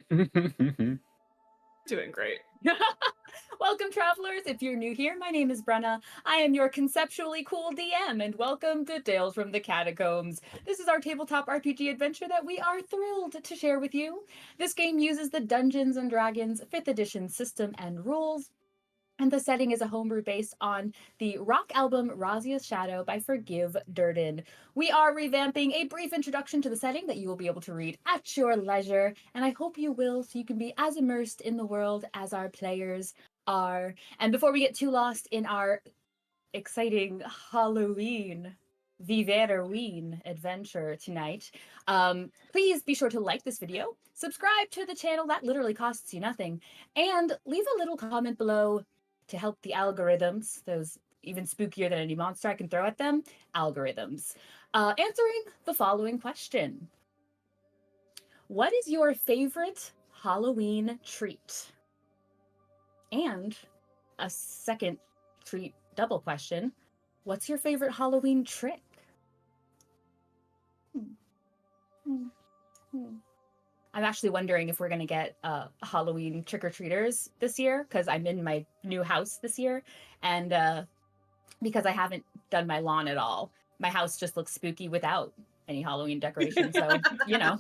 Doing great. Welcome, travelers. If you're new here, my name is Brenna. I am your conceptually cool DM, and welcome to Tales from the Catacombs. This is our tabletop RPG adventure that we are thrilled to share with you. This game uses the Dungeons&Dragons 5th edition system and rules, and the setting is a homebrew based on the rock album Razia's Shadow by Forgive Durden. We are revamping a brief introduction to the setting that you will be able to read at your leisure, and I hope you will, so you can be as immersed in the world as our players are. And before we get too lost in our exciting Halloween Viverween adventure tonight, please be sure to like this video, subscribe to the channel, that literally costs you nothing, and leave a little comment below to help the algorithms, those even spookier than any monster I can throw at them, algorithms. Answering the following question. What is your favorite Halloween treat? And a second treat double question. What's your favorite Halloween trick? I'm actually wondering if we're going to get Halloween trick-or-treaters this year, because I'm in my new house this year, and because I haven't done my lawn at all. My house just looks spooky without any Halloween decorations, so, you know,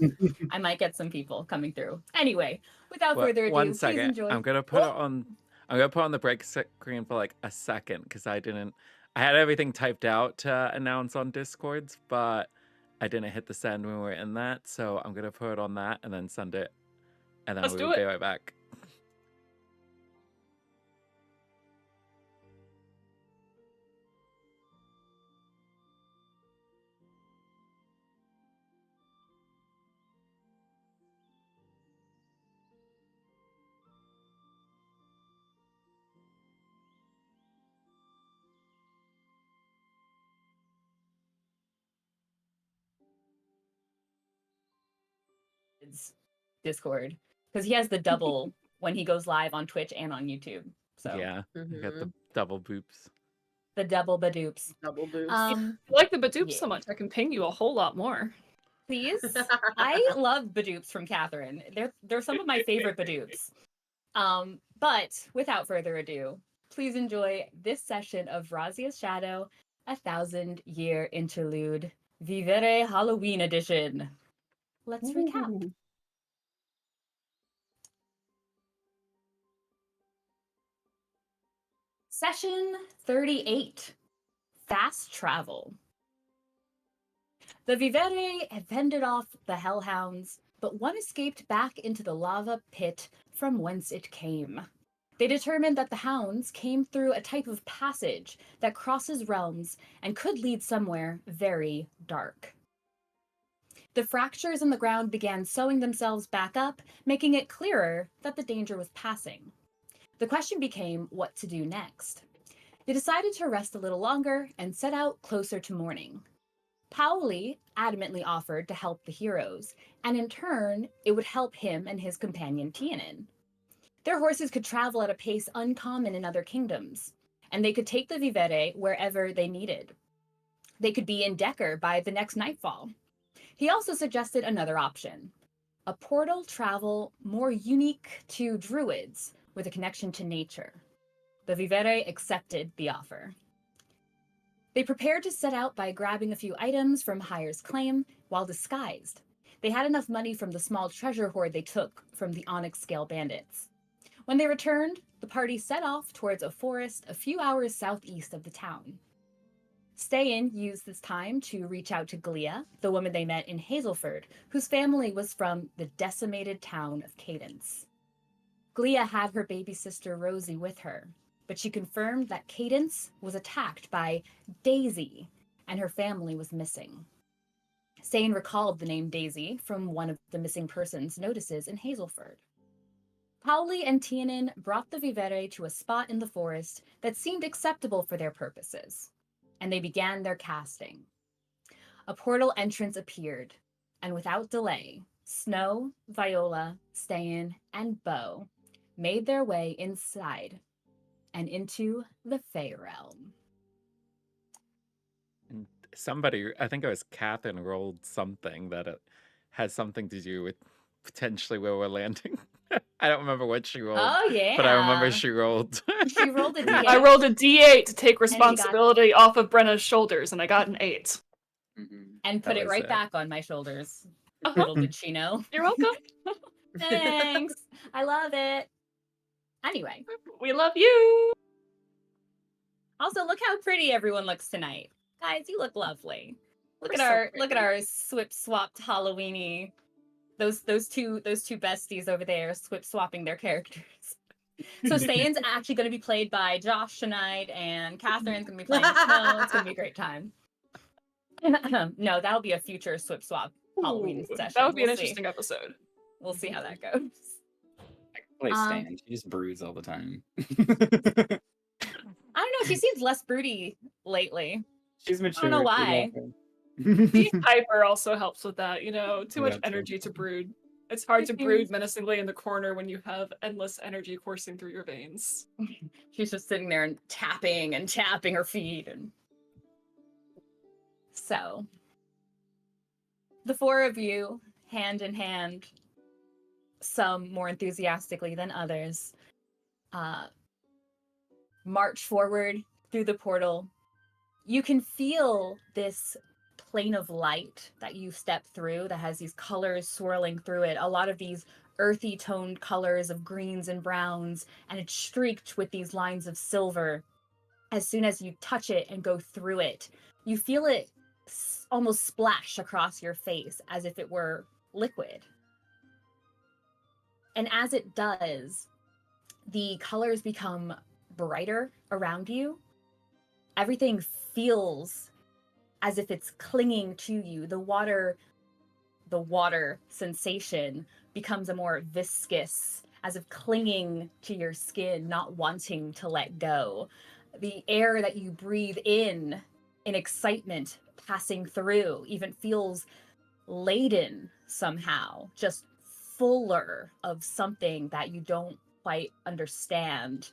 I might get some people coming through. Anyway, without further ado, One second. please enjoy. I'm gonna put it on. I'm gonna put on the break screen for like a second because I had everything typed out to announce on Discords, but I didn't hit the send when we were in that, so I'm gonna put it on that and then send it, and then we'll be right back. Discord, because he has the double when he goes live on Twitch and on YouTube. So yeah, you got the double boops. The double badoops. Double boops. I like the badoops so much, I can ping you a whole lot more. Please? I love badoops from Catherine. They're some of my favorite badoops. But without further ado, please enjoy this session of Razia's Shadow, 1,000-Year Interlude, Vivere Halloween Edition. Let's recap. Session 38, Fast Travel. The Vivere had fended off the hellhounds, but one escaped back into the lava pit from whence it came. They determined that the hounds came through a type of passage that crosses realms and could lead somewhere very dark. The fractures in the ground began sewing themselves back up, making it clearer that the danger was passing. The question became what to do next. They decided to rest a little longer and set out closer to morning. Pauli adamantly offered to help the heroes, and in turn, it would help him and his companion Ste'yn. Their horses could travel at a pace uncommon in other kingdoms, and they could take the Vivere wherever they needed. They could be in Decker by the next nightfall. He also suggested another option, a portal travel more unique to druids with a connection to nature. The Vivere accepted the offer. They prepared to set out by grabbing a few items from Hire's claim while disguised. They had enough money from the small treasure hoard they took from the Onyx Scale bandits. When they returned, the party set off towards a forest a few hours southeast of the town. Ste'yn used this time to reach out to Glia, the woman they met in Hazelford, whose family was from the decimated town of Cadence. Glia had her baby sister Rosie with her, but she confirmed that Cadence was attacked by Daisy, and her family was missing. Ste'yn recalled the name Daisy from one of the missing persons notices in Hazelford. Pauli and Ste'yn brought the Vivere to a spot in the forest that seemed acceptable for their purposes, and they began their casting. A portal entrance appeared, and without delay, Snow, Viola, Ste'yn, and Beau made their way inside and into the Fey realm. Somebody, I think it was Catherine, rolled something that it has something to do with potentially where we're landing. I don't remember what she rolled, Oh yeah. but I remember she rolled. She rolled a D8. I rolled a D8 to take got- responsibility off of Brenna's shoulders, and I got an 8. and put That it was right it. back on my shoulders. Uh-huh. Little did she know. You're welcome. Thanks. I love it. Anyway, We love you. also look how pretty everyone looks tonight. Guys, you look lovely. Look We're at so our look at pretty. our swip swapped Halloweeny. Those two besties over there swip swapping their characters. So Ste'yn's actually going to be played by Josh tonight, and Catherine's going to be playing Snow. It's going to be a great time. No, that'll be a future swip swap Halloween Ooh, session. that would be an We'll see. interesting episode. We'll see how that goes. Play Um, Ste'yn. She just brews all the time. I don't know. She seems less broody lately. She's mature. know we why. love her. Hyper also helps with that, you know, too much Yeah, true. energy to brood. It's hard to brood menacingly in the corner when you have endless energy coursing through your veins. She's just sitting there and tapping her feet. And so, the four of you, hand in hand, some more enthusiastically than others, march forward through the portal. You can feel this plane of light that you step through that has these colors swirling through it. A lot of these earthy toned colors of greens and browns, and it's streaked with these lines of silver. As soon as you touch it and go through it, you feel it almost splash across your face as if it were liquid. And as it does, the colors become brighter around you. Everything feels as if it's clinging to you. The water sensation becomes a more viscous, as if clinging to your skin, not wanting to let go. The air that you breathe in excitement passing through, even feels laden somehow, just fuller of something that you don't quite understand.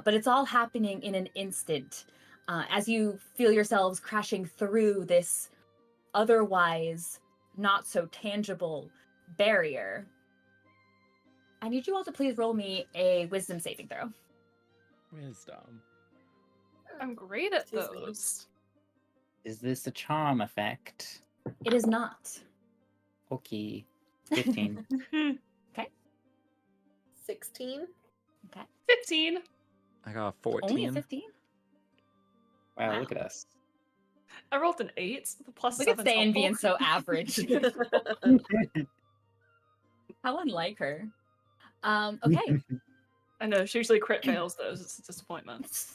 But it's all happening in an instant. As you feel yourselves crashing through this otherwise not so tangible barrier, I need you all to please roll me a wisdom saving throw. Wisdom. I'm great at those. Is this a charm effect? It is not. Okay. 15. 16. 15. I got a Only a 14. 15? Wow, Wow. look at us. I rolled an 8. The plus Look at 7's Ste'yn being helpful. so average. How unlike her. Okay. I know, she usually crit fails those. It's a disappointment.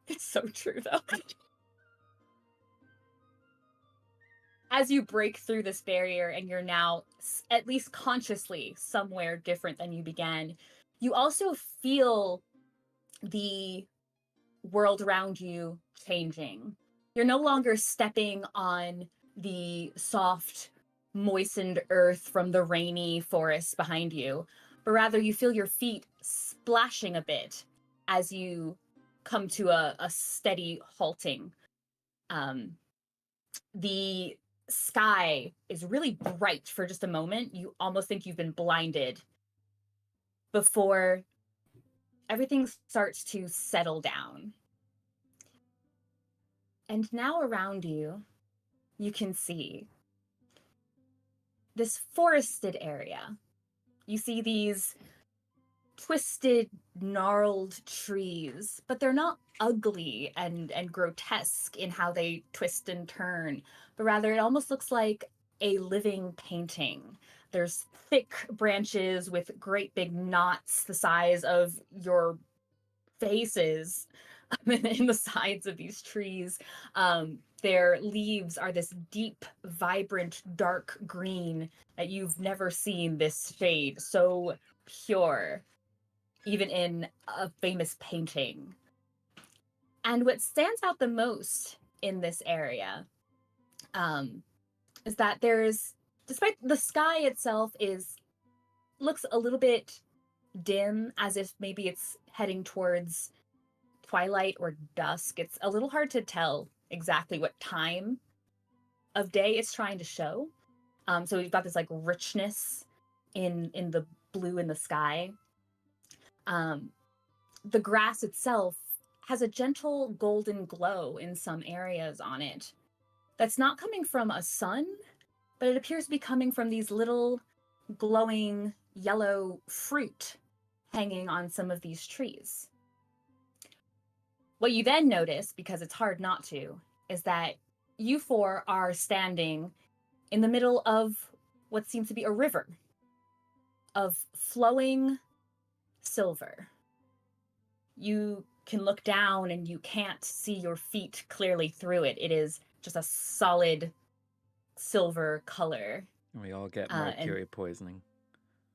It's so true, though. As you break through this barrier and you're now, at least consciously, somewhere different than you began, you also feel the world around you changing. You're no longer stepping on the soft, moistened earth from the rainy forest behind you, but rather you feel your feet splashing a bit as you come to a steady halting. The sky is really bright for just a moment. You almost think you've been blinded before everything starts to settle down. And now around you, you can see this forested area. You see these twisted, gnarled trees, but they're not ugly and grotesque in how they twist and turn, but rather it almost looks like a living painting. There's thick branches with great big knots the size of your faces in the sides of these trees. Their leaves are this deep, vibrant, dark green that you've never seen this shade so pure, even in a famous painting. And what stands out the most in this area is that despite the sky itself looks a little bit dim, as if maybe it's heading towards twilight or dusk. It's a little hard to tell exactly what time of day it's trying to show. So you've got this like richness in the blue in the sky. The grass itself has a gentle golden glow in some areas on it. That's not coming from a sun, but it appears to be coming from these little glowing yellow fruit hanging on some of these trees. What you then notice, because it's hard not to, is that you four are standing in the middle of what seems to be a river of flowing silver. You can look down and you can't see your feet clearly through it. It is just a solid silver color. We all get and- mercury poisoning.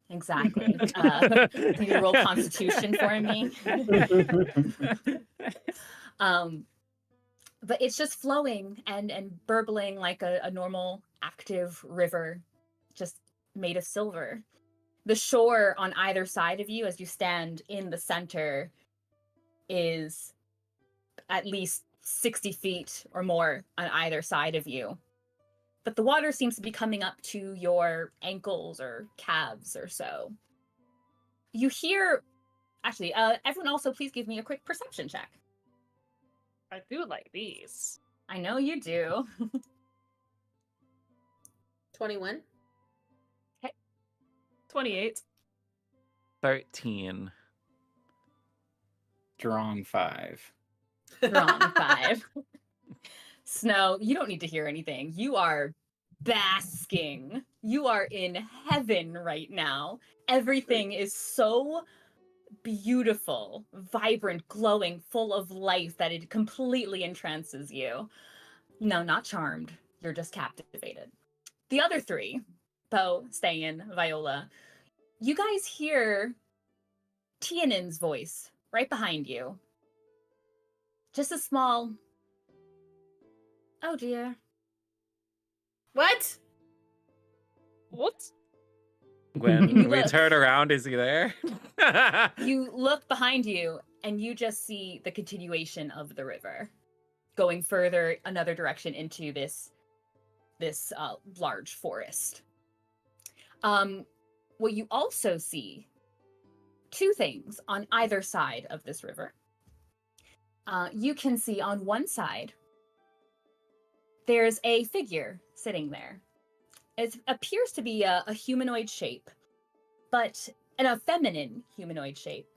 Exactly. Can you roll Constitution for me? But it's just flowing and burbling like a normal active river, just made of silver. The shore on either side of you, as you stand in the center, is at least 60 feet or more on either side of you. But the water seems to be coming up to your ankles or calves or so. You hear... Actually, everyone also please give me a quick perception check. I do like these. I know you do. 21. 28. 13. Strong 5. Wrong 5. Snow, you don't need to hear anything. You are basking. You are in heaven right now. Everything is so beautiful, vibrant, glowing, full of life that it completely entrances you. No, not charmed. You're just captivated. The other three, Beau, Ste'yn, Viola, you guys hear Tianen's voice right behind you. Just a small, oh dear. What? What? When You we look. turn around, is he there? You look behind you and you just see the continuation of the river going further another direction into this large forest. What you also see, two things on either side of this river. You can see on one side, there's a figure sitting there. It appears to be a humanoid shape, but a feminine humanoid shape.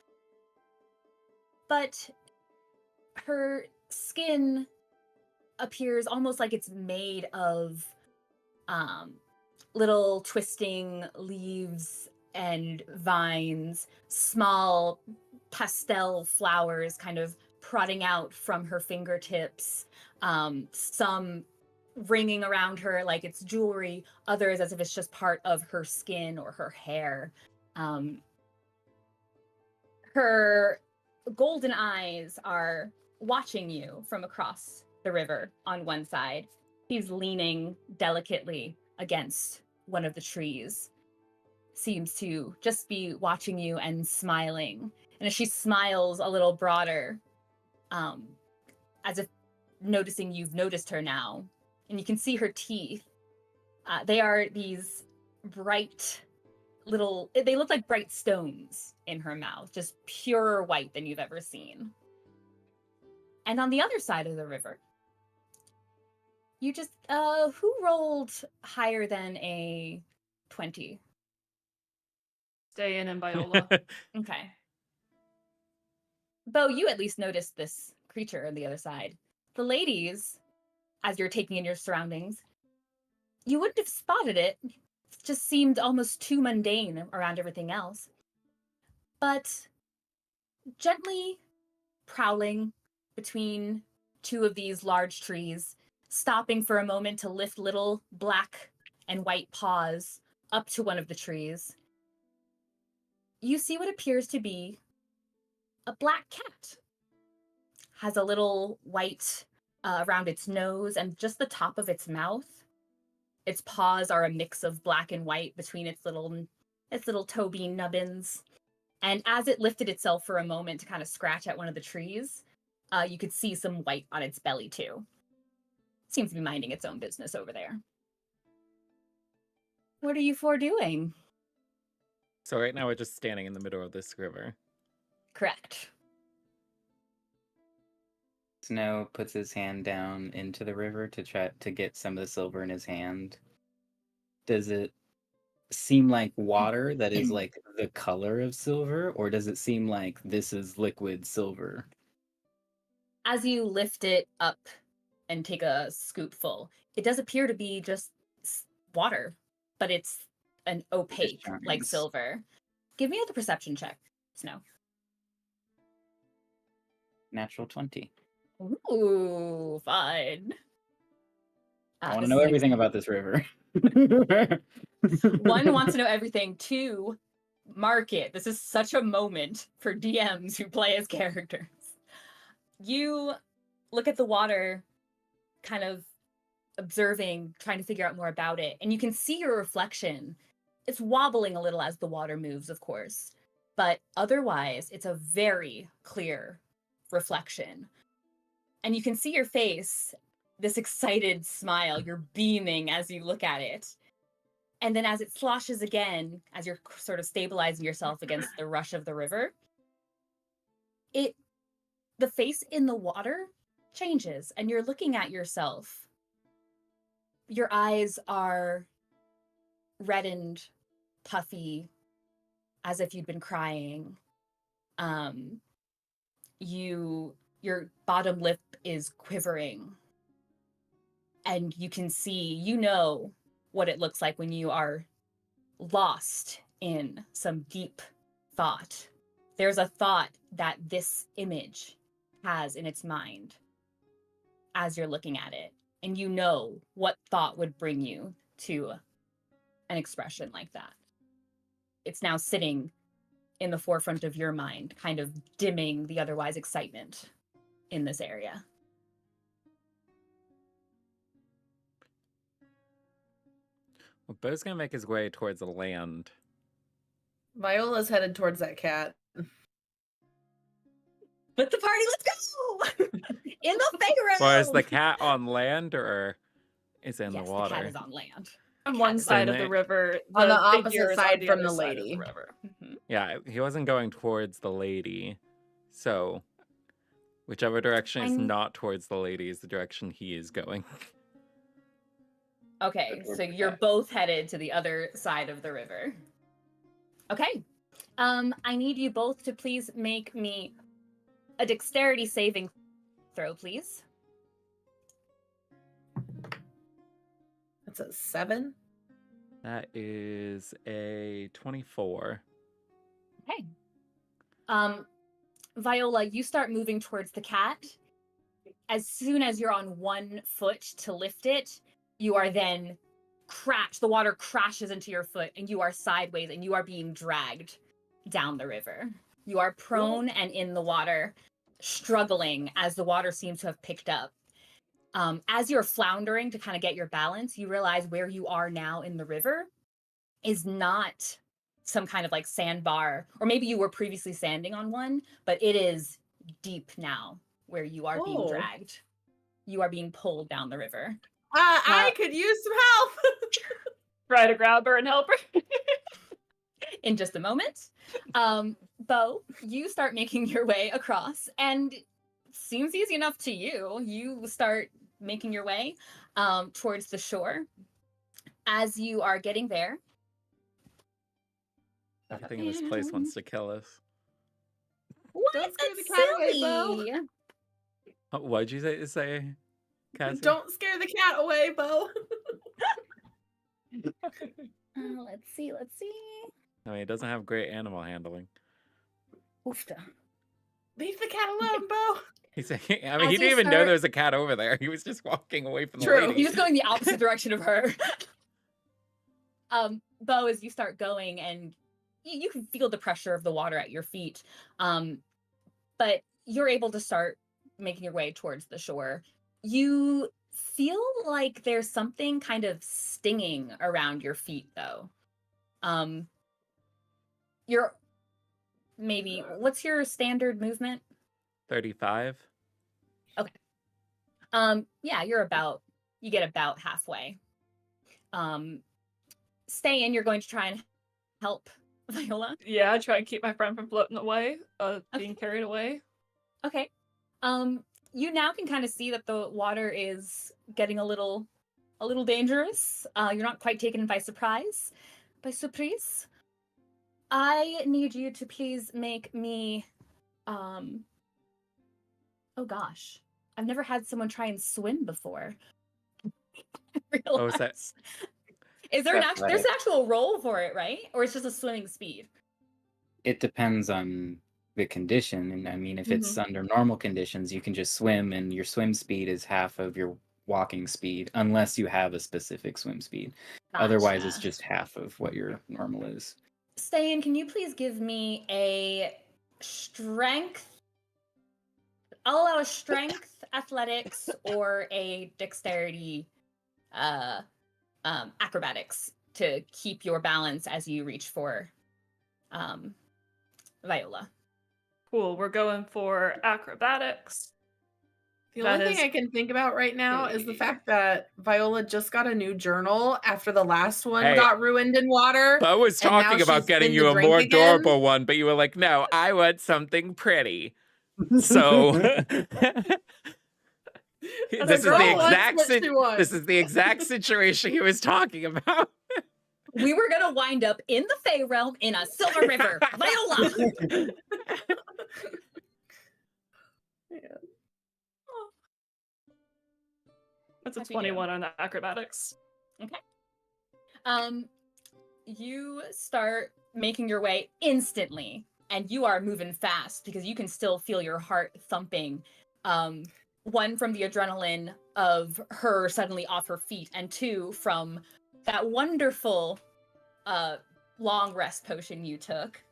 But her skin appears almost like it's made of little twisting leaves and vines, small pastel flowers kind of prodding out from her fingertips, some ringing around her like it's jewelry, others as if it's just part of her skin or her hair. Her golden eyes are watching you from across the river on one side. She's leaning delicately against one of the trees. Seems to just be watching you and smiling. And as she smiles a little broader, as if noticing you've noticed her now, and you can see her teeth. They are these bright little, they look like bright stones in her mouth, just purer white than you've ever seen. And on the other side of the river, you just, who rolled higher than a 20? Ste'yn and Viola. Okay. Beau, you at least noticed this creature on the other side. The ladies, as you're taking in your surroundings, you wouldn't have spotted it. It just seemed almost too mundane around everything else. But gently prowling between two of these large trees, stopping for a moment to lift little black and white paws up to one of the trees, you see what appears to be a black cat. Has a little white around its nose and just the top of its mouth. Its paws are a mix of black and white between its little toe bean nubbins. And as it lifted itself for a moment to kind of scratch at one of the trees, you could see some white on its belly too. Seems to be minding its own business over there. What are you four doing? So right now we're just standing in the middle of this river. Correct. Snow puts his hand down into the river to try to get some of the silver in his hand. Does it seem like water that is like the color of silver, or does it seem like this is liquid silver? As you lift it up and take a scoopful, it does appear to be just water, but it's an opaque, like shines. silver. Give me the perception check, Snow. Natural 20. Ooh, fine. I want this to know is everything about this river. One wants to know everything. Two, mark it. This is such a moment for DMs who play as characters. You look at the water, kind of observing, trying to figure out more about it, and you can see your reflection. It's wobbling a little as the water moves, of course, but otherwise, it's a very clear reflection. And you can see your face, this excited smile. You're beaming as you look at it. And then as it sloshes again, as you're sort of stabilizing yourself against the rush of the river, the face in the water changes, and you're looking at yourself. Your eyes are reddened, puffy, as if you'd been crying. Your bottom lip is quivering. And you can see, you know what it looks like when you are lost in some deep thought. There's a thought that this image has in its mind as you're looking at it. And you know what thought would bring you to an expression like that. It's now sitting in the forefront of your mind, kind of dimming the otherwise excitement in this area. Well, Beau's gonna make his way towards the land. Viola's headed towards that cat. But the party, let's go! In the Pharaoh! Well, is the cat on land or is it in Yes, the water? the cat is on land. On cat one is side on of the land. river, On the figure opposite is on side from other the side of lady. river. Mhm. Yeah, he wasn't going towards the lady. So whichever direction is I'm- not towards the lady is the direction he is going. Okay, towards so the you're cat. both headed to the other side of the river. Okay. I need you both to please make me a dexterity saving throw, please. That's a 7. That is a 24. Okay. Viola, you start moving towards the cat. As soon as you're on one foot to lift it, you are then the water crashes into your foot and you are sideways and you are being dragged down the river. You are prone and in the water, struggling as the water seems to have picked up. As you're floundering to kind of get your balance, you realize where you are now in the river is not some kind of like sandbar, or maybe you were previously standing on one, but it is deep now where you are being Oh. dragged. You are being pulled down the river. I could use some help. Try to grab her and help her. In just a moment. Beau, you start making your way across, and it seems easy enough to you. You start making your way towards the shore. As you are getting there, Everything in this place wants to kill us. what? Don't scare That's the cat away, Beau. silly. What'd you say, Kassie? Don't scare the cat away, Beau. Let's see. I mean, it doesn't have great animal handling. Oofta. Leave the cat alone, Beau. He said, I mean, As he you didn't even know start- there was a cat over there. He was just walking away from the True. lady. He was going the opposite direction of her. Beau, as you start going, and you can feel the pressure of the water at your feet, but you're able to start making your way towards the shore. You feel like there's something kind of stinging around your feet, though. What's your standard movement? 35. Yeah, you get about halfway. Ste'yn, you're going to try and help Viola. Yeah, try and keep my friend from floating away, being carried away. Okay. You now can kind of see that the water is getting a little dangerous. You're not quite taken by surprise. I need you to please make me oh gosh. I've never had someone try and swim before. What was that? Is there there's an actual role for it, right? Or it's just a swimming speed? It depends on the condition. And I mean, if it's under normal conditions, you can just swim and your swim speed is half of your walking speed, unless you have a specific swim speed. Gotcha. Otherwise, it's just half of what your normal is. Ste'yn, can you please give me a strength? I'll allow a strength, athletics, or a dexterity, acrobatics to keep your balance as you reach for Viola. Cool, we're going for acrobatics. The That only thing is- I can think about right now is the fact that Viola just got a new journal after the last one Hey. got ruined in water. Bo was And now talking she's about getting been you to a drink more again? adorable one, but you were like, no, I want something pretty. So this is girl the wants exact what she wants. this is the exact situation he was talking about. We were gonna wind up in the Fey realm in a silver river. Viola! That's a Happy 21 on acrobatics. You start making your way instantly, and you are moving fast because you can still feel your heart thumping. One, from the adrenaline of her suddenly off her feet, and two, from that wonderful long rest potion you took.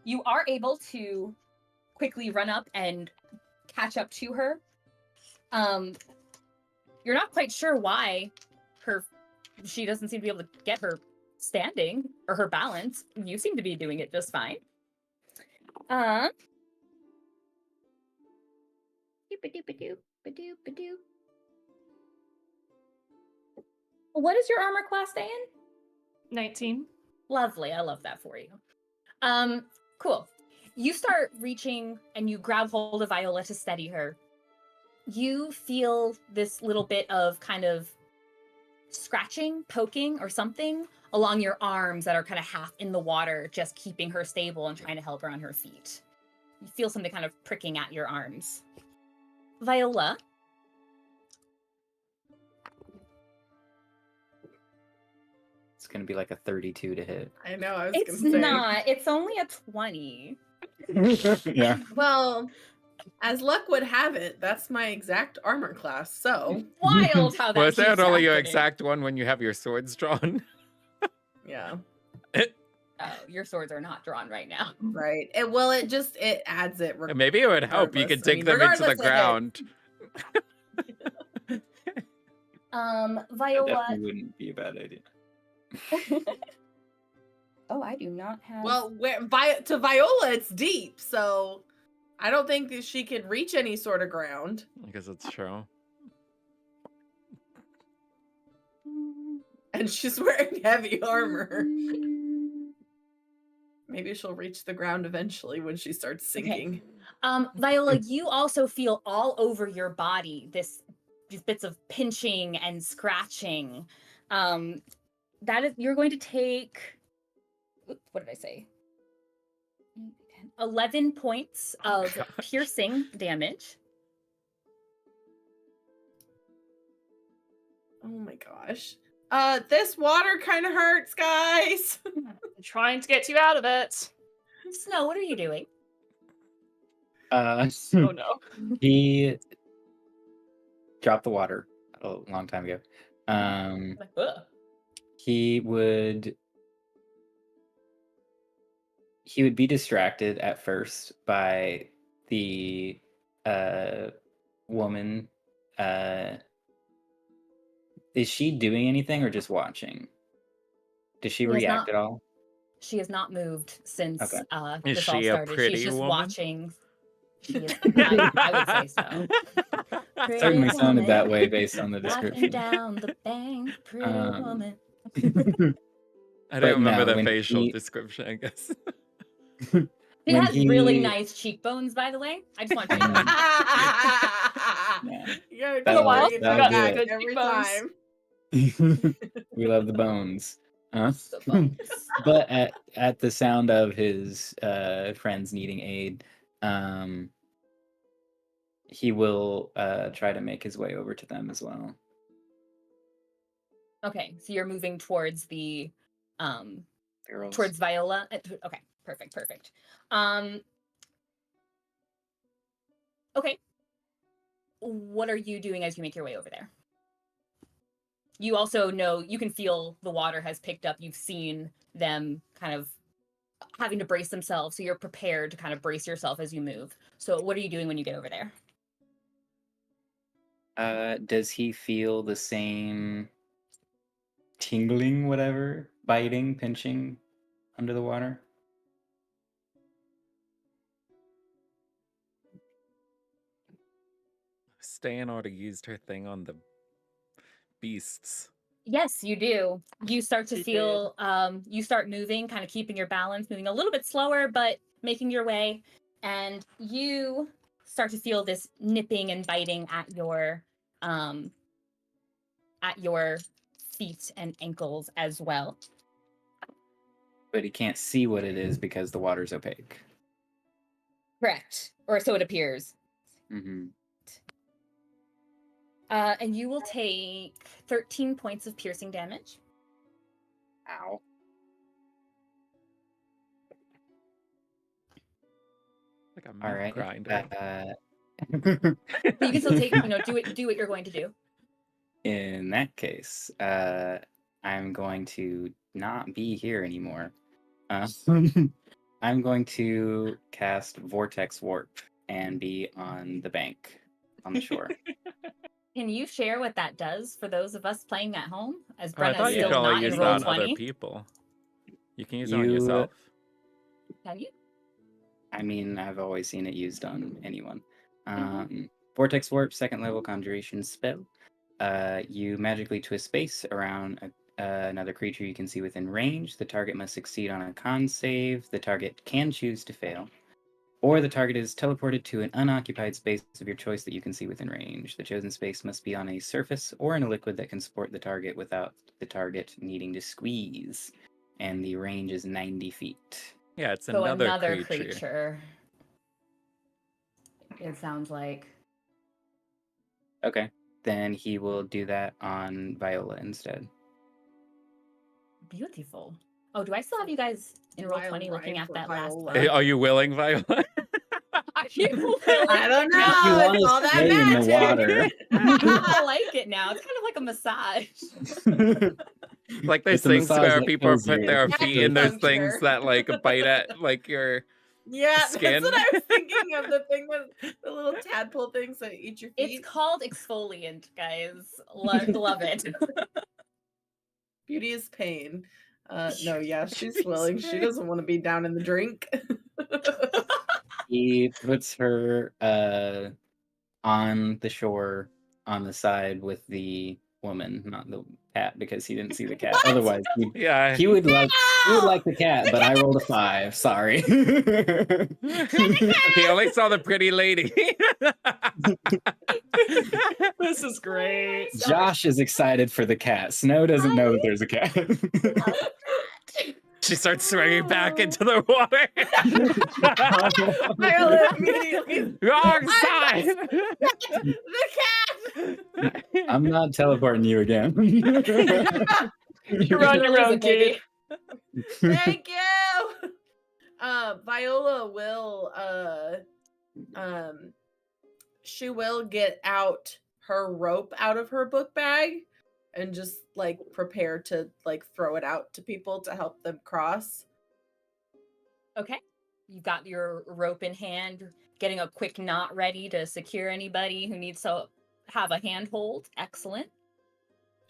You are able to quickly run up and catch up to her. You're not quite sure why she doesn't seem to be able to get her standing or her balance. You seem to be doing it just fine. What is your armor class, Ste'yn? 19. Lovely. I love that for you. Cool. You start reaching and you grab hold of Viola to steady her. You feel this little bit of kind of scratching, poking, or something along your arms that are kind of half in the water, just keeping her stable and trying to help her on her feet. You feel something kind of pricking at your arms. Viola. It's going to be like a 32 to hit. I know, I was It's gonna say. not. It's only a 20. Yeah. Well, as luck would have it, that's my exact armor class. So, Wild how that Was that keeps only your happening. exact one when you have your swords drawn? yeah, Oh, your swords are not drawn right now. right. It adds it. Maybe it would help. You could regardless. I dig mean, them into the regardless, it ground. Viola. Definitely wouldn't be a bad idea. Oh, I do not have. Well, to Viola, it's deep, so I don't think that she can reach any sort of ground. I guess it's true. And she's wearing heavy armor. Maybe she'll reach the ground eventually when she starts sinking. Viola, you also feel all over your body these bits of pinching and scratching. You're going to take. What did I say? 11 points of piercing damage. Oh my gosh. This water kind of hurts, guys. I'm trying to get you out of it. Snow, what are you doing? Oh no. He dropped the water a long time ago. Like, ugh. He would be distracted at first by the woman. Is she doing anything or just watching? Does she She has react not- at all? She has not moved since Okay. this Is all she a started. pretty She's just woman? watching. She is, I would say so. Pretty Certainly sounded that woman, way based on the walking description. down the bank, pretty Um, woman. I But don't remember no, the when facial he- description, I guess. He When has really he- nice cheekbones, by the way. I just want to say Mm. that. Yeah. You're That'll- gonna bring it that'll back do it. every Cheekbones. time. We love the bones. The bones. But at the sound of his friends needing aid, he will try to make his way over to them as well. Okay, so you're moving towards the Girls. towards Viola. Okay, perfect. Okay. What are you doing as you make your way over there? You also know you can feel the water has picked up. You've seen them kind of having to brace themselves, so you're prepared to kind of brace yourself as you move. So what are you doing when you get over there? Does he feel the same tingling, whatever, biting, pinching under the water? Ste'yn already used her thing on the beasts. Yes, you do. You start to She feel, you start moving, kind of keeping your balance, moving a little bit slower, but making your way. And you start to feel this nipping and biting at your feet and ankles as well. But he can't see what it is because the water's opaque. Correct. Or so it appears. Mm-hmm. And you will take 13 points of piercing damage. Ow. Like a All meat right. grinder. But you can still take, do what you're going to do. In that case, I'm going to not be here anymore. I'm going to cast Vortex Warp and be on the bank, on the shore. Can you share what that does for those of us playing at home? As Oh, I Brenna thought is you still could only not use in that roll on other 20. people. You can use it on You- yourself. Can you? I mean, I've always seen it used on anyone. Mhm. Vortex Warp, second level conjuration spell. You magically twist space around another creature you can see within range. The target must succeed on a con save. The target can choose to fail. Or the target is teleported to an unoccupied space of your choice that you can see within range. The chosen space must be on a surface or in a liquid that can support the target without the target needing to squeeze. And the range is 90 feet. Yeah, it's So another, creature. It sounds like. Okay. Then he will do that on Viola instead. Beautiful. Oh, do I still have you guys in roll 20 looking at that last Viola. Hey, are you willing, Viola? Are you willing? I don't know. If you want It's to all that stay in the magic. water. I like it now. It's kind of like a massage. Like those It's a things massage where that people kills put you. their feet in those things Acupuncture. that like bite at like your Yeah, Skin. that's what I was thinking of. The thing with the little tadpole things that eat your feet. It's called exfoliant, guys. Love it. Beauty is pain. No, yeah, she's Beauty is willing. She pain. doesn't want to be down in the drink. He puts her on the shore on the side with the woman, not the cat, because he didn't see the cat. What? Otherwise, yeah. he would like No! the cat, but I rolled a 5. Sorry. He only saw the pretty lady. This is great. Josh is excited for the cat. Snow doesn't know that there's a cat. She starts swinging back into the water. Viola immediately. Wrong side. The cat! I'm not teleporting you again. You're on your own, Kate. Thank you. Viola will she will get out her rope out of her book bag and just like prepare to like throw it out to people to help them cross. Okay. You've got your rope in hand, getting a quick knot ready to secure anybody who needs to have a handhold. Excellent.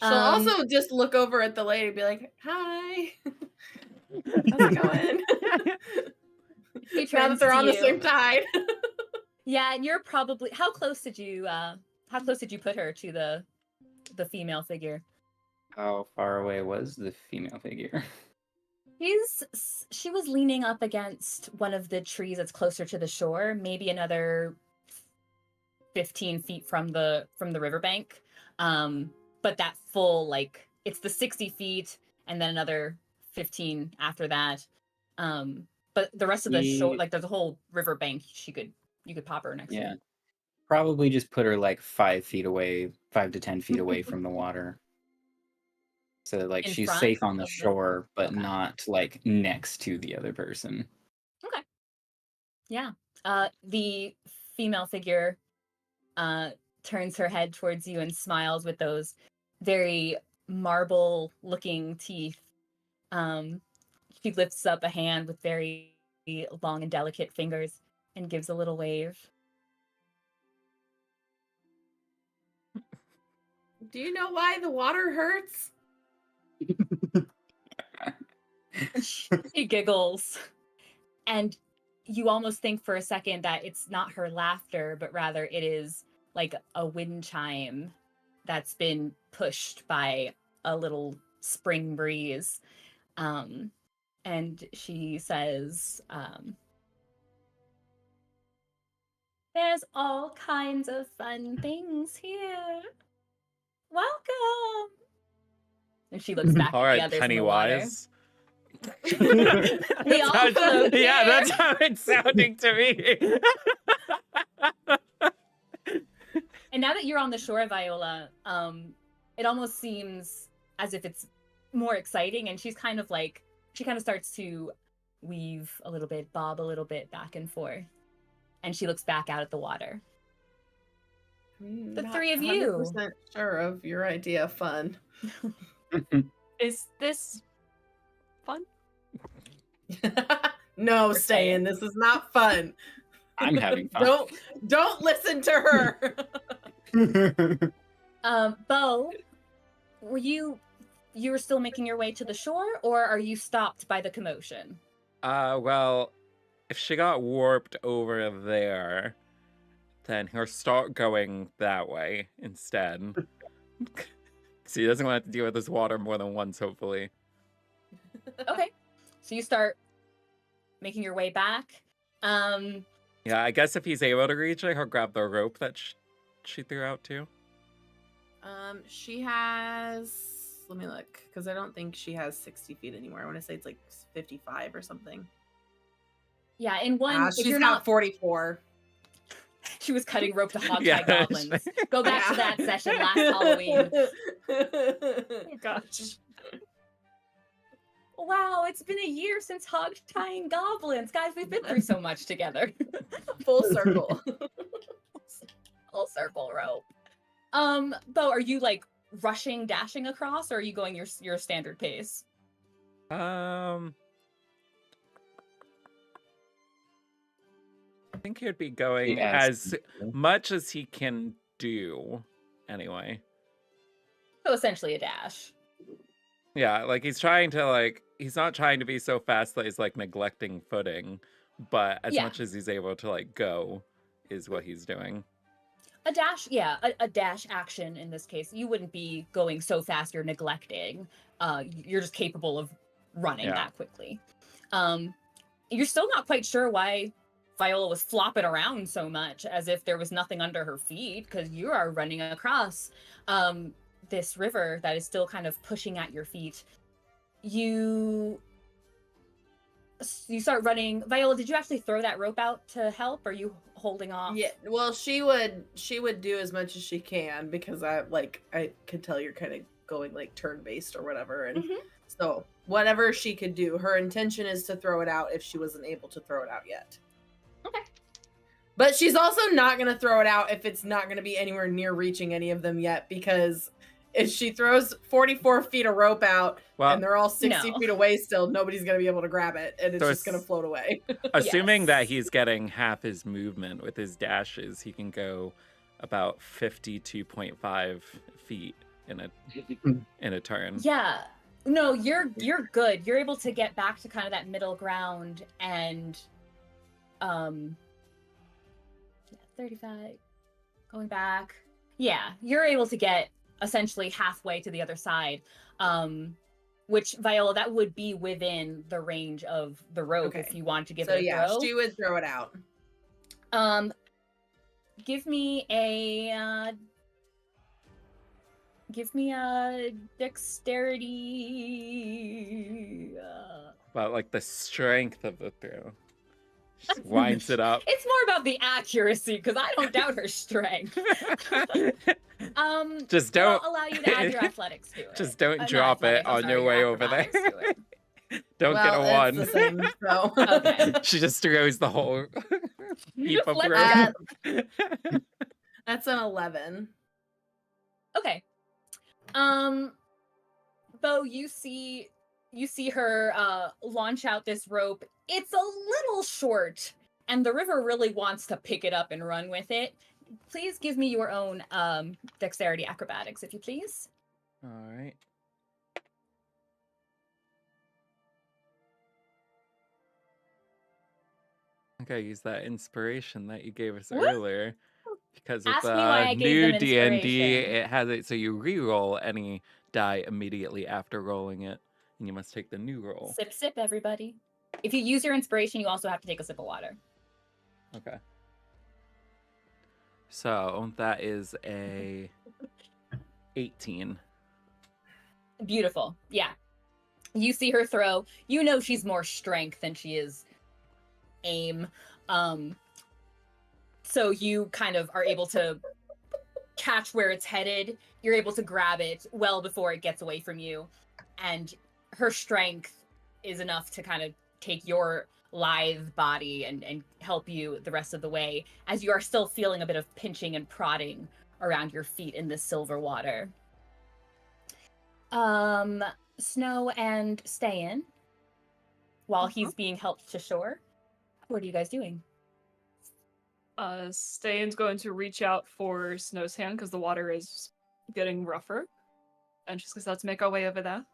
She'll also just look over at the lady and be like, "Hi, how's it going?" He Now that turns they're to on the you. same tide. Yeah, and you're probably how close How close did you put her to the female figure? How far away was the female figure? She was leaning up against one of the trees that's closer to the shore, maybe another 15 feet from the riverbank. But that full, like, it's the 60 feet and then another 15 after that. But the rest of the shore, like, there's a whole riverbank you could pop her next to. Probably just put her like 5 feet away, 5 to 10 feet away from the water. So like In she's front safe on the of the- shore, but Okay. not like next to the other person. Okay. Yeah. The female figure turns her head towards you and smiles with those very marble-looking teeth. She lifts up a hand with very long and delicate fingers and gives a little wave. Do you know why the water hurts? She giggles. And you almost think for a second that it's not her laughter, but rather it is like a wind chime that's been pushed by a little spring breeze. And she says, there's all kinds of fun things here. Welcome. And she looks back All at the right, others in the water. Pennywise. We all That's how- float yeah, there. that's how it's sounding to me. And now that you're on the shore, Viola, it almost seems as if it's more exciting, and she's kind of like, she kind of starts to weave a little bit, bob a little bit back and forth. And she looks back out at the water. The Not three of you. 100% sure of your idea of fun. Is this fun? No, We're Ste'yn, staying. this is not fun. I'm having fun. Don't listen to her. Beau, you were still making your way to the shore, or are you stopped by the commotion? Well, if she got warped over there, then he'll start going that way instead. So he doesn't want to deal with this water more than once, hopefully. Okay. So you start making your way back. Yeah, I guess if he's able to reach it, he'll grab the rope that she threw out too. She has. Let me look, because I don't think she has 60 feet anymore. I want to say it's like 55 or something. Yeah, in one, if She's you're got not 44. She was cutting rope to hog tie Yeah. goblins. Go back to that session last Halloween. Oh gosh. Wow, it's been a year since hog tying goblins. Guys, we've been through so much together. Full circle. Full circle rope. Beau, are you like rushing, dashing across, or are you going your standard pace? I think he'd be going Yeah, as much as he can do, anyway. So essentially a dash. Yeah, like he's trying to he's not trying to be so fast that he's like neglecting footing, but as Yeah. much as he's able to like go is what he's doing. A dash, yeah, a dash action in this case. You wouldn't be going so fast you're neglecting. You're just capable of running Yeah. that quickly. You're still not quite sure why Viola was flopping around so much, as if there was nothing under her feet, because you are running across this river that is still kind of pushing at your feet. You start running. Viola, did you actually throw that rope out to help, or are you holding off? Yeah, well, she would do as much as she can, because I could tell you're kind of going like turn based or whatever, and so whatever she could do, her intention is to throw it out if she wasn't able to throw it out yet. Okay. But she's also not going to throw it out if it's not going to be anywhere near reaching any of them yet, because if she throws 44 feet of rope out and they're all 60 no. feet away still, nobody's going to be able to grab it, and it's So just going to float away. Assuming that Yes. he's getting half his movement with his dashes, he can go about 52.5 feet in a turn. Yeah. No, you're good. You're able to get back to kind of that middle ground and 35 going back. Yeah, you're able to get essentially halfway to the other side. Which, Viola, that would be within the range of the rope if Okay. you wanted to give So it a yeah, throw. she would throw it out. Give me a dexterity. About like the strength of the throw. Just winds it up. It's more about the accuracy because I don't doubt her strength. Just but don't I'll allow you to add your athletics to it. just don't Not drop it athletics, I'm on sorry, your way over there. acrobatics to it. Don't well, get a it's the 1. same, so. Okay. She just throws the whole heap of Let's rope. That's an 11. Okay. Beau, you see her launch out this rope. It's a little short, and the river really wants to pick it up and run with it. Please give me your own dexterity acrobatics, if you please. All right. I think I used that inspiration that you gave us Woo! earlier. Because with Ask me why I the gave new them D&D, inspiration. it has it so you re-roll any die immediately after rolling it, and you must take the new roll. Sip, sip, everybody. If you use your inspiration, you also have to take a sip of water. Okay. So that is a 18. Beautiful. Yeah. You see her throw. You know she's more strength than she is aim. So you kind of are able to catch where it's headed. You're able to grab it well before it gets away from you. And her strength is enough to kind of take your lithe body and help you the rest of the way, as you are still feeling a bit of pinching and prodding around your feet in the silver water. Snow and Ste'yn, while he's being helped to shore, what are you guys doing? Ste'yn's going to reach out for Snow's hand because the water is getting rougher. And she's going to have to make our way over there.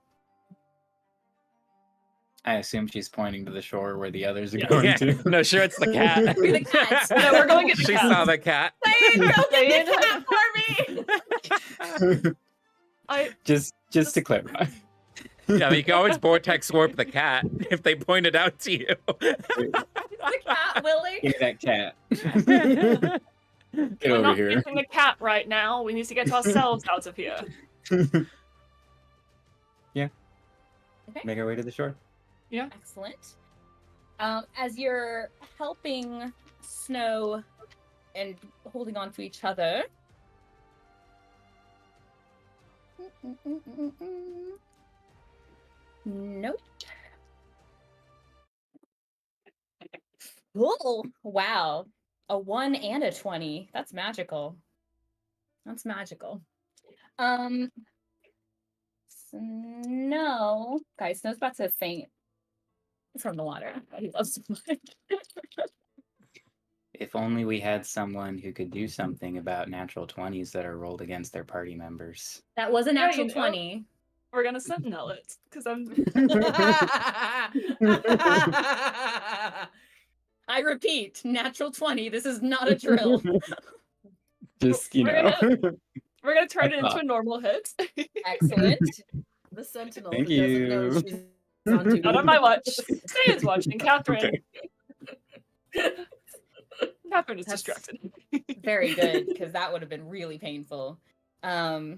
I assume she's pointing to the shore where the others are Yeah. going Yeah. to. No, sure, it's the cat. You're the cat. No, we're going to get the She cat. saw the cat. Ste'yn, go get the Ste'yn. cat for me! just to clarify. Yeah, you can always vortex warp the cat if they point it out to you. The cat, Willie. Give me that cat. Get We're over not here. getting the cat right now. We need to get ourselves out of here. Yeah. Okay. Make our way to the shore. Yeah. Excellent. As you're helping Snow and holding on to each other. Nope. Oh, wow. A 1 and a 20. That's magical. That's magical. Snow. Guys, Snow's about to faint from the water that he loves so much. If only we had someone who could do something about natural 20s that are rolled against their party members. That was a Yeah, natural you know. 20. We're going to sentinel it. Because I'm... I repeat, natural 20. This is not a drill. Just, We're We're going to turn it into a normal hit. Excellent. The sentinel Thank who doesn't know you. she's on duty. Not on my watch. Ste'yn's watching. Catherine. Catherine is That's- distracted. Very good, because that would have been really painful. I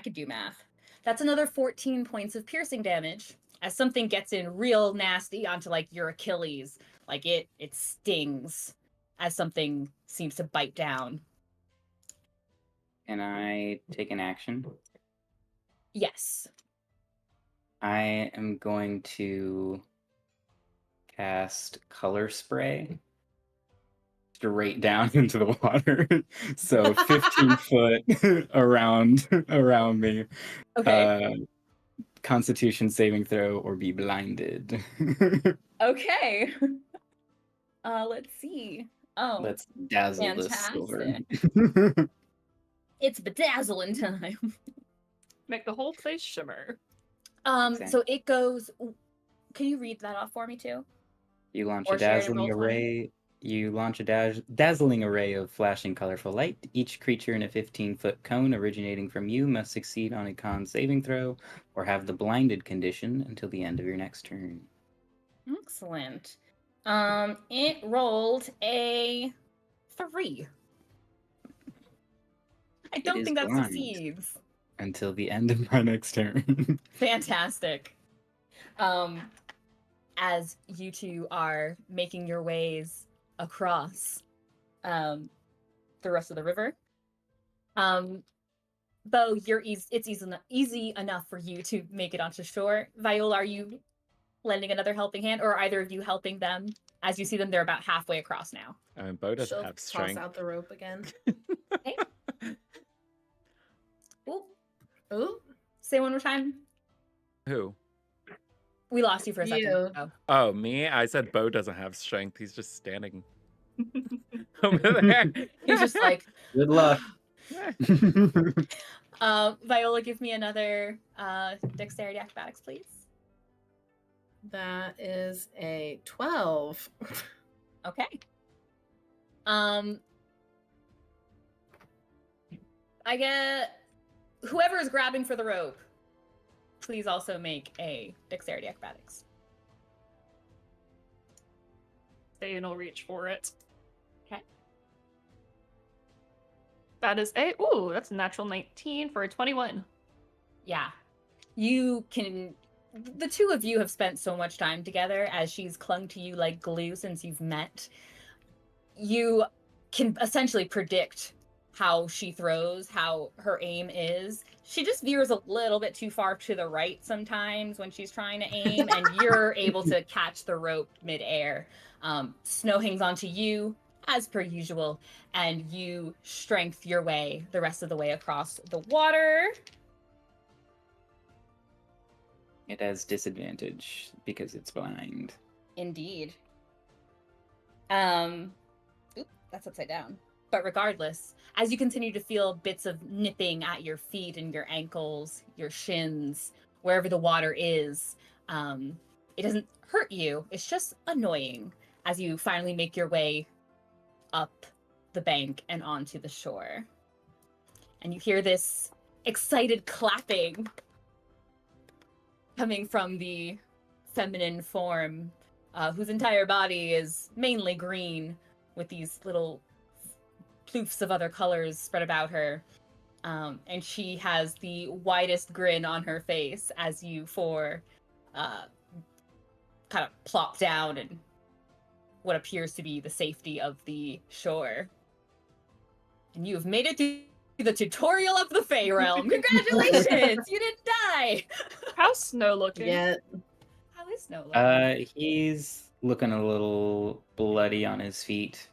could do math. That's another 14 points of piercing damage as something gets in real nasty onto like your Achilles. Like it stings as something seems to bite down. Can I take an action? Yes. I am going to cast color spray straight down into the water. So 15 foot around me. Okay. Constitution saving throw or be blinded. Okay. Let's see. Oh, Let's dazzle this fantastic. silver. It's bedazzling time. Make the whole place shimmer. So it goes. Can you read that off for me too? You launch Or a share your dazzling roll 20. array You launch a dazzling array of flashing colorful light. Each creature in a 15-foot cone originating from you must succeed on a con saving throw or have the blinded condition until the end of your next turn. Excellent. It rolled a 3. I It don't is think that blind succeeds. until the end of my next turn. Fantastic. As you two are making your ways across the rest of the river, Beau, it's easy enough for you to make it onto shore. Viola, are you lending another helping hand, or are either of you helping them? As you see them, they're about halfway across now. I mean, Beau doesn't She'll have toss strength. out the rope again. Okay. Ooh, Ooh, say one more time. Who? We lost you for a second. You. Oh. Oh, me? I said Beau doesn't have strength. He's just standing over there. He's just like, Good luck. Viola, give me another dexterity acrobatics, please. That is a 12. Okay. I get whoever is grabbing for the rope, please also make a dexterity acrobatics. Ste'yn will reach for it. Okay. That is that's a natural 19 for a 21. Yeah. You can the two of you have spent so much time together as she's clung to you like glue since you've met. You can essentially predict how she throws, how her aim is. She just veers a little bit too far to the right sometimes when she's trying to aim, and you're able to catch the rope midair. Snow hangs onto you, as per usual, and you strength your way the rest of the way across the water. It has disadvantage because it's blind. Indeed. Oop, that's upside down. But regardless, as you continue to feel bits of nipping at your feet and your ankles, your shins, wherever the water is, it doesn't hurt you. It's just annoying as you finally make your way up the bank and onto the shore. And you hear this excited clapping coming from the feminine form, whose entire body is mainly green with these little ploofs of other colors spread about her. And she has the widest grin on her face as you four kind of plop down in what appears to be the safety of the shore. And you have made it through the tutorial of the Fey Realm. Congratulations! You didn't die! How's Snow looking? Yeah. How is Snow looking? He's looking a little bloody on his feet.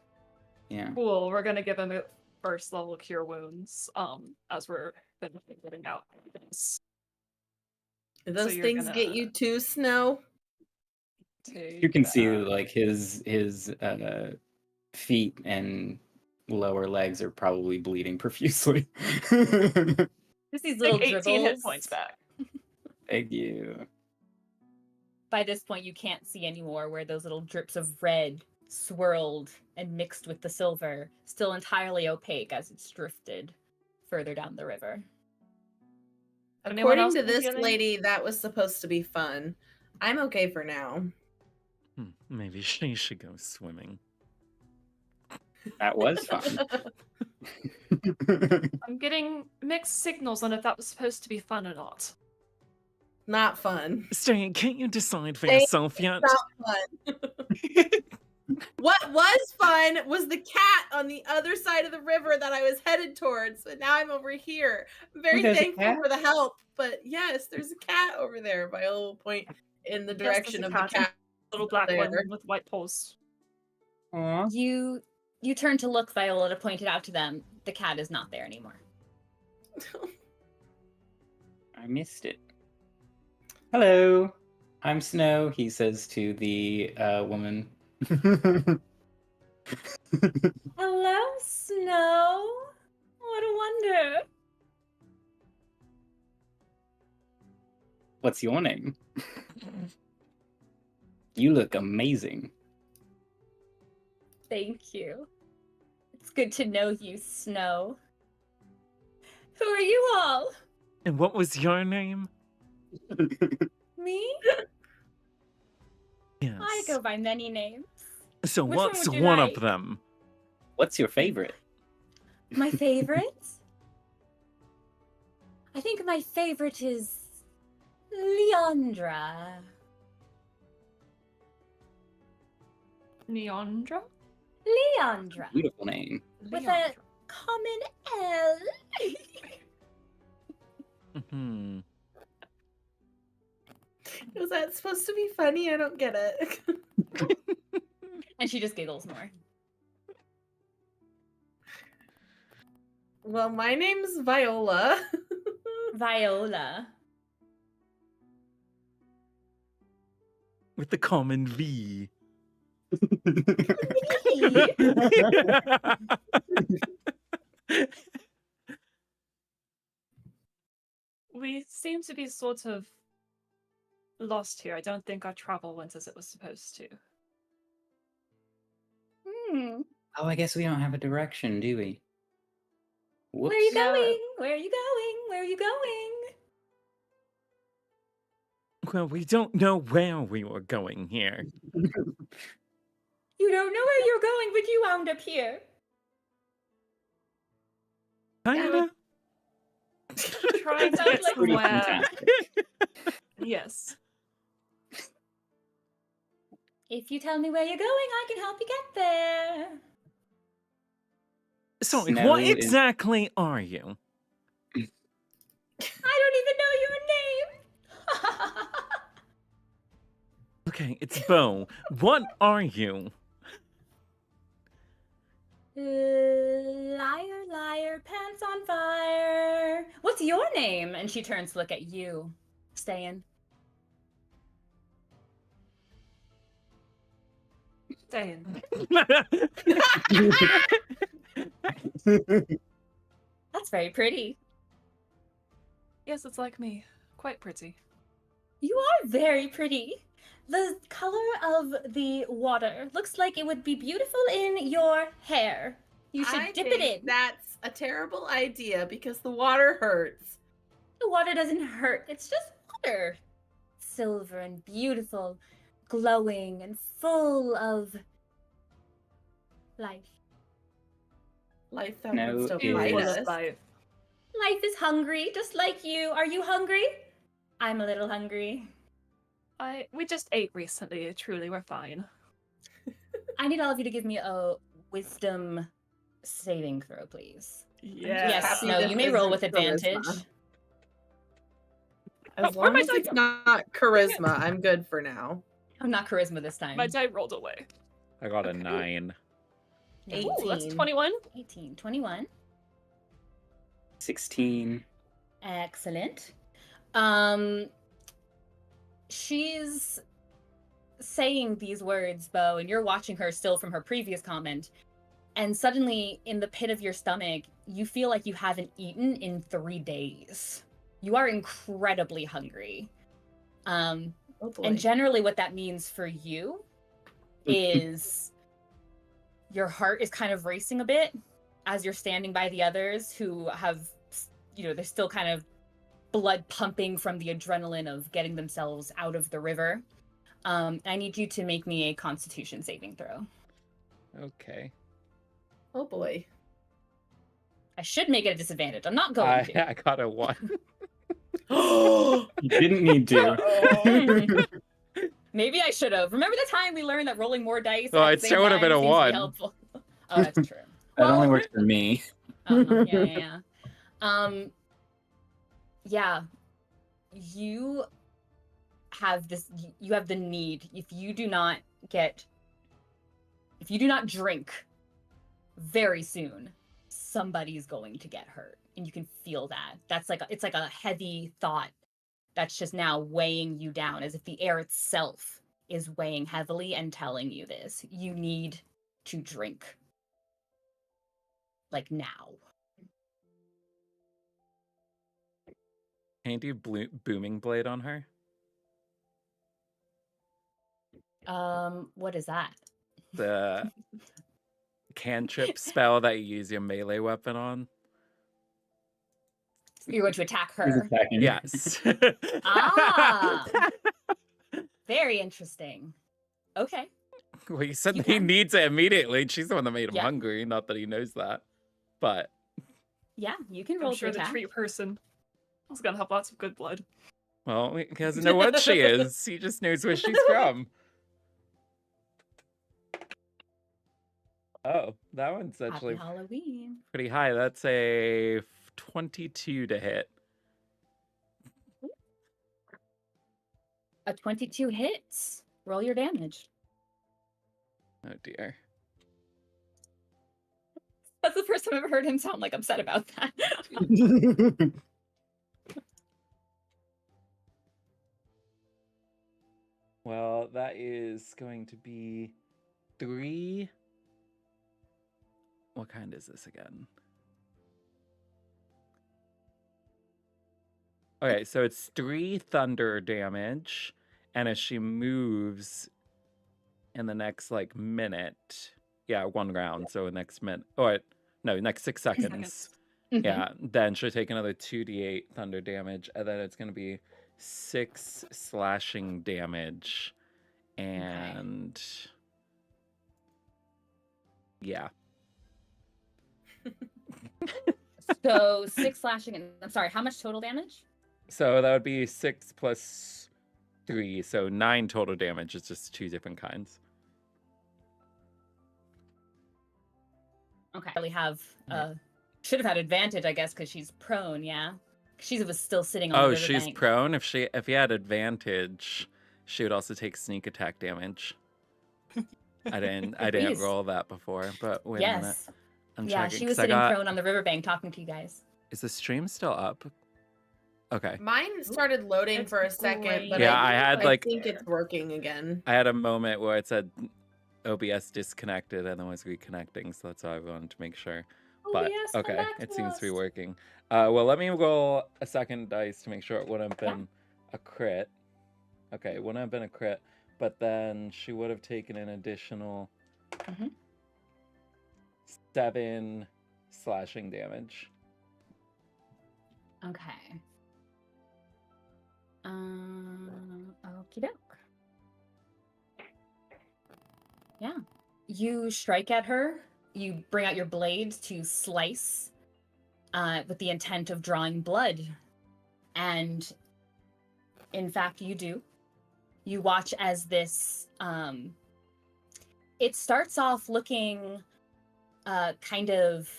Yeah. Cool. We're gonna give him a first level cure wounds. As we're getting out things. Do those you're things gonna get you to Snow? You can see that. like his feet and lower legs are probably bleeding profusely. Just these little Like 18 hit dribbles. points back. Thank you. By this point, you can't see anymore where those little drips of red swirled and mixed with the silver, still entirely opaque as it's drifted further down the river. Anyone According else to been this feeling- lady, that was supposed to be fun. I'm okay for now. Maybe she should go swimming. That was fun. I'm getting mixed signals on if that was supposed to be fun or not. Not fun. Ste'yn, can't you decide for Ste'yn, yourself yet? Not fun. What was fun was the cat on the other side of the river that I was headed towards, but now I'm over here. I'm very there's a thankful cat? for the help, but yes, there's a cat over there. Viola will point in the direction there's of a the cat. cat. Little black There. one with white poles. Aw. You turn to look, Viola, to point it out to them. The cat is not there anymore. I missed it. Hello, I'm Snow, he says to the woman. Hello, Snow. What a wonder. What's your name? You look amazing. Thank you. It's good to know you, Snow. Who are you all? And what was your name? Me? Yes. I go by many names. So Which one what's would you one like? of them? What's your favorite? My favorite? I think my favorite is Leandra. Neondra? Leandra. Beautiful name. With a common L. Hmm. Was that supposed to be funny? I don't get it. And she just giggles more. Well, my name's Viola. Viola. With the common V. We seem to be sort of lost here. I don't think our travel went as it was supposed to. Hmm. Oh, I guess we don't have a direction, do we? Where are you Whoops. Yeah. going? Where are you going? Where are you going? Well, we don't know where we were going here. You don't know where you're going, but you wound up here. Kinda. Trying to Sounds get like somewhere. fantastic. Yes. If you tell me where you're going, I can help you get there. Sorry, Snow what is- exactly are you? I don't even know your name. Okay, it's Beau. What are you? Liar, liar, pants on fire. What's your name? And she turns to look at you, Ste'yn. Ste'yn. That's very pretty. Yes, it's like me. Quite pretty. You are very pretty. The color of the water looks like it would be beautiful in your hair. You should I dip it think in. That's a terrible idea because the water hurts. The water doesn't hurt. It's just water. Silver and beautiful, glowing and full of life. Life that No, would still it bite Full is. of us. life. Life is hungry, just like you. Are you hungry? I'm a little hungry. We just ate recently. Truly, we're fine. I need all of you to give me a wisdom saving throw, please. Yes. Yes, happy no, this you may roll isn't with advantage. charisma. As Or long my as it's die- not charisma, I'm good for now. I'm not charisma this time. My die rolled away. I got a 9. Ooh, that's 18. 21. 18, 21. 16. Excellent. She's saying these words, Beau, and you're watching her still from her previous comment. And suddenly, in the pit of your stomach, you feel like you haven't eaten in 3 days. You are incredibly hungry. Oh boy. And generally, what that means for you is your heart is kind of racing a bit as you're standing by the others who have, they're still kind of blood pumping from the adrenaline of getting themselves out of the river. I need you to make me a Constitution saving throw. Okay. Oh boy. I should make it a disadvantage. I'm not going to. I got a 1. You didn't need to. Maybe I should have. Remember the time we learned that rolling more dice Oh, at it the still same would have been time a seems to be 1. helpful? Oh, that's true. That only Well, works for me. yeah. Yeah. You have you have the need. If you do not drink very soon, somebody's going to get hurt. And you can feel that. It's like a heavy thought that's just now weighing you down, as if the air itself is weighing heavily and telling you this. You need to drink. Like now. Can you do booming blade on her? What is that? The cantrip spell that you use your melee weapon on. You're going to attack He's her. attacking. Yes. Ah. Very interesting. Okay. Well, he said You that he can. needs it immediately. She's the one that made him Yeah. hungry, not that he knows that. But Yeah, you can roll I'm sure to the attack. treat person is gonna have lots of good blood. well, he doesn't know what she is. He just knows where she's from. Oh, that one's Happy actually Halloween. pretty high. That's a 22 to hit. A 22 hits. Roll your damage. Oh dear. That's the first time I've ever heard him sound like upset about that. Well, that is going to be 3. What kind is this again? Okay, so it's 3 thunder damage, and as she moves in the next like minute, 1 round, so next minute, or no, next 6 seconds, Mhm. then she'll take another 2d8 thunder damage, and then it's gonna be 6 slashing damage, and yeah. So 6 slashing and I'm sorry, how much total damage? So that would be 6 plus 3, so 9 total damage. It's just 2 different kinds. Okay. Really have should have had advantage, I guess, because she's prone, yeah. She was still sitting on the Oh, riverbank. she's prone. If he had advantage, she would also take sneak attack damage. I didn't Please. roll that before, but wait a minute. Yes. I'm Yeah, checking. she was 'cause sitting prone on the riverbank talking to you guys. Is the stream still up? Okay. Mine started loading It's for a second, great. but Yeah, I had, like- think it's working again. I had a moment where it said OBS disconnected and then was reconnecting, so that's why I wanted to make sure. But yes, come okay, back it to seems to be us. working. Well, let me roll a second dice to make sure it wouldn't have been a crit. Okay, it wouldn't have been a crit, but then she would have taken an additional Mhm. 7 slashing damage. Okay. Okie doke. Yeah. You strike at her. You bring out your blade to slice with the intent of drawing blood. And in fact, you do. You watch as this, it starts off looking kind of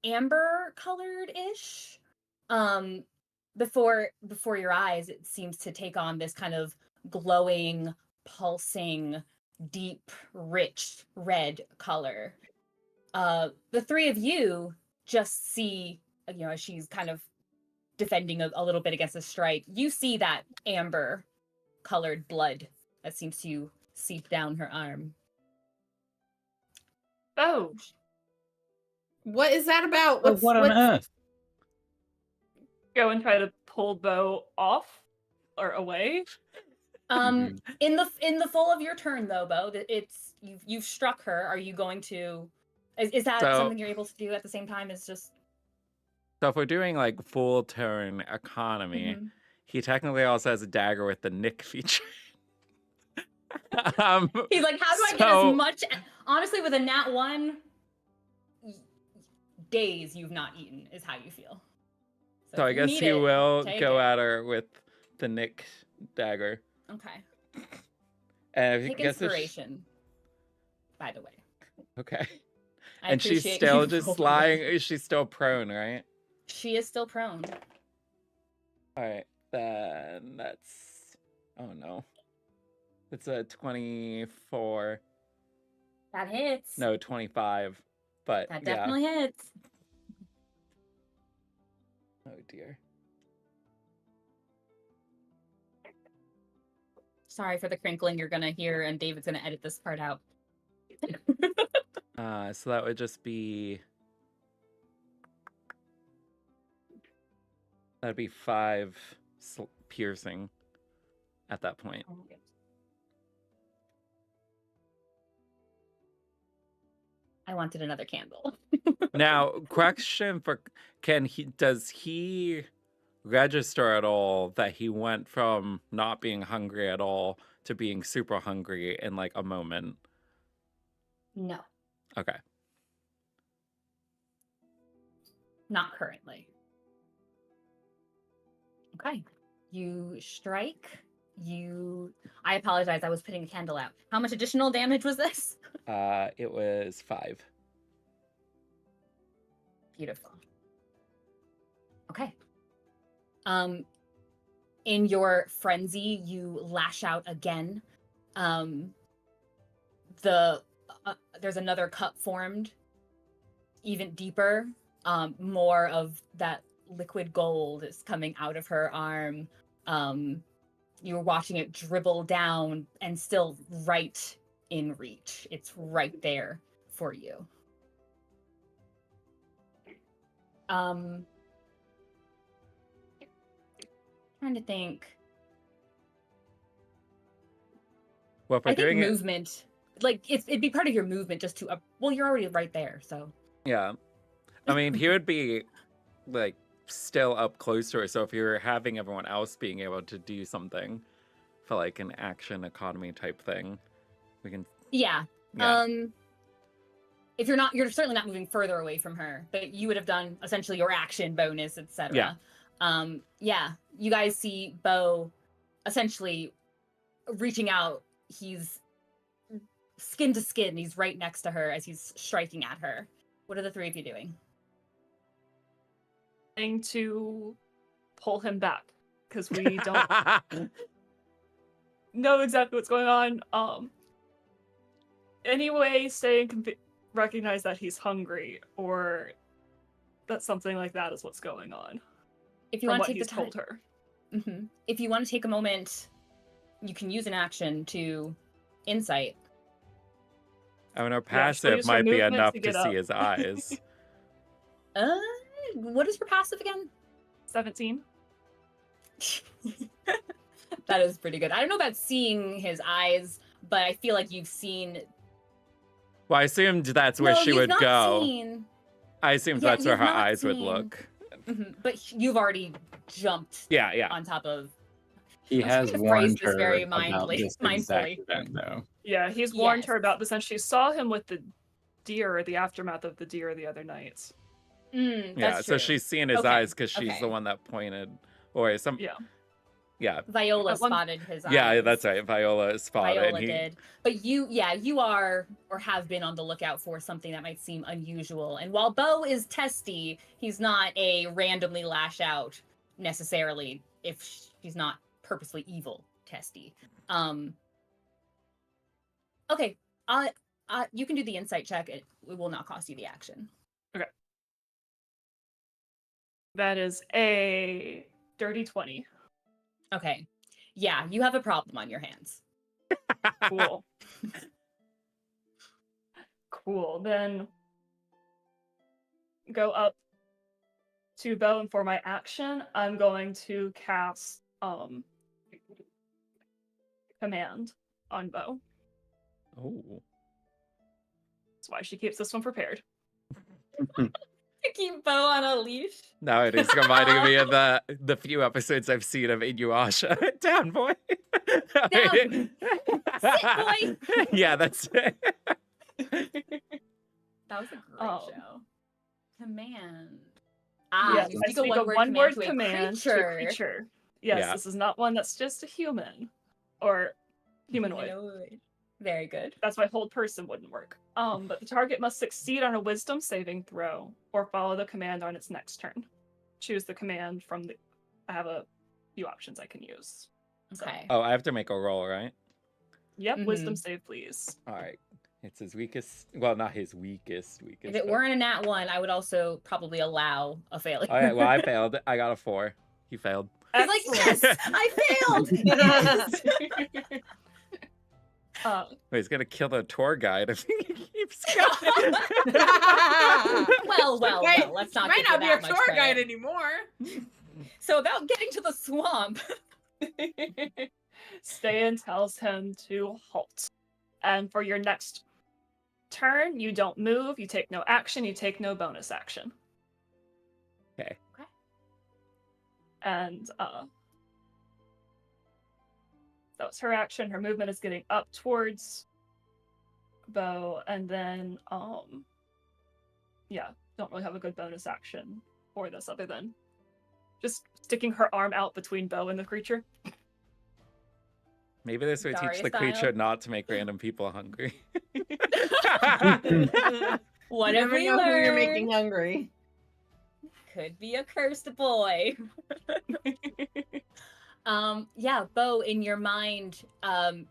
amber colored ish. Before your eyes, it seems to take on this kind of glowing, pulsing, deep, rich red color. The three of you just see, as she's kind of defending a little bit against the strike, you see that amber colored blood that seems to seep down her arm. Oh, What is that about? But what on earth? go and try to pull Beau off or away. In the full of your turn though, Beau, it's you've struck her. Are you going to? Is that So- something you're able to do at the same time? Is just So if we're doing like full turn economy, Mhm. he technically also has a dagger with the nick feature. He's like, how do I get so- as much? Honestly, with a nat 1, days you've not eaten is how you feel. So I if you guess need he it, will take go it. at her with the nick dagger. Okay. And Take I guess if she- inspiration. By the way, okay. I And she's appreciate still you just rolling. lying. She's still prone, right? She is still prone. All right. Then that's. Oh no. It's a 24. That hits. No, 25. But That yeah. definitely hits. Oh dear. Sorry for the crinkling you're gonna hear, and David's gonna edit this part out. So that would just be. That'd be 5 piercing at that point. I wanted another candle. Now, question for does he register at all that he went from not being hungry at all to being super hungry in like a moment? No, Okay. not currently. Okay. You strike. I apologize. I was putting a candle out. How much additional damage was this? It was 5. Beautiful. Okay. In your frenzy, you lash out again. There's another cut formed, even deeper. More of that liquid gold is coming out of her arm. You're watching it dribble down and still right in reach. It's right there for you. Trying to think. Well, if we're I think doing it, movement, like it'd be part of your movement just to well, you're already right there, so. yeah. I mean, he would be like still up close to her. So if you're having everyone else being able to do something for like an action economy type thing, we can. Yeah. Yeah. If you're certainly not moving further away from her, but you would have done essentially your action bonus, etc. Yeah. You guys see Beau essentially reaching out. He's skin to skin. He's right next to her as he's striking at her. What are the three of you doing? Trying to pull him back because we don't know exactly what's going on. Anyway, Ste'yn can recognize that he's hungry, or that something like that is what's going on. If you from want what to take he's the time, told her. If you want to take a moment, you can use an action to insight. I mean, our Yeah, she'll passive use her might be movement enough to to get see up. his eyes. What is your passive again? 17. That is pretty good. I don't know about seeing his eyes, but I feel like you've seen. Well, I assumed that's where No, she you've would not go. seen. I assumed Yeah, that's where you've her not eyes would seen- look. But you've already jumped Yeah. on top of. He I'm has trying to phrase warned this her very about this exact mindfully. event, though. Yeah, he's warned her Yes. about this, and she saw him with the deer, or the aftermath of the deer the other night. Yeah, That's so true. she's seeing his Okay, eyes because she's okay. the one that pointed. Or some. Yeah. Yeah. Viola At one- spotted his eyes. Yeah, that's right. Viola spotted. Viola and he, did. But you are or have been on the lookout for something that might seem unusual. And while Beau is testy, he's not a randomly lash out necessarily if she's not purposely evil testy. Okay. You can do the insight check. It will not cost you the action. That is a dirty 20. Okay. Yeah, you have a problem on your hands. Cool. Cool. Then go up to Beau, and for my action, I'm going to cast command on Beau. Oh. That's why she keeps this one prepared. Keep Beau on a leash. Now it is reminding me of the few episodes I've seen of Inuyasha. Down, boy. Down. Sit, boy. Yeah, that's it. That was a great Oh. show. Command. Yes, You I speak a speak a one-word one-word command command to a to a creature. creature. Yes, Yeah. this is not one that's just a human or humanoid. Very good. That's why hold person wouldn't work. But the target must succeed on a wisdom saving throw or follow the command on its next turn. Choose the command from the. I have a few options I can use. So, Okay. Oh, I have to make a roll, right? Yep, Mhm. wisdom save, please. All right. It's his weakest. Well, not his weakest. If it but- weren't a nat 1, I would also probably allow a failure. Oh, yeah, well, I failed. I got a 4. He failed. He's like, yes, I failed. Yes. Wait, he's gonna kill the tour guide if he keeps going. well. Let's not Might give not you be that a much tour guide credit. anymore. So about getting to the swamp. Ste'yn tells him to halt. And for your next turn, you don't move, you take no action, you take no bonus action. Okay. And that was her action. Her movement is getting up towards Beau, and then yeah, don't really have a good bonus action for this other than just sticking her arm out between Beau and the creature. Maybe this would Daria teach the style. creature not to make random people hungry. What You have never we know who you're learned? making hungry. Could be a cursed boy. Yeah, Beau, in your mind,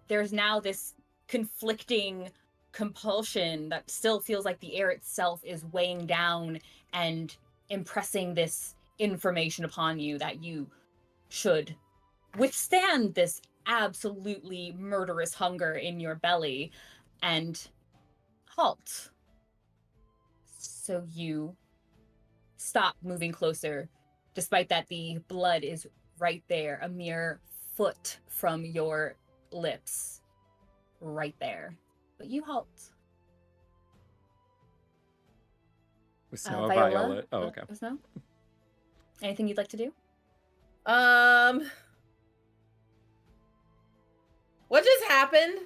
there's now this conflicting compulsion that still feels like the air itself is weighing down and impressing this information upon you that you should withstand this absolutely murderous hunger in your belly and halt. So you stop moving closer, despite that the blood is right there, a mere foot from your lips, right there. But you halt. With Snow or Viola? Viola. Oh, okay. Snow? Anything you'd like to do? What just happened?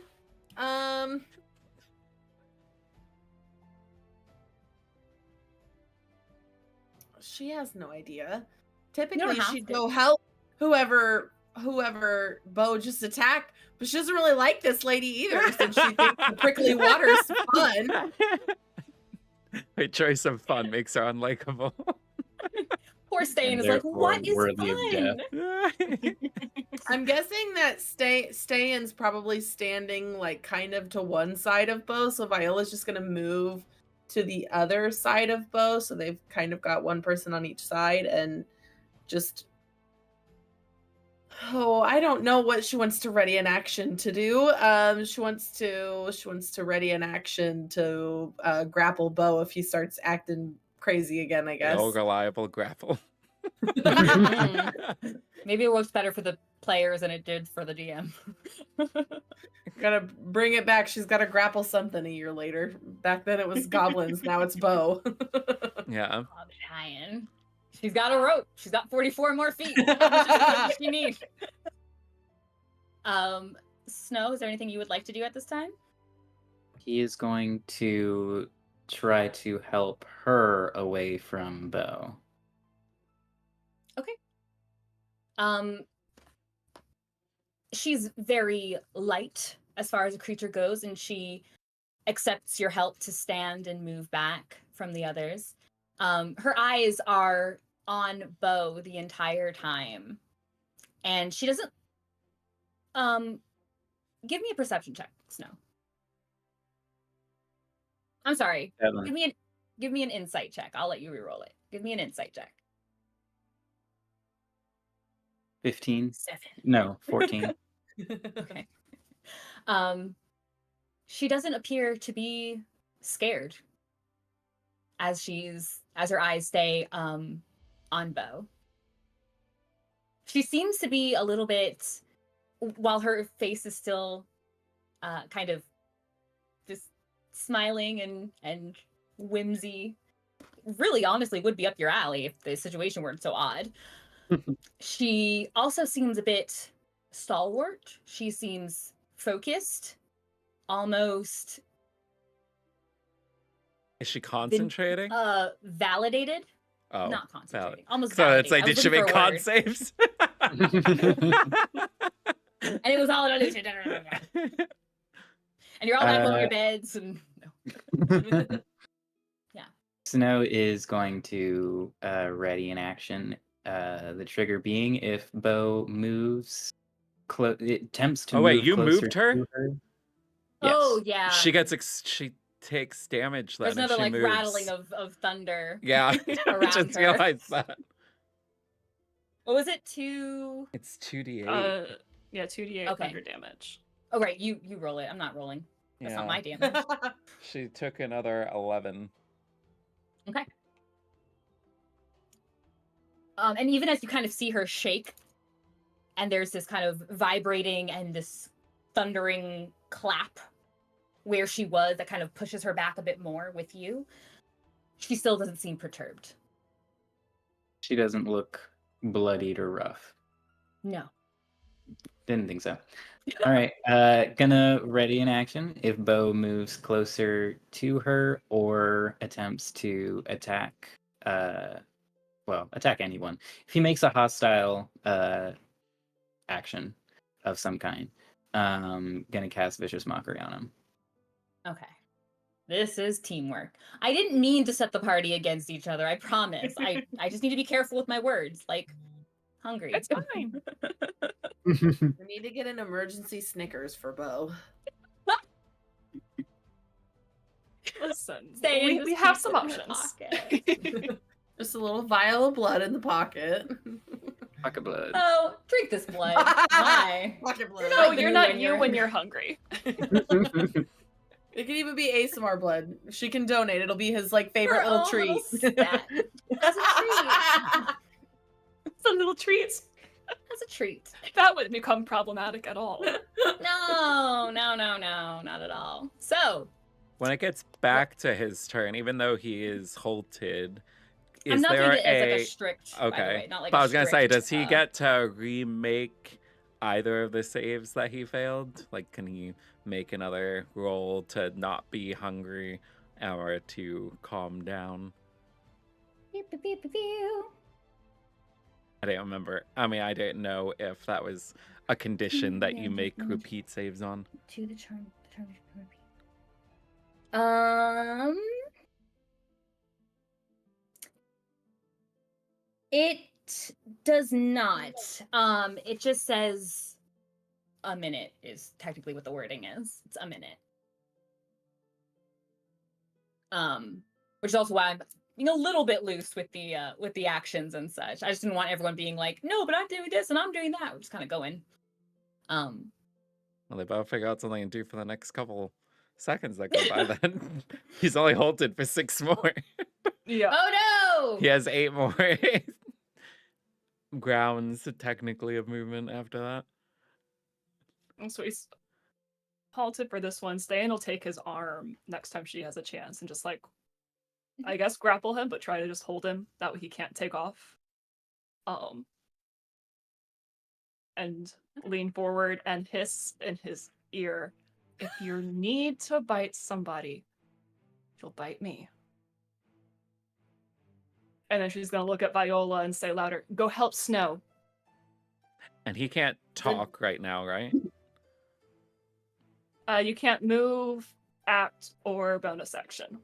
She has no idea. Typically, have she'd to. go help whoever Beau just attacked, but she doesn't really like this lady either, since she thinks the prickly water's fun. Her choice of fun makes her unlikable. Poor Ste'yn And is like, therefore what is worthy of fun? I'm guessing that Ste'yn's probably standing like kind of to one side of Beau, so Viola's just gonna move to the other side of Beau, so they've kind of got one person on each side, and just I don't know what she wants to ready an action to do. She wants to ready an action to grapple Beau if he starts acting crazy again, I guess. No reliable grapple. Maybe it works better for the players than it did for the DM. Gotta bring it back. She's gotta grapple something a year later. Back then it was goblins, now it's Beau. Yeah. Oh, Giant. She's got a rope. She's got 44 more feet. How much does she need? Snow, is there anything you would like to do at this time? He is going to try to help her away from Beau. Okay. She's very light as far as a creature goes, and she accepts your help to stand and move back from the others. Her eyes are on Beau the entire time, and she doesn't. Give me a perception check, Snow. I'm sorry. 7. Give me an insight check. I'll let you reroll it. Give me an insight check. 15? 7. No, 14. Okay. She doesn't appear to be scared as her eyes stay on Beau. She seems to be a little bit, while her face is still kind of just smiling and whimsy, really honestly would be up your alley if the situation weren't so odd. She also seems a bit stalwart. She seems focused, almost. Is she concentrating? Validated. Oh, Not concentrating. Almost so validated. it's like, I did was she looking make for a con word. saves? And it was all an illusion. And you're all back on your beds and no. Snow is going to ready an action. The trigger being if Beau moves it attempts to Oh, wait, move you closer moved her? to her. Oh Yes. yeah. She takes damage then There's if another she like moves. rattling of thunder. Yeah, I around just her. realized that. What was it? 2? It's 2d8. Yeah, 2d8 Okay. thunder damage. Oh right, you roll it. I'm not rolling. That's not Yeah. my damage. She took another 11. Okay. And even as you kind of see her shake, and there's this kind of vibrating and this thundering clap where she was that kind of pushes her back a bit more with you. She still doesn't seem perturbed. She doesn't look bloodied or rough. No. Didn't think so. All right, gonna ready in action if Beau moves closer to her or attempts to attack. Attack anyone. If he makes a hostile action of some kind, gonna cast Vicious Mockery on him. Okay. This is teamwork. I didn't mean to set the party against each other, I promise. I just need to be careful with my words, like hungry. It's fine. We need to get an emergency Snickers for Beau. Listen, Ste'yn we just have keeps some it in her options. pocket. Just a little vial of blood in the pocket. Pocket blood. Oh, drink this blood. Why? Pocket blood. No, Like you're you not when you you're- when you're hungry. It can even be ASMR blood. She can donate. It'll be his like favorite Her little own treat. stat. As a treat. It's a little treat. As a treat. That wouldn't become problematic at all. No, not at all. So, When it gets back to his turn, even though he is halted, is I'm not there doing it as like a a strict, by the okay? way, not like But a I was gonna say, strict, does he get to remake either of the saves that he failed? Like, can he make another roll to not be hungry or to calm down? Pew, pew, pew, pew, pew. I didn't remember. I mean, I didn't know if that was a condition that you make repeat saves on. To the charm repeat. It does not. It just says a minute is technically what the wording is. It's a minute. Which is also why I'm being a little bit loose with the actions and such. I just didn't want everyone being like, no, but I'm doing this and I'm doing that. We're just kind of going. Well, they better figure out something to do for the next couple seconds that go by then. He's only halted for 6 more. Yeah. Oh He no! has 8 more grounds, technically, of movement after that. So he's halted for this one. Ste'yn will take his arm next time she has a chance and just like, I guess, grapple him, but try to just hold him. That way he can't take off. And lean forward and hiss in his ear, if you need to bite somebody, you'll bite me. And then she's gonna look at Viola and say louder, go help Snow. And he can't talk right now, right? You can't move, act, or bonus action.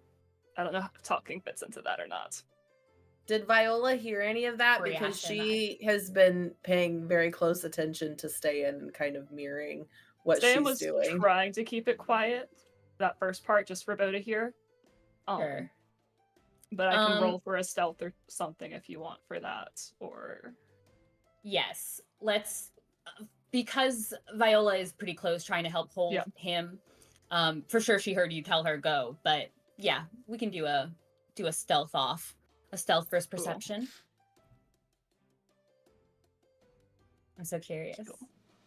I don't know if talking fits into that or not. Did Viola hear any of that? Free Because action, she has been paying very close attention to Ste'yn and kind of mirroring what Ste'yn she's was doing. trying to keep it quiet, that first part, just for Beau to hear. Sure. But I can roll for a stealth or something if you want for that, or... Yes, let's, because Viola is pretty close trying to help hold him. For sure she heard you tell her go, but yeah, we can do a stealth off. A stealth versus perception. I'm so curious.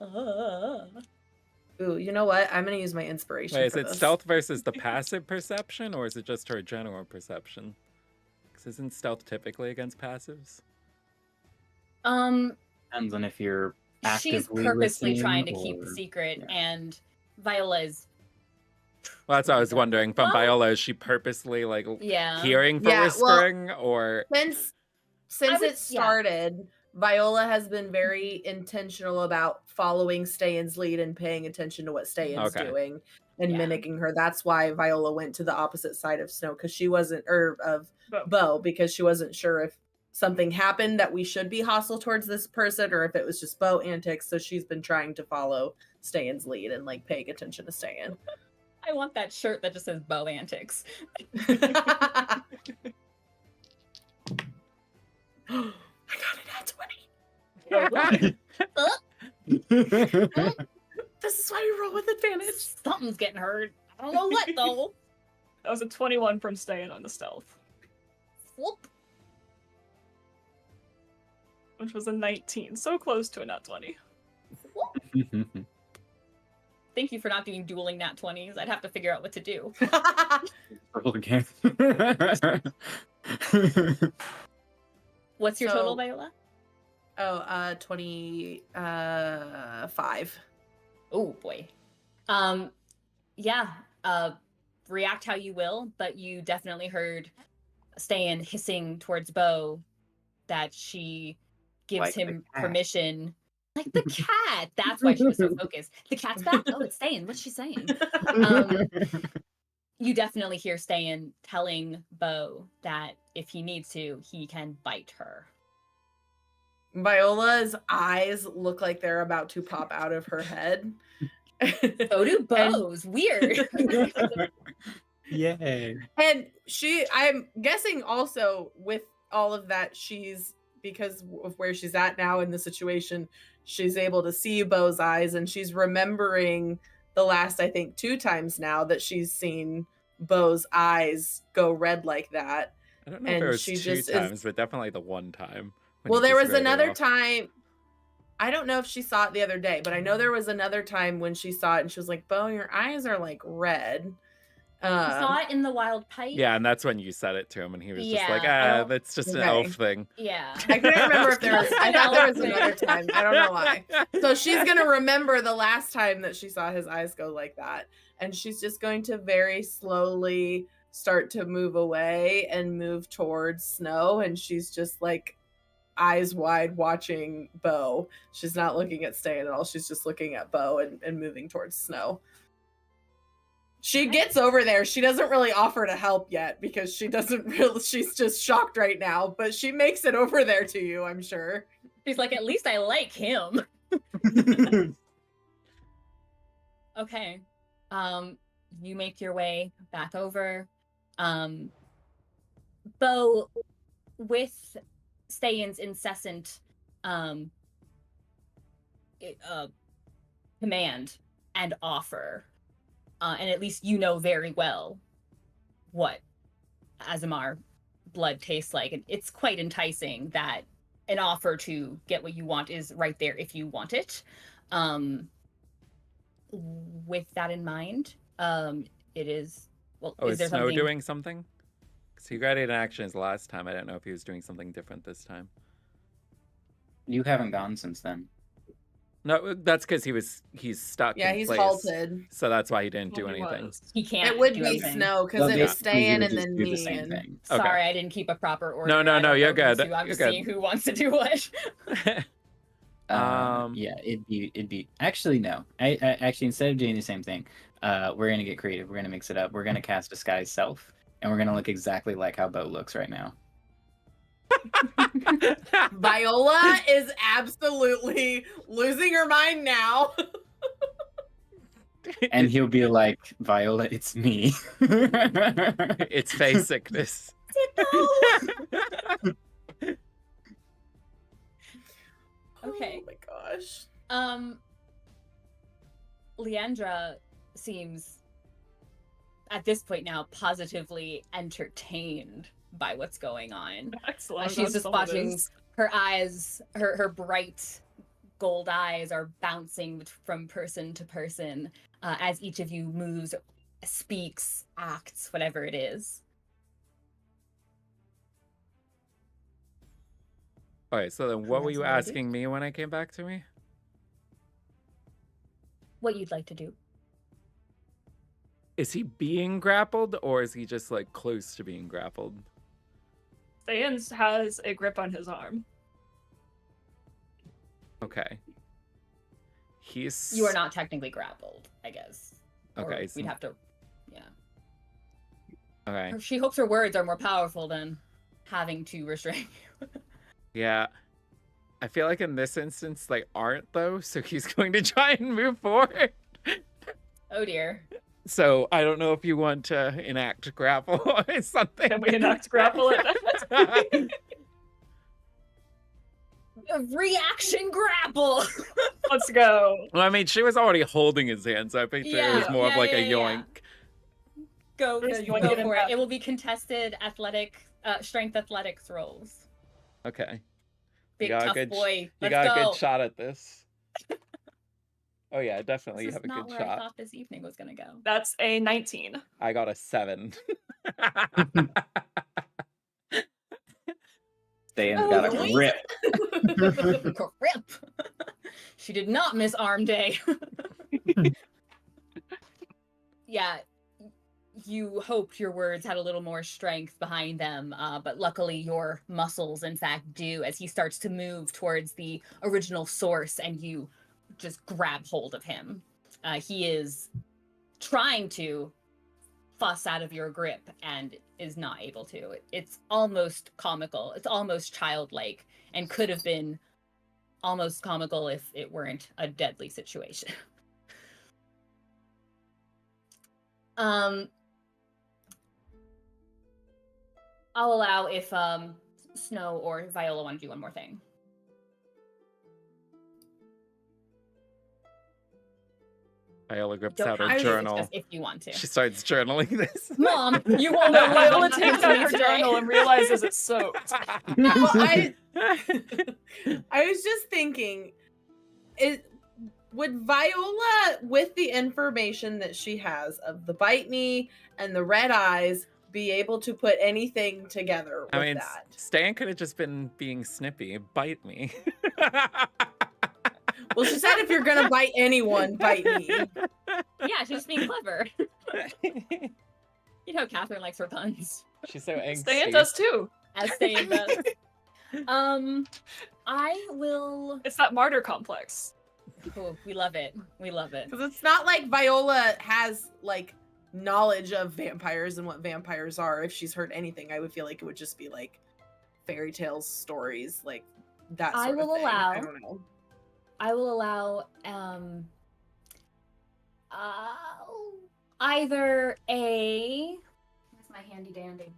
Ooh, you know what? I'm gonna use my inspiration. Wait, is for it this. stealth versus the passive perception, or is it just her general perception? Because isn't stealth typically against passives? Depends on if you're actively She's purposely listening trying to keep or- the secret, yeah. and Viola is Well, that's what I was wondering. From Well- Viola, is she purposely like yeah. hearing for Yeah, well- whispering, or Since would- it started, Viola has been very intentional about following Ste'yn's lead and paying attention to what Ste'yn's Okay. doing and Yeah. mimicking her. That's why Viola went to the opposite side of Snow, because she wasn't, or of Beau. Beau, because she wasn't sure if something happened that we should be hostile towards this person or if it was just Beau antics. So she's been trying to follow Ste'yn's lead and like paying attention to Ste'yn. I want that shirt that just says Beau Antics. I got it at 20. This is why we roll with advantage. Something's getting hurt. I don't know what though. That was a 21 from Ste'yn on the stealth, Whoop. which was a 19. So close to a nat 20. Thank you for not doing dueling nat 20s. I'd have to figure out what to do. Roll again. What's your total, So- Viola? 25. Oh boy. Yeah. React how you will, but you definitely heard Ste'yn hissing towards Beau that she gives Like the him cat. permission. Like the cat. That's why she was so focused. The cat's back. Oh, it's Ste'yn. What's she saying? You definitely hear Ste'yn telling Beau that if he needs to, he can bite her. Viola's eyes look like they're about to pop out of her head. So do Beau's. Weird. Yay. And I'm guessing also with all of that, because of where she's at now in the situation, she's able to see Beau's eyes, and she's remembering the last, I think, 2 times now that she's seen Beau's eyes go red like that. I don't know if And it was she 2 just is- times, but definitely the one time. when Well, he there just was wrote it another off. time. I don't know if she saw it the other day, but I know there was another time when she saw it and she was like, Beau, your eyes are like red. You saw it in the wild pipe. Yeah, and that's when you said it to him, and he was just like, Yeah, ah, that's just an okay. elf thing. Yeah. I couldn't remember if there was. I thought there was Elf another thing. time. I don't know why. So she's gonna remember the last time that she saw his eyes go like that, and she's just going to very slowly start to move away and move towards Snow, and she's just like eyes wide watching Beau. She's not looking at Ste'yn at all. She's just looking at Beau and moving towards Snow. She gets over there. She doesn't really offer to help yet because she's just shocked right now, but she makes it over there to you, I'm sure. She's like, at least I like him. Okay. You make your way back over. Beau, with Ste'yn's incessant command and offer, and at least you know very well what Aasimar blood tastes like, and it's quite enticing that an offer to get what you want is right there if you want it. With that in mind, it is, well, Oh, is is there Snow something? doing something? Because he graded actions last time. I don't know if he was doing something different this time. You haven't gone since then. No, that's because he's stuck Yeah, in he's place. halted. So that's why he didn't do Well, he anything. was. He can't. It would do be anything. Snow because Well, it was basically, you Ste'yn would and just then do the me. same And thing. Okay. Sorry, I didn't keep a proper order. No, I don't no, know you're who's good. who. I'm You're just good. seeing who wants to do what. Yeah, it'd be actually no. I actually, instead of doing the same thing, we're gonna get creative. We're gonna mix it up. We're gonna cast Disguise Self, and we're gonna look exactly like how Beau looks right now. Viola is absolutely losing her mind now. And he'll be like, Viola, it's me. It's face sickness. Okay. Oh my gosh. Leandra seems at this point now positively entertained by what's going on. Excellent. She's that's just all it watching is. her eyes, her bright gold eyes are bouncing from person to person as each of you moves, speaks, acts, whatever it is. Okay, so then what were you That's what I do. asking me when I came back to me? What you'd like to do. Is he being grappled, or is he just like close to being grappled? Ste'yn has a grip on his arm. Okay. He's You are not technically grappled, I guess. Or Okay, so- we'd have to, yeah. Okay. She hopes her words are more powerful than having to restrain you. Yeah. I feel like in this instance they aren't though, so he's going to try and move forward. Oh dear. So I don't know if you want to enact grapple or something. Can we enact grapple it? A reaction grapple! Let's go. Well, I mean, she was already holding his hand, so I picture it was Yeah, more of yeah, like a yeah, yeah. yoink. Go, First, you wanna go get him for it. back. It will be contested strength athletics rolls. Okay. Big got a tough good sh- boy. You Let's got go. a good shot at this. Oh yeah, definitely you This have is a not good where I shot. thought this evening was gonna go. That's a 19. I got a 7. Ste'yn's got a boys. grip. Grip. She did not miss arm day. Yeah, you hoped your words had a little more strength behind them, but luckily your muscles, in fact, do, as he starts to move towards the original source and you just grab hold of him. He is trying to fuss out of your grip and is not able to. It's almost comical. It's almost childlike and could have been almost comical if it weren't a deadly situation. I'll allow if Snow or Viola want to do one more thing. Viola grips Don't out her have to, journal. just if you want to. She starts journaling this. Mom, you won't No, know Viola what takes happened to out me her today. journal and realizes it's soaked. Well, I was just thinking, would Viola, with the information that she has of the bite me and the red eyes, be able to put anything together with I mean, that? Ste'yn could have just been being snippy. Bite me. Well, she said if you're gonna bite anyone, bite me. Yeah, she's just being clever. You know Catherine likes her puns. She's so angsty. Ste'yn does too. As Ste'yn does. I will... It's that martyr complex. Oh, we love it. We love it. Because it's not like Viola has like knowledge of vampires and what vampires are. If she's heard anything, I would feel like it would just be like fairy tales, stories, like that sort I will of thing. allow- I don't know. I will allow either a... Where's my handy dandy?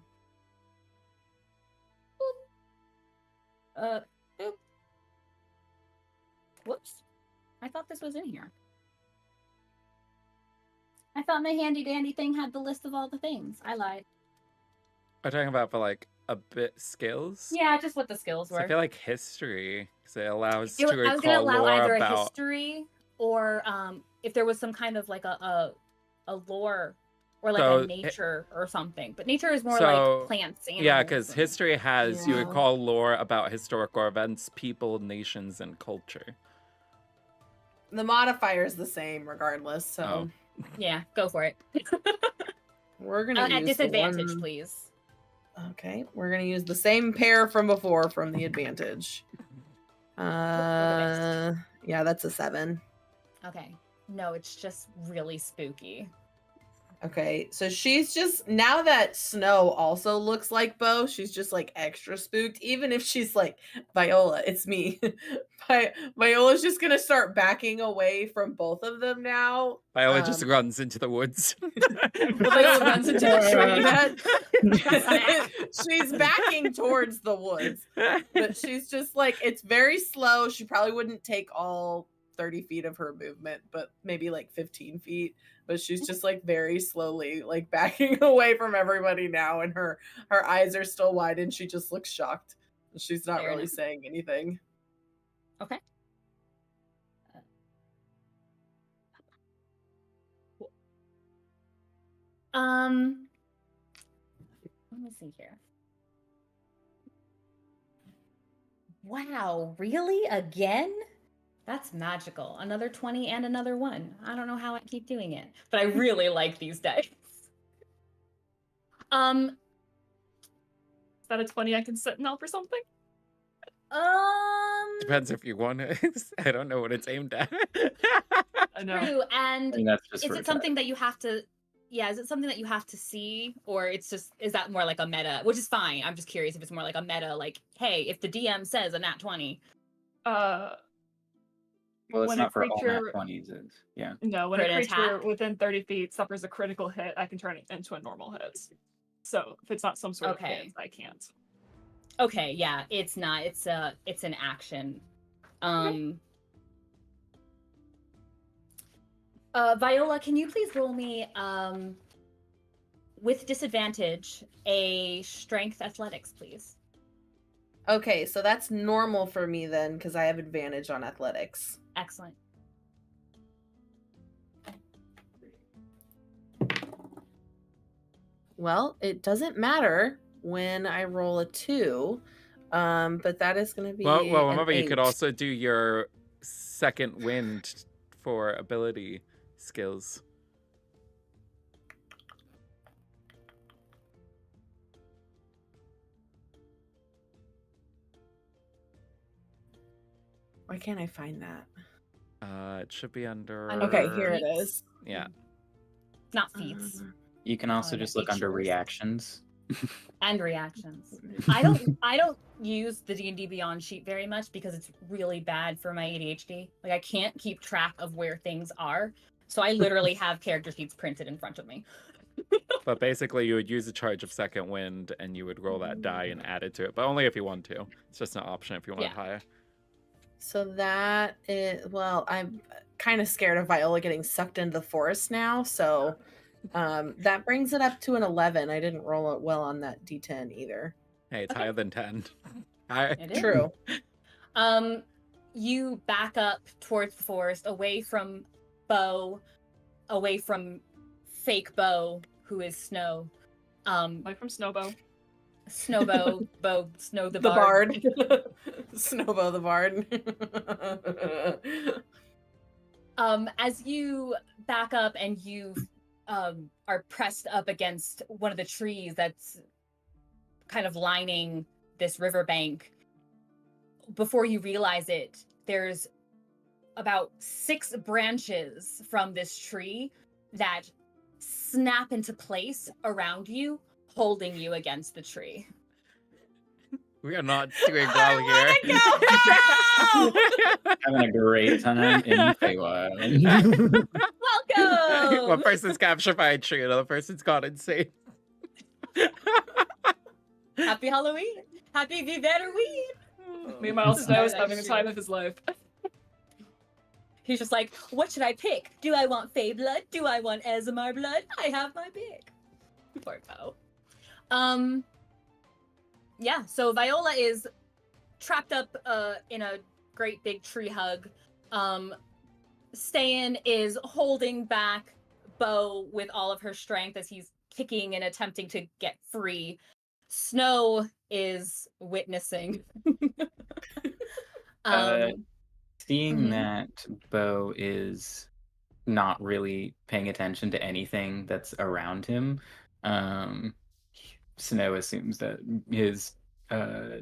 Boop. Boop. Whoops. I thought this was in here. I thought my handy dandy thing had the list of all the things. I lied. We're talking about for like a bit skills. Yeah, just what the skills So were. I feel like history, because it allows I to was gonna recall allow lore either a about. history or if there was some kind of like a lore or like So a nature or something. But nature is more So, like plants, animals. Yeah, because and- history has you Yeah. recall lore about historical events, people, nations, and culture. The modifier is the same regardless, so Yeah, go for it. we're gonna use At the disadvantage, one- please. Okay, we're gonna use the same pair from before from the advantage. Yeah, that's a 7. Okay. No, it's just really spooky. Okay, so she's just, now that Snow also looks like Beau, she's just like extra spooked. Even if she's like, Viola, it's me. Viola's just gonna start backing away from both of them now. Viola just runs into the woods. Viola runs into the tree. She's backing towards the woods, but she's just like, it's very slow. She probably wouldn't take all 30 feet of her movement, but maybe like 15 feet. But she's just like very slowly like backing away from everybody now, and her eyes are still wide and she just looks shocked. She's not Fair really enough. saying anything. Okay. Let me see here. Wow, really? Again? That's magical. Another 20 and another 1. I don't know how I keep doing it, but I really like these dice. Is that a 20 I can sentinel for something? Depends if you want it. I don't know what it's aimed at. I know. True, I and think that's just is for it something that you have to, yeah, is it something that you have to see, or it's just, is that more like a meta, which is fine. I'm just curious if it's more like a meta, like, hey, if the DM says a nat 20. Well, it's when a not for all creature- nat 20s. It's, yeah. No, when For a an creature attack? within 30 feet suffers a critical hit, I can turn it into a normal hit. So if it's not some sort of Okay. hit, I can't. Okay, yeah, it's not, it's an action. Viola, can you please roll me, with disadvantage, a strength athletics, please? Okay, so that's normal for me then, because I have advantage on athletics. Excellent. Well, it doesn't matter when I roll a 2, but that is going to be Well, an remember, you 8. could also do your second wind for ability skills. Why can't I find that? It should be under. Okay, here it feats. is. Yeah. Not feats. You can also no, just look under features. reactions. And reactions. I don't use the DnDBeyond sheet very much because it's really bad for my ADHD. Like I can't keep track of where things are. So I literally have character sheets printed in front of me. But basically, you would use a charge of second wind, and you would roll that die and add it to it. But only if you want to. It's just an option if you want it higher. So that is, well, I'm kind of scared of Viola getting sucked into the forest now. So that brings it up to an 11. I didn't roll it well on that D10 either. Hey, it's Okay. higher than 10. Higher. It is. True. You back up towards the forest, away from Beau, away from fake Beau, who is Snow. Like from Snowbow. Snowbow, Beau, Snow the The Bard. bard. Snowbow the bard. As you back up and you are pressed up against one of the trees that's kind of lining this riverbank, before you realize it, there's about 6 branches from this tree that snap into place around you, holding you against the tree. We are not doing well here. Having a great time in Feywild. Welcome! One person's captured by a tree, another person's gone insane. Happy Halloween! Happy Viverween! Meanwhile, Snow is That's having the true. time of his life. He's just like, what should I pick? Do I want Fey blood? Do I want Ezamar blood? I have my pick. Poor Beau. Yeah, so Viola is trapped up in a great big tree hug. Ste'yn is holding back Beau with all of her strength as he's kicking and attempting to get free. Snow is witnessing. Seeing Mhm. that Beau is not really paying attention to anything that's around him, Snow assumes that his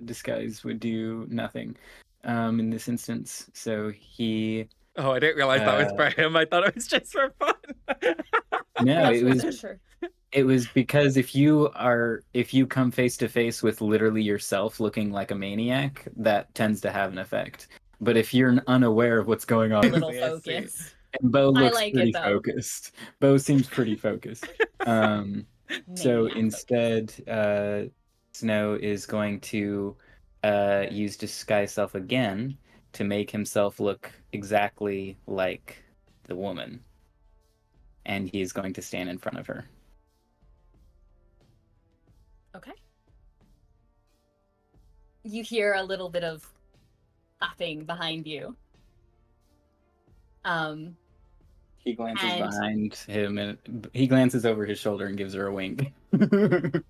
disguise would do nothing in this instance. So he Oh, I didn't realize that was for him. I thought it was just for fun. no, That's it for was sure. it was because if you come face to face with literally yourself looking like a maniac, that tends to have an effect. But if you're unaware of what's going on, Little I see. focus. and Beau I looks like it, pretty though. focused. Beau seems pretty focused. So Maniac instead, Snow is going to use disguise self again to make himself look exactly like the woman. And he is going to stand in front of her. Okay. You hear a little bit of clapping behind you. He glances And- behind him and he glances over his shoulder and gives her a wink. And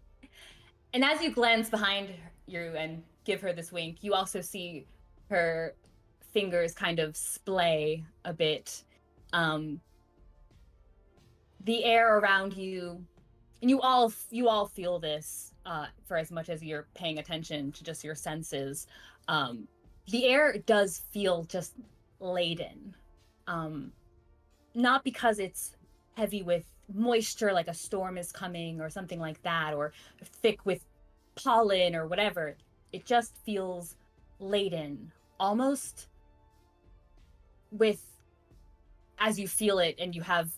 as you glance behind you and give her this wink, you also see her fingers kind of splay a bit. The air around you, and you all feel this for as much as you're paying attention to just your senses. The air does feel just laden. Not because it's heavy with moisture, like a storm is coming or something like that, or thick with pollen or whatever. It just feels laden, almost with, as you feel it and you have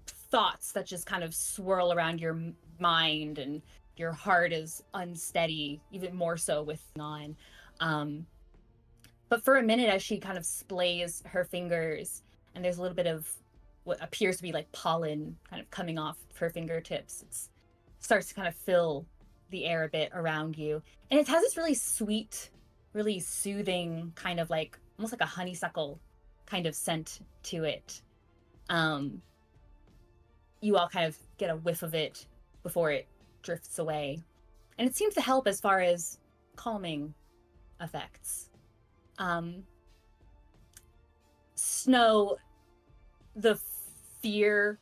thoughts that just kind of swirl around your mind and your heart is unsteady, even more so with on. But for a minute, as she kind of splays her fingers, and there's a little bit of what appears to be like pollen kind of coming off her fingertips, it starts to kind of fill the air a bit around you. And it has this really sweet, really soothing kind of like, almost like a honeysuckle kind of scent to it. You all kind of get a whiff of it before it drifts away. And it seems to help as far as calming effects. Snow, the fear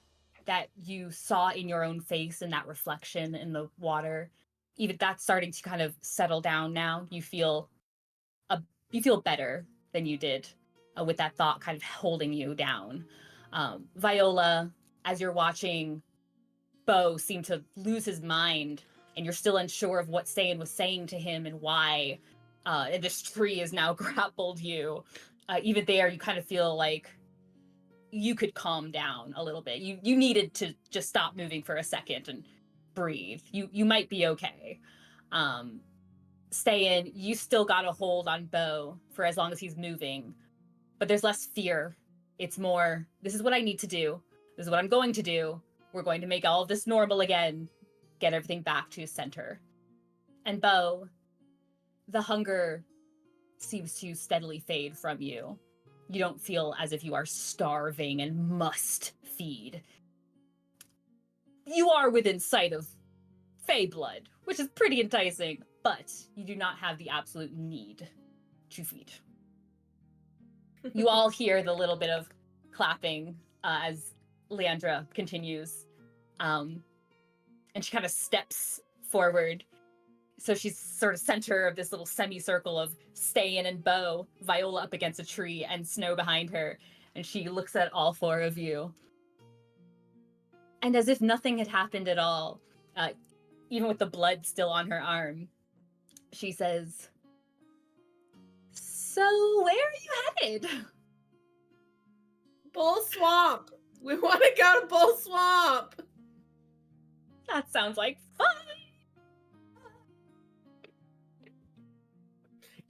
that you saw in your own face and that reflection in the water, even that's starting to kind of settle down now. You feel better than you did with that thought kind of holding you down. Viola, as you're watching Beau seem to lose his mind, and you're still unsure of what Ste'yn was saying to him and why this tree has now grappled you. Even there, you kind of feel like you could calm down a little bit. You needed to just stop moving for a second and breathe. You might be okay. Ste'yn, you still got a hold on Beau for as long as he's moving, but there's less fear. It's more, this is what I need to do. This is what I'm going to do. We're going to make all of this normal again. Get everything back to center. And Beau, the hunger seems to steadily fade from you. You don't feel as if you are starving and must feed. You are within sight of Fey blood, which is pretty enticing, but you do not have the absolute need to feed. You all hear the little bit of clapping as Leandra continues. And she kind of steps forward. So she's sort of center of this little semicircle of Ste'yn and Beau, Viola up against a tree, and Snow behind her. And she looks at all four of you. And as if nothing had happened at all, even with the blood still on her arm, she says, "So where are you headed?" Bull Swamp! We want to go to Bull Swamp! That sounds like fun!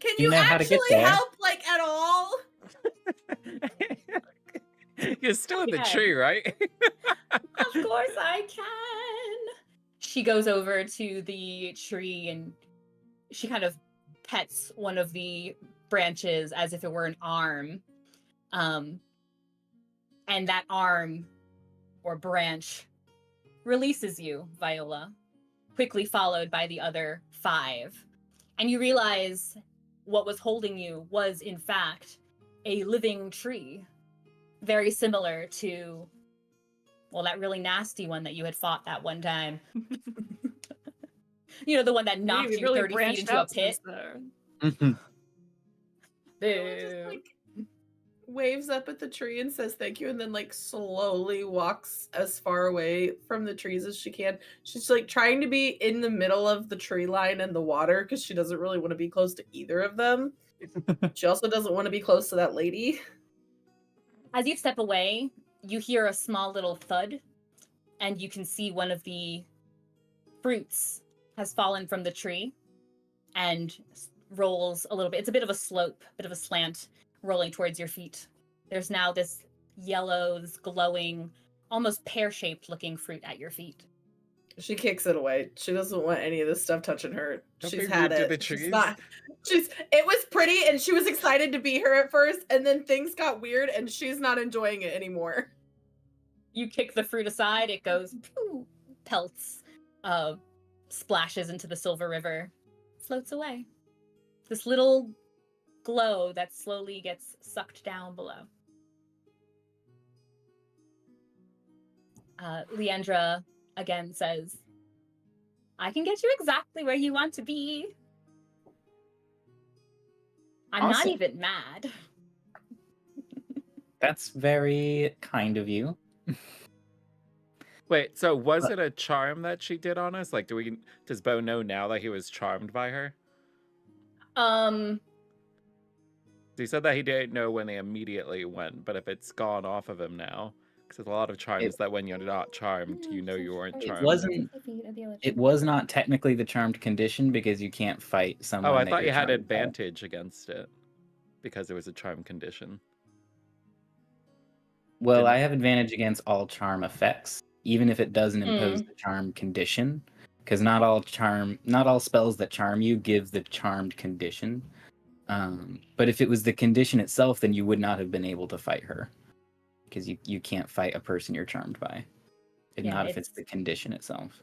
Can You you know how to get actually there. help, like, at all? You're still in the Yeah. tree, right? Of course I can! She goes over to the tree and she kind of pets one of the branches as if it were an arm. And that arm or branch releases you, Viola, quickly followed by the other 5. And you realize what was holding you was, in fact, a living tree. Very similar to, well, that really nasty one that you had fought that one time. You know, the one that knocked you 30 feet into a pit. Mhm. Viola just, Boo. like, waves up at the tree and says thank you, and then, like, slowly walks as far away from the trees as she can. She's, like, trying to be in the middle of the tree line and the water because she doesn't really want to be close to either of them. She also doesn't want to be close to that lady. As you step away, you hear a small little thud, and you can see one of the fruits has fallen from the tree and rolls a little bit. It's a bit of a slope, bit of a slant, rolling towards your feet. There's now this yellow, this glowing, almost pear-shaped looking fruit at your feet. She kicks it away. She doesn't want any of this stuff touching her. Don't She's be had rude to it. the She's trees. not. It was pretty, and she was excited to be here at first, and then things got weird, and she's not enjoying it anymore. You kick the fruit aside, it goes, poof, pelts, splashes into the Silver River, floats away. This little glow that slowly gets sucked down below. Leandra again says, "I can get you exactly where you want to be. I'm not Awesome. even mad." That's very kind of you. Wait, so was it a charm that she did on us? Like, does Beau know now that he was charmed by her? He said that he didn't know when they immediately went, but if it's gone off of him now, because there's a lot of charms that when you're not charmed, you know you weren't charmed. It was not technically the charmed condition because you can't fight someone. Oh, I that thought you're you had charmed by. advantage against it because it was a charm condition. Well, Didn't- I have advantage against all charm effects, even if it doesn't impose the charm condition, because not all spells that charm you give the charmed condition. But if it was the condition itself, then you would not have been able to fight her, because you can't fight a person you're charmed by, Yeah, not if it's the condition itself.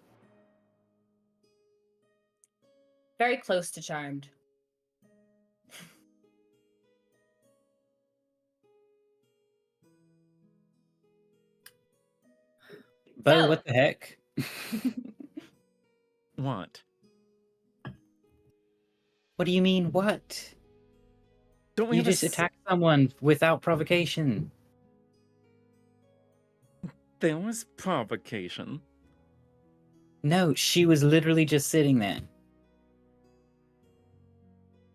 Very close to charmed. Beau, So- what the heck? What? What do you mean, what? Don't we You have just attacked someone without provocation. There was provocation. No, she was literally just sitting there.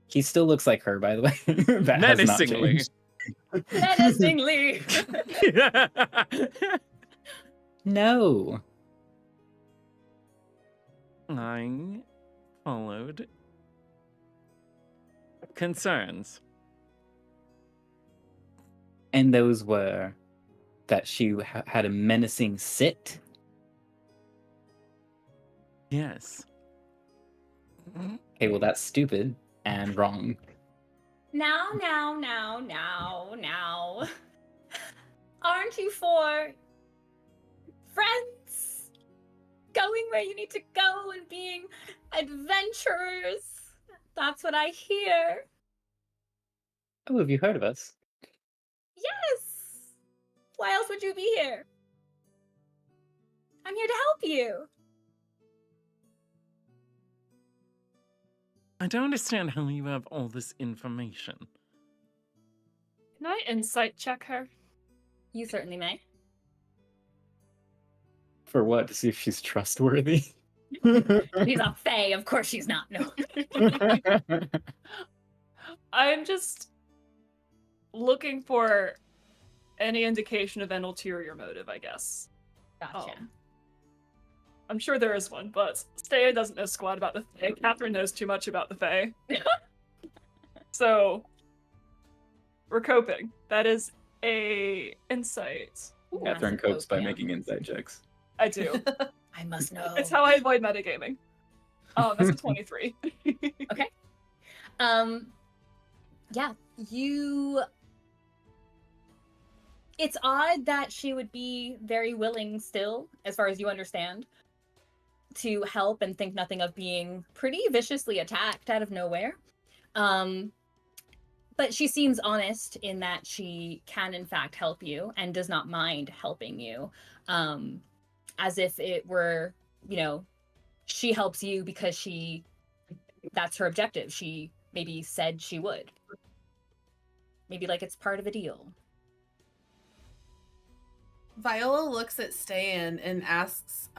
He still looks like her, by the way. That has not Menacingly. changed. Menacingly. No. I followed. Concerns. And those were that she had a menacing sit. Yes. Okay, well, that's stupid and wrong. Now. Aren't you four friends? Going where you need to go and being adventurers. That's what I hear. Oh, have you heard of us? Yes! Why else would you be here? I'm here to help you. I don't understand how you have all this information. Can I insight check her? You certainly may. For what? To see if she's trustworthy? She's a fae, of course she's not. No. I'm just looking for any indication of an ulterior motive, I guess. Gotcha. I'm sure there is one, but Ste'yn doesn't know squat about the Fae. Catherine knows too much about the Fae. So, we're coping. That is a insight. Ooh, Catherine that's a copes by yeah. making insight checks. I do. I must know. It's how I avoid metagaming. That's a 23. Okay. Yeah, you... It's odd that she would be very willing still, as far as you understand, to help and think nothing of being pretty viciously attacked out of nowhere. But she seems honest in that she can in fact help you and does not mind helping you. As if it were, you know, she helps you because that's her objective. She maybe said she would. Maybe like it's part of a deal. Viola looks at Ste'yn and asks,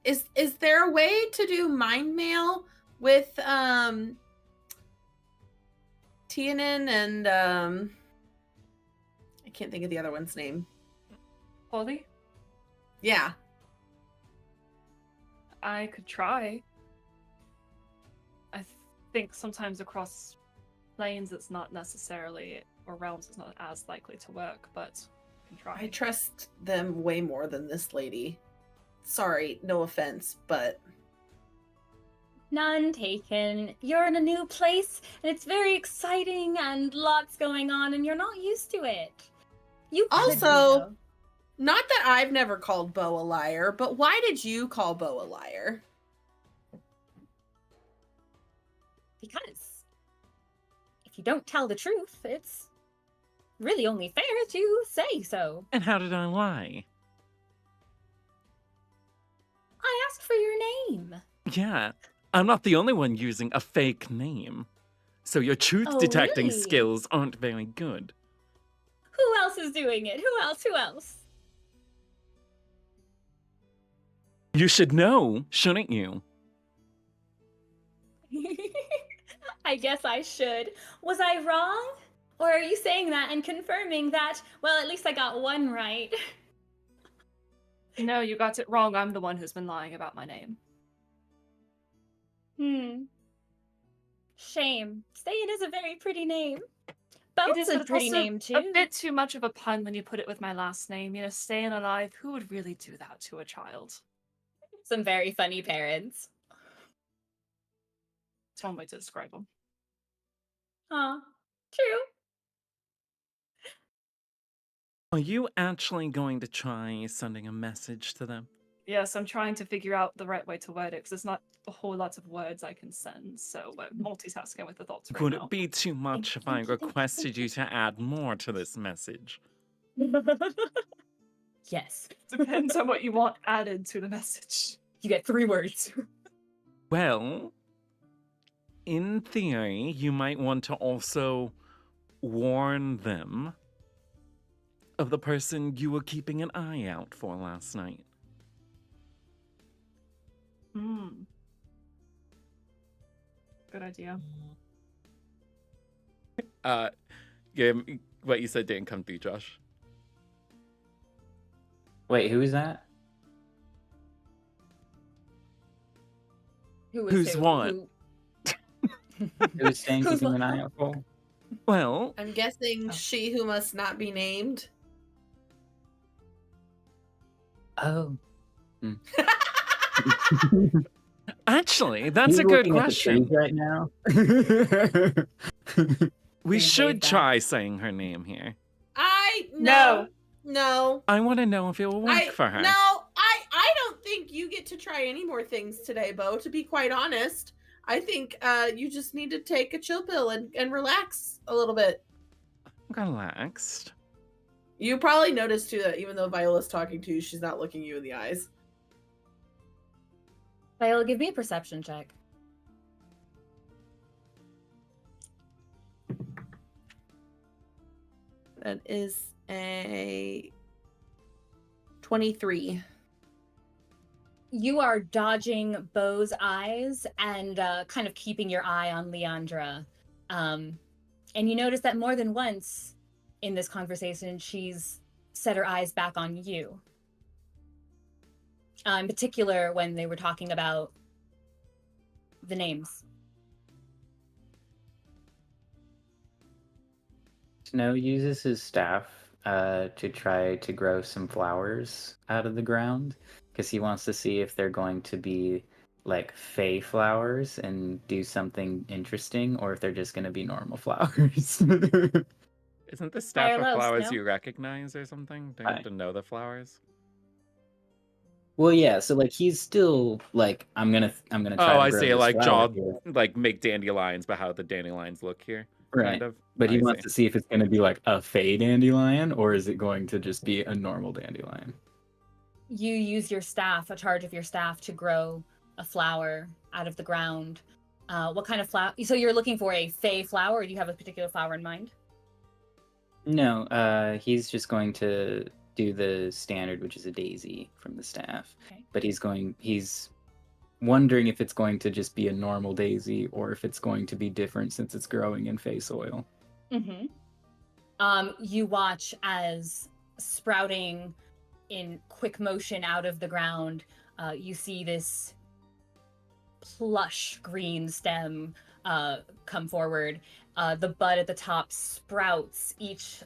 is there a way to do mind mail with Tiernan and I can't think of the other one's name. Holly? Yeah. I could try. I think sometimes across planes it's not necessarily, or realms it's not as likely to work, but I can try. I trust them way more than this lady. Sorry, no offense, but None taken. You're in a new place, and it's very exciting and lots going on, and you're not used to it. You could be, Also, though. not that I've never called Beau a liar, but why did you call Beau a liar? Because if you don't tell the truth, it's really only fair to say so. And how did I lie? I asked for your name. Yeah, I'm not the only one using a fake name. So your truth Oh, detecting really? skills aren't very good. Who else is doing it? Who else? You should know, shouldn't you? I guess I should. Was I wrong? Or are you saying that and confirming that, well, at least I got one right? No, you got it wrong. I'm the one who's been lying about my name. Shame. Ste'yn is a very pretty name. Beau's a but pretty also name, too. A bit too much of a pun when you put it with my last name. You know, staying alive. Who would really do that to a child? Some very funny parents. It's one way to describe them. Huh. True. Are you actually going to try sending a message to them? Yes, I'm trying to figure out the right way to word it because there's not a whole lot of words I can send. So we're multitasking with the thoughts right Would now. it be too much if I requested you to add more to this message? Yes. Depends on what you want added to the message. You get 3 words. Well, in theory, you might want to also warn them of the person you were keeping an eye out for last night. Good idea. Yeah, what you said didn't come through, Josh. Wait, who is that? Who's who? what? Who was saying Who's keeping what? an eye out for? Well, I'm guessing she who must not be named. Oh. actually, that's a He's good looking at the trees question. right now. We Can you say should that? try saying her name here. No. I want to know if it will work for her. No, I don't think you get to try any more things today, Beau, to be quite honest. I think you just need to take a chill pill and relax a little bit. Relaxed. You probably noticed too that even though Viola's talking to you, she's not looking you in the eyes. Viola, give me a perception check. That is a 23. You are dodging Beau's eyes and kind of keeping your eye on Leandra. And you notice that more than once in this conversation, she's set her eyes back on you. In particular, when they were talking about the names. Snow uses his staff to try to grow some flowers out of the ground because he wants to see if they're going to be like fey flowers and do something interesting, or if they're just going to be normal flowers. Isn't the staff Hello, of flowers Snow? you recognize or something? Don't you have to know the flowers? Well, yeah. So like he's still like I'm gonna try. Oh, to I grow see. this Like flower jaw, here. like make dandelions, but how the dandelions look here, Right. kind of. But he I wants see. to see if it's going to be like a fey dandelion, or is it going to just be a normal dandelion? You use your staff, a charge of your staff, to grow a flower out of the ground. What kind of flower? So you're looking for a fey flower, or do you have a particular flower in mind? No, he's just going to do the standard, which is a daisy from the staff. Okay. But he's wondering if it's going to just be a normal daisy or if it's going to be different since it's growing in fey soil. Mm-hmm. You watch as sprouting in quick motion out of the ground, you see this plush green stem come forward. The bud at the top sprouts, each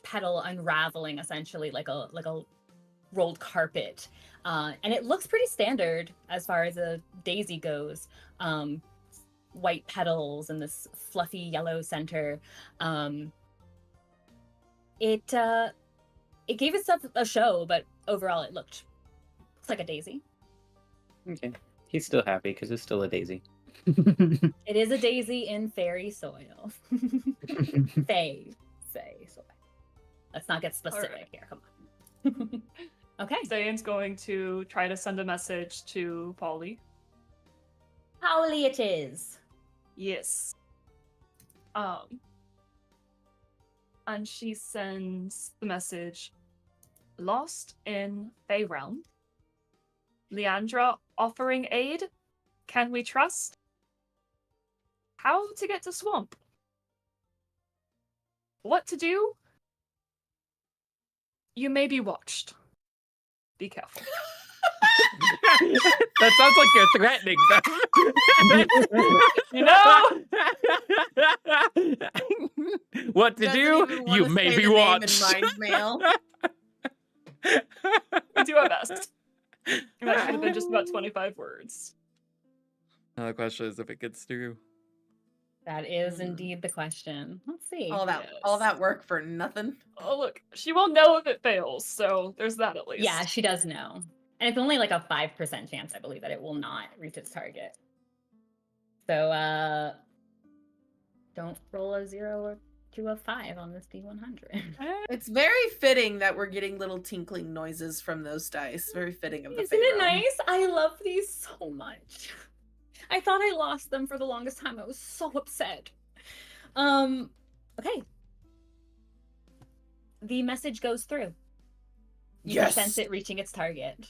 petal unraveling essentially like a rolled carpet, and it looks pretty standard as far as a daisy goes. White petals and this fluffy yellow center. It gave itself a show, but overall it looks like a daisy. Okay. He's still happy because it's still a daisy. It is a daisy in fairy soil. Fey soil. Let's not get specific Alright. here. Come on. Okay. Ste'yn's going to try to send a message to Polly. Howly it is. Yes. And she sends the message, lost in Fey Realm. Leandra offering aid. Can we trust? How to get to Swamp? What to do? You may be watched. Be careful. That sounds like you're threatening them. You know? What to Doesn't do? even wanna You may say be the name in watched. mind mail. We do our best. That should have been just about 25 words. Now the question is if it gets through. That is indeed the question. Let's see. All that work for nothing. Oh, look, she will know if it fails, so there's that at least. Yeah, she does know. And it's only like a 5% chance, I believe, that it will not reach its target. So, don't roll a 0 to a 5 on this D100. It's very fitting that we're getting little tinkling noises from those dice. Very fitting of the Isn't it Pharaoh. nice? I love these so much. I thought I lost them for the longest time. I was so upset. Okay. The message goes through. You can sense it reaching its target.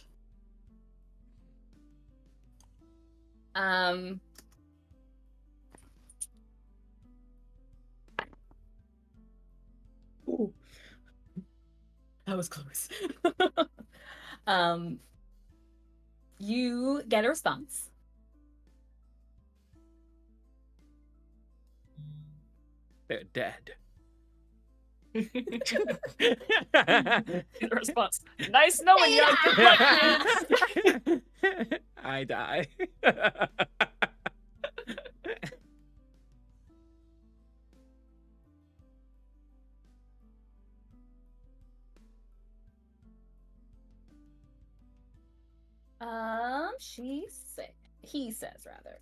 Ooh. That was close. You get a response. They're dead. The response. Nice knowing you. I die. He says rather.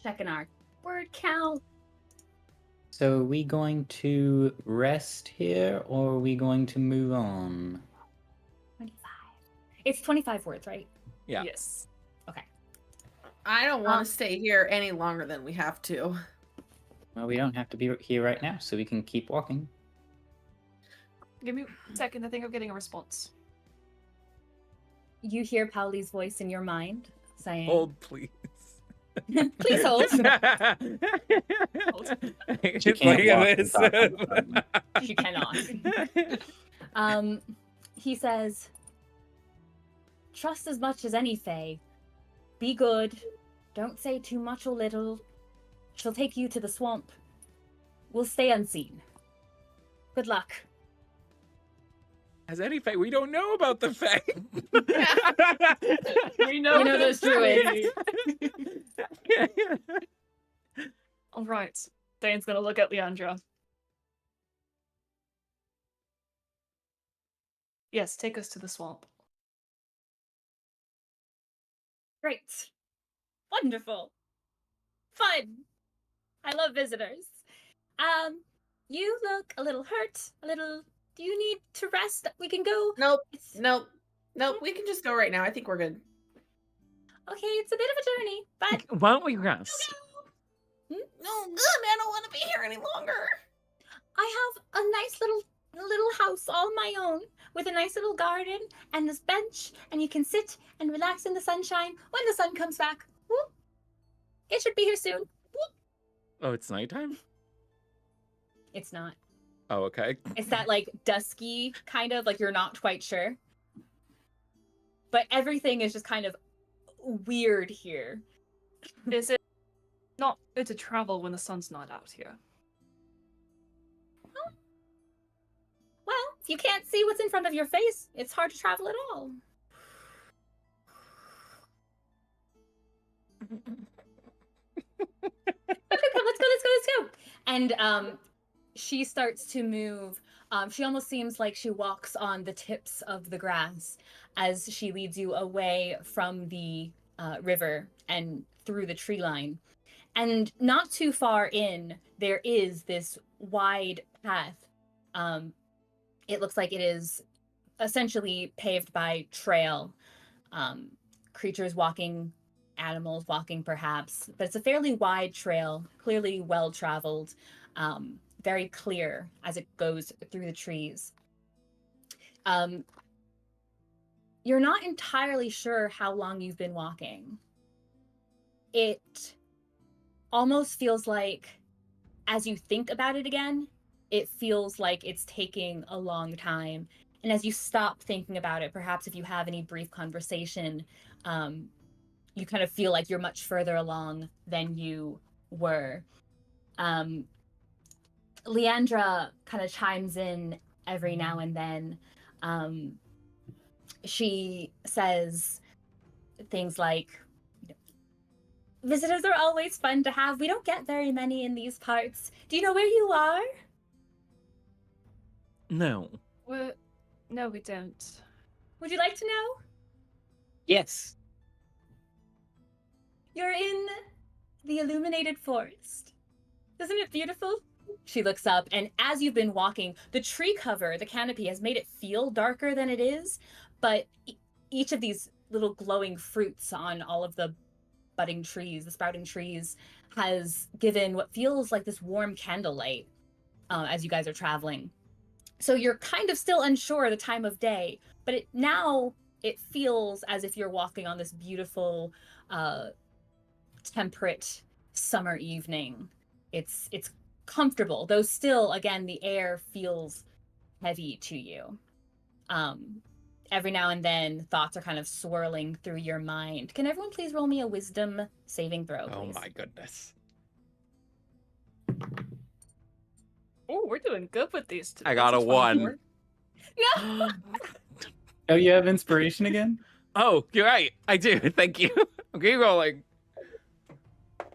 Checking our word count. So are we going to rest here, or are we going to move on? 25. It's 25 words, right? Yeah. Yes. Okay. I don't want to stay here any longer than we have to. Well, we don't have to be here right now, so we can keep walking. Give me a second. I think I'm getting a response. You hear Pauli's voice in your mind saying, Hold, please. Please hold. She can't walk and talk on the phone. She cannot. He says, trust as much as any fae. Be good. Don't say too much or little. She'll take you to the swamp. We'll stay unseen. Good luck. Has any fae? We don't know about the fae. We know those druids. All right. Dane's gonna look at Leandra. Yes, take us to the swamp. Great. Wonderful. Fun. I love visitors. You look a little hurt, do you need to rest? We can go. Nope. We can just go right now. I think we're good. Okay, it's a bit of a journey, but Why don't we rest? No, good. I don't want to be here any longer. I have a nice little house all my own with a nice little garden and this bench, and you can sit and relax in the sunshine when the sun comes back. Whoop. It should be here soon. Whoop. Oh, it's nighttime? It's not. Oh, okay. It's that like dusky kind of like you're not quite sure. But everything is just kind of weird here. Is it not good to travel when the sun's not out here? Well, if you can't see what's in front of your face, it's hard to travel at all. Let's go. And she starts to move. She almost seems like she walks on the tips of the grass as she leads you away from the river and through the tree line. And not too far in, there is this wide path. It looks like it is essentially paved by trail. Creatures walking animals walking perhaps, but it's a fairly wide trail, clearly well traveled, very clear as it goes through the trees. You're not entirely sure how long you've been walking. It almost feels like, as you think about it again, it feels like it's taking a long time. And as you stop thinking about it, perhaps if you have any brief conversation, you kind of feel like you're much further along than you were. Leandra kind of chimes in every now and then. She says things like, visitors are always fun to have. We don't get very many in these parts. Do you know where you are? No. No, we don't. Would you like to know? Yes. You're in the illuminated forest. Isn't it beautiful? She looks up, and as you've been walking, the tree cover, the canopy, has made it feel darker than it is, but each of these little glowing fruits on all of the budding trees, the sprouting trees, has given what feels like this warm candlelight as you guys are traveling. So you're kind of still unsure of the time of day, but now it feels as if you're walking on this beautiful, temperate summer evening. It's comfortable, though still, again, the air feels heavy to you. Every now and then, thoughts are kind of swirling through your mind. Can everyone please roll me a wisdom saving throw, please? Oh my goodness. Oh, we're doing good with these today. I got a 1. No! Oh, you have inspiration again? Oh, you're right. I do. Thank you. I'm re-rolling.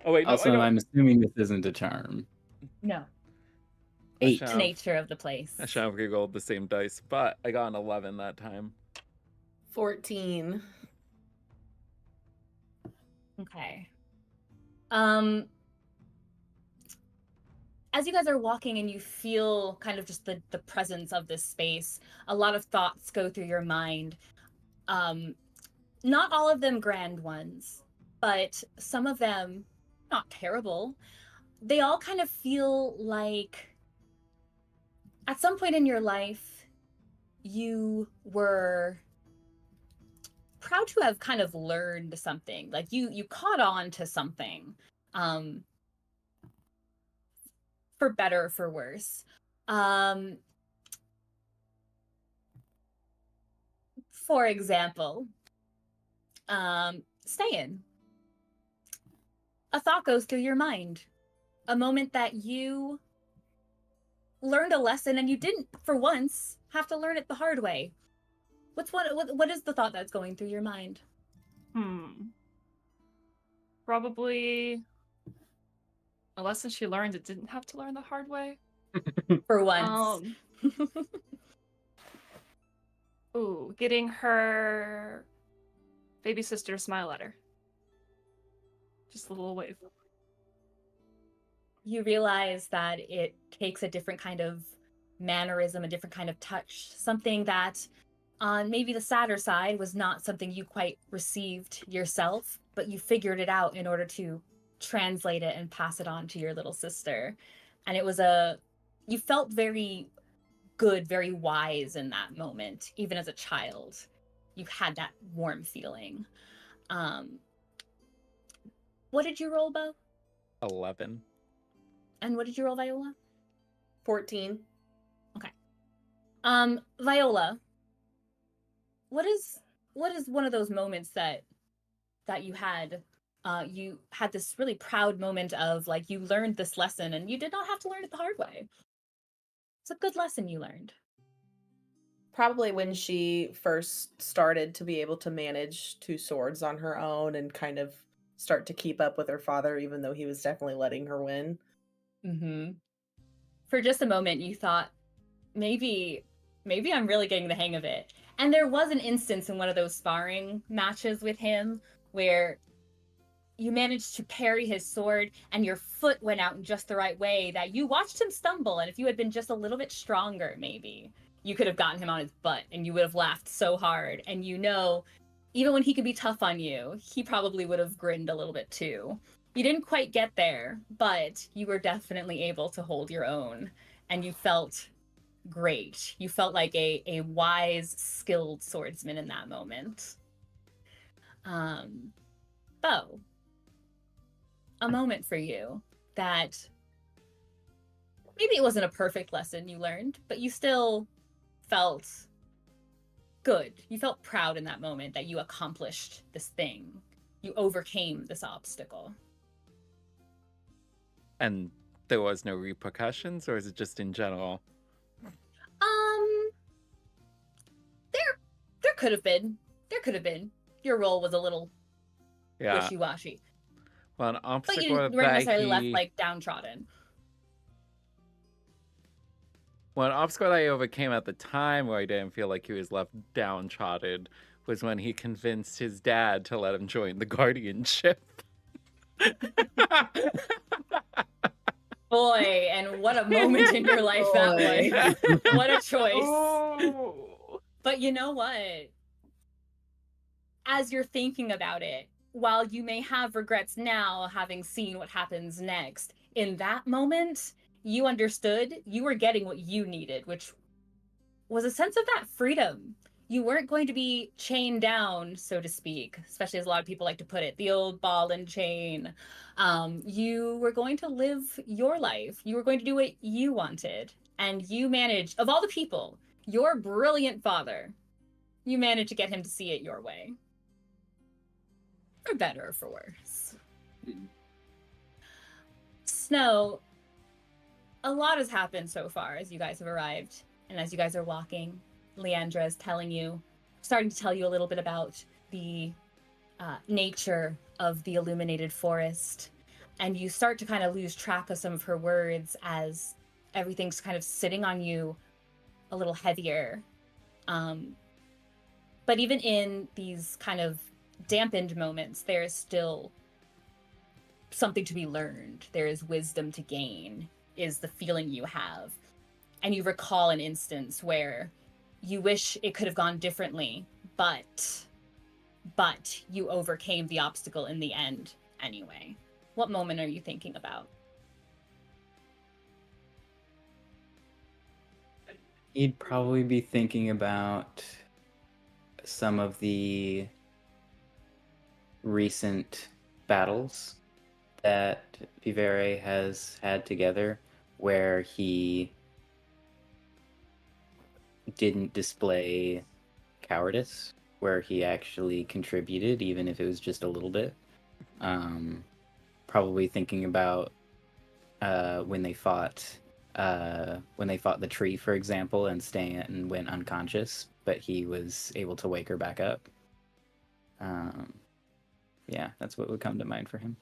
Oh wait, no, Also, I don't. I'm assuming this isn't a charm. No. 8. It's nature of the place. I should have re-rolled the same dice, but I got an 11 that time. 14. Okay. As you guys are walking and you feel kind of just the presence of this space, a lot of thoughts go through your mind. Not all of them grand ones, but some of them not terrible. They all kind of feel like at some point in your life, you were proud to have kind of learned something. Like you caught on to something, for better or for worse. For example, Ste'yn. A thought goes through your mind. A moment that you learned a lesson and you didn't, for once, have to learn it the hard way. What is the thought that's going through your mind? Probably a lesson she learned it didn't have to learn the hard way. For once. Getting her baby sister to smile at her. Just a little wave. You realize that it takes a different kind of mannerism, a different kind of touch, something that on maybe the sadder side was not something you quite received yourself, but you figured it out in order to translate it and pass it on to your little sister. And it was you felt very good, very wise in that moment, even as a child. You had that warm feeling. What did you roll, Beau? 11. And what did you roll, Viola? 14. Okay. Viola, what is one of those moments that you had? You had this really proud moment of like you learned this lesson and you did not have to learn it the hard way. It's a good lesson you learned. Probably when she first started to be able to manage 2 swords on her own and kind of start to keep up with her father, even though he was definitely letting her win. Mm-hmm. For just a moment, you thought, maybe I'm really getting the hang of it. And there was an instance in one of those sparring matches with him where you managed to parry his sword and your foot went out in just the right way that you watched him stumble. And if you had been just a little bit stronger, maybe you could have gotten him on his butt and you would have laughed so hard. And you know even when he could be tough on you, he probably would have grinned a little bit too. You didn't quite get there, but you were definitely able to hold your own, and you felt great. You felt like a wise, skilled swordsman in that moment. Beau, a moment for you that maybe it wasn't a perfect lesson you learned, but you still felt good. You felt proud in that moment that you accomplished this thing. You overcame this obstacle. And there was no repercussions, or is it just in general? There could have been. There could have been. Your role was a little wishy-washy. Well, an But obstacle you weren't that necessarily left like downtrodden. Well, an obstacle that I overcame at the time where I didn't feel like he was left downtrodden was when he convinced his dad to let him join the guardianship. Boy, and what a moment in your life that was. What a choice. Oh. But you know what? As you're thinking about it, while you may have regrets now, having seen what happens next, in that moment, you understood you were getting what you needed, which was a sense of that freedom. You weren't going to be chained down, so to speak, especially as a lot of people like to put it, the old ball and chain. You were going to live your life. You were going to do what you wanted. And you managed, of all the people, your brilliant father, you managed to get him to see it your way. For better or for worse. Snow, a lot has happened so far as you guys have arrived. And as you guys are walking, Leandra is starting to tell you a little bit about the nature of the illuminated forest. And you start to kind of lose track of some of her words as everything's kind of sitting on you a little heavier. But even in these kind of dampened moments, there is still something to be learned. There is wisdom to gain, is the feeling you have. And you recall an instance where you wish it could have gone differently, but you overcame the obstacle in the end anyway. What moment are you thinking about? He'd probably be thinking about some of the recent battles that Vivere has had together, where he didn't display cowardice, where he actually contributed, even if it was just a little bit. Probably thinking about when they fought the tree, for example, and Ste'yn went unconscious, but he was able to wake her back up. Yeah, that's what would come to mind for him.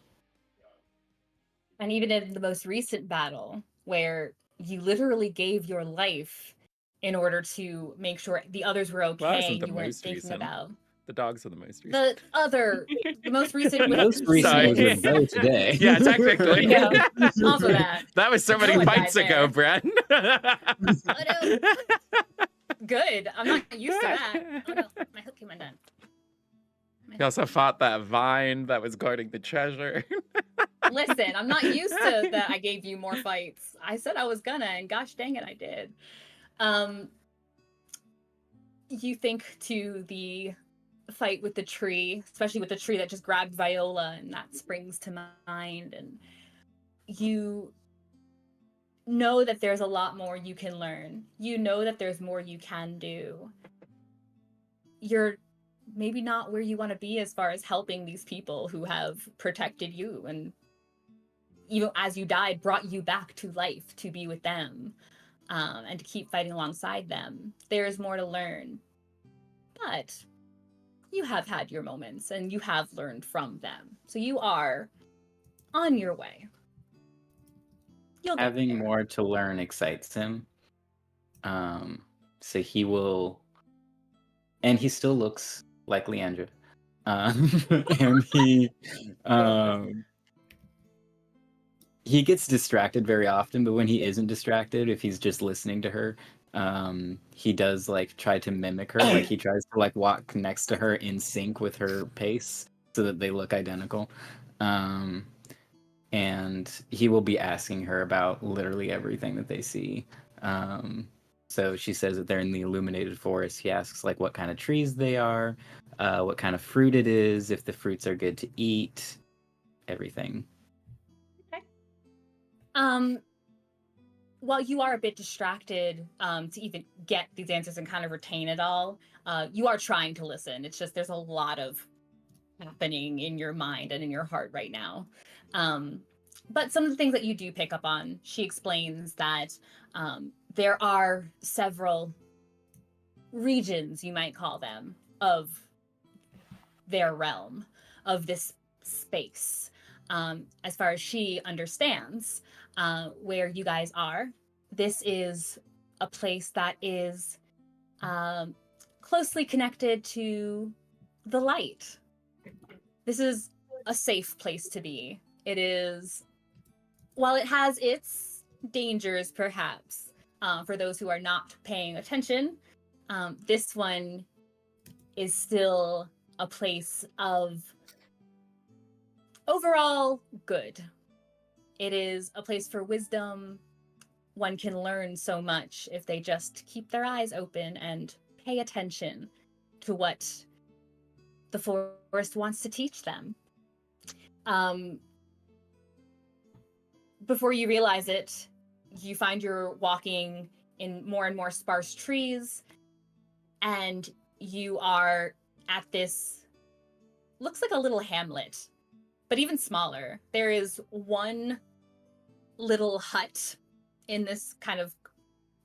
And even in the most recent battle, where you literally gave your life in order to make sure the others were okay, Well, you weren't thinking about the dogs are the most recent. the most recent. The most recent was with Beau today. Yeah, technically. Yeah, also that. That was so many one fights died ago, there. Bren. Good. I'm not used to that. Oh no, my hook came undone. He also fought that vine that was guarding the treasure. Listen, I'm not used to that. I gave you more fights. I said I was gonna, and gosh dang it, I did. You think to the fight with the tree, especially with the tree that just grabbed Viola, and that springs to mind, and you know that there's a lot more you can learn. You know that there's more you can do. You're maybe not where you want to be as far as helping these people who have protected you and even as you died brought you back to life to be with them, and to keep fighting alongside them. There's more to learn, but you have had your moments and you have learned from them, so you are on your way. Having more to learn excites him, so he will, and he still looks like Leandra, and he gets distracted very often, but when he isn't distracted, if he's just listening to her, he does like try to mimic her. Like he tries to like walk next to her in sync with her pace so that they look identical. And he will be asking her about literally everything that they see. So she says that they're in the illuminated forest. He asks like what kind of trees they are, what kind of fruit it is, if the fruits are good to eat, everything. Okay. While you are a bit distracted to even get these answers and kind of retain it all, you are trying to listen. It's just there's a lot of happening in your mind and in your heart right now. But some of the things that you do pick up on, she explains that there are several regions, you might call them, of their realm, of this space. As far as she understands where you guys are, this is a place that is closely connected to the light. This is a safe place to be. It is, while it has its dangers, perhaps, for those who are not paying attention, this one is still a place of overall good. It is a place for wisdom. One can learn so much if they just keep their eyes open and pay attention to what the forest wants to teach them. Before you realize it, you find you're walking in more and more sparse trees, and you are at this, looks like a little hamlet, but even smaller. There is one little hut in this kind of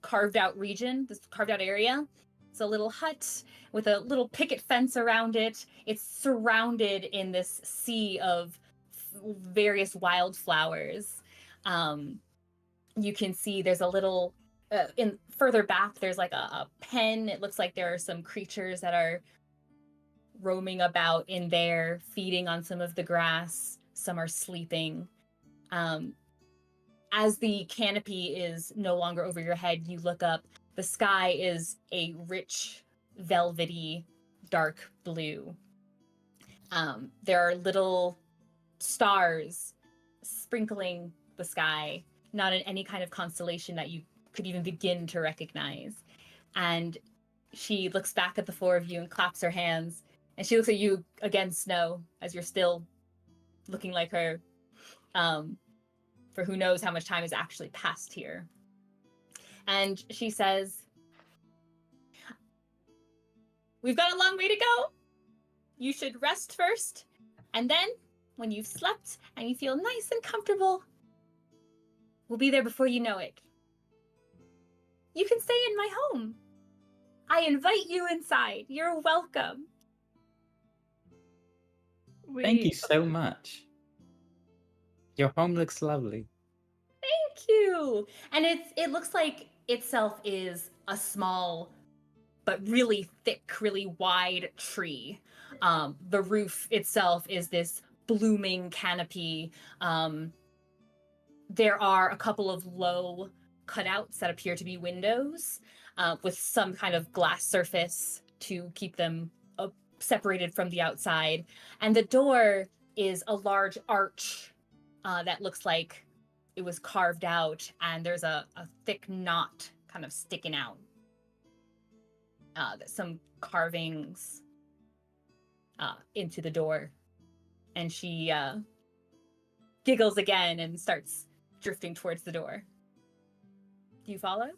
carved out region, this carved out area. It's a little hut with a little picket fence around it. It's surrounded in this sea of various wildflowers. You can see there's a little, in further back, there's like a pen. It looks like there are some creatures that are roaming about in there, feeding on some of the grass. Some are sleeping. As the canopy is no longer over your head, you look up. The sky is a rich, velvety, dark blue. There are little stars sprinkling the sky, not in any kind of constellation that you could even begin to recognize. And she looks back at the four of you and claps her hands. And she looks at you again, Snow, as you're still looking like her, for who knows how much time has actually passed here. And she says, "We've got a long way to go. You should rest first. And then, when you've slept and you feel nice and comfortable, we'll be there before you know it. You can stay in my home. I invite you inside. You're welcome." Thank you so much. Your home looks lovely. Thank you. And it looks like itself is a small but really thick, really wide tree. The roof itself is this blooming canopy. There are a couple of low cutouts that appear to be windows with some kind of glass surface to keep them separated from the outside. And the door is a large arch that looks like it was carved out, and there's a thick knot kind of sticking out. Some carvings into the door. And she giggles again and starts drifting towards the door. Do you follow?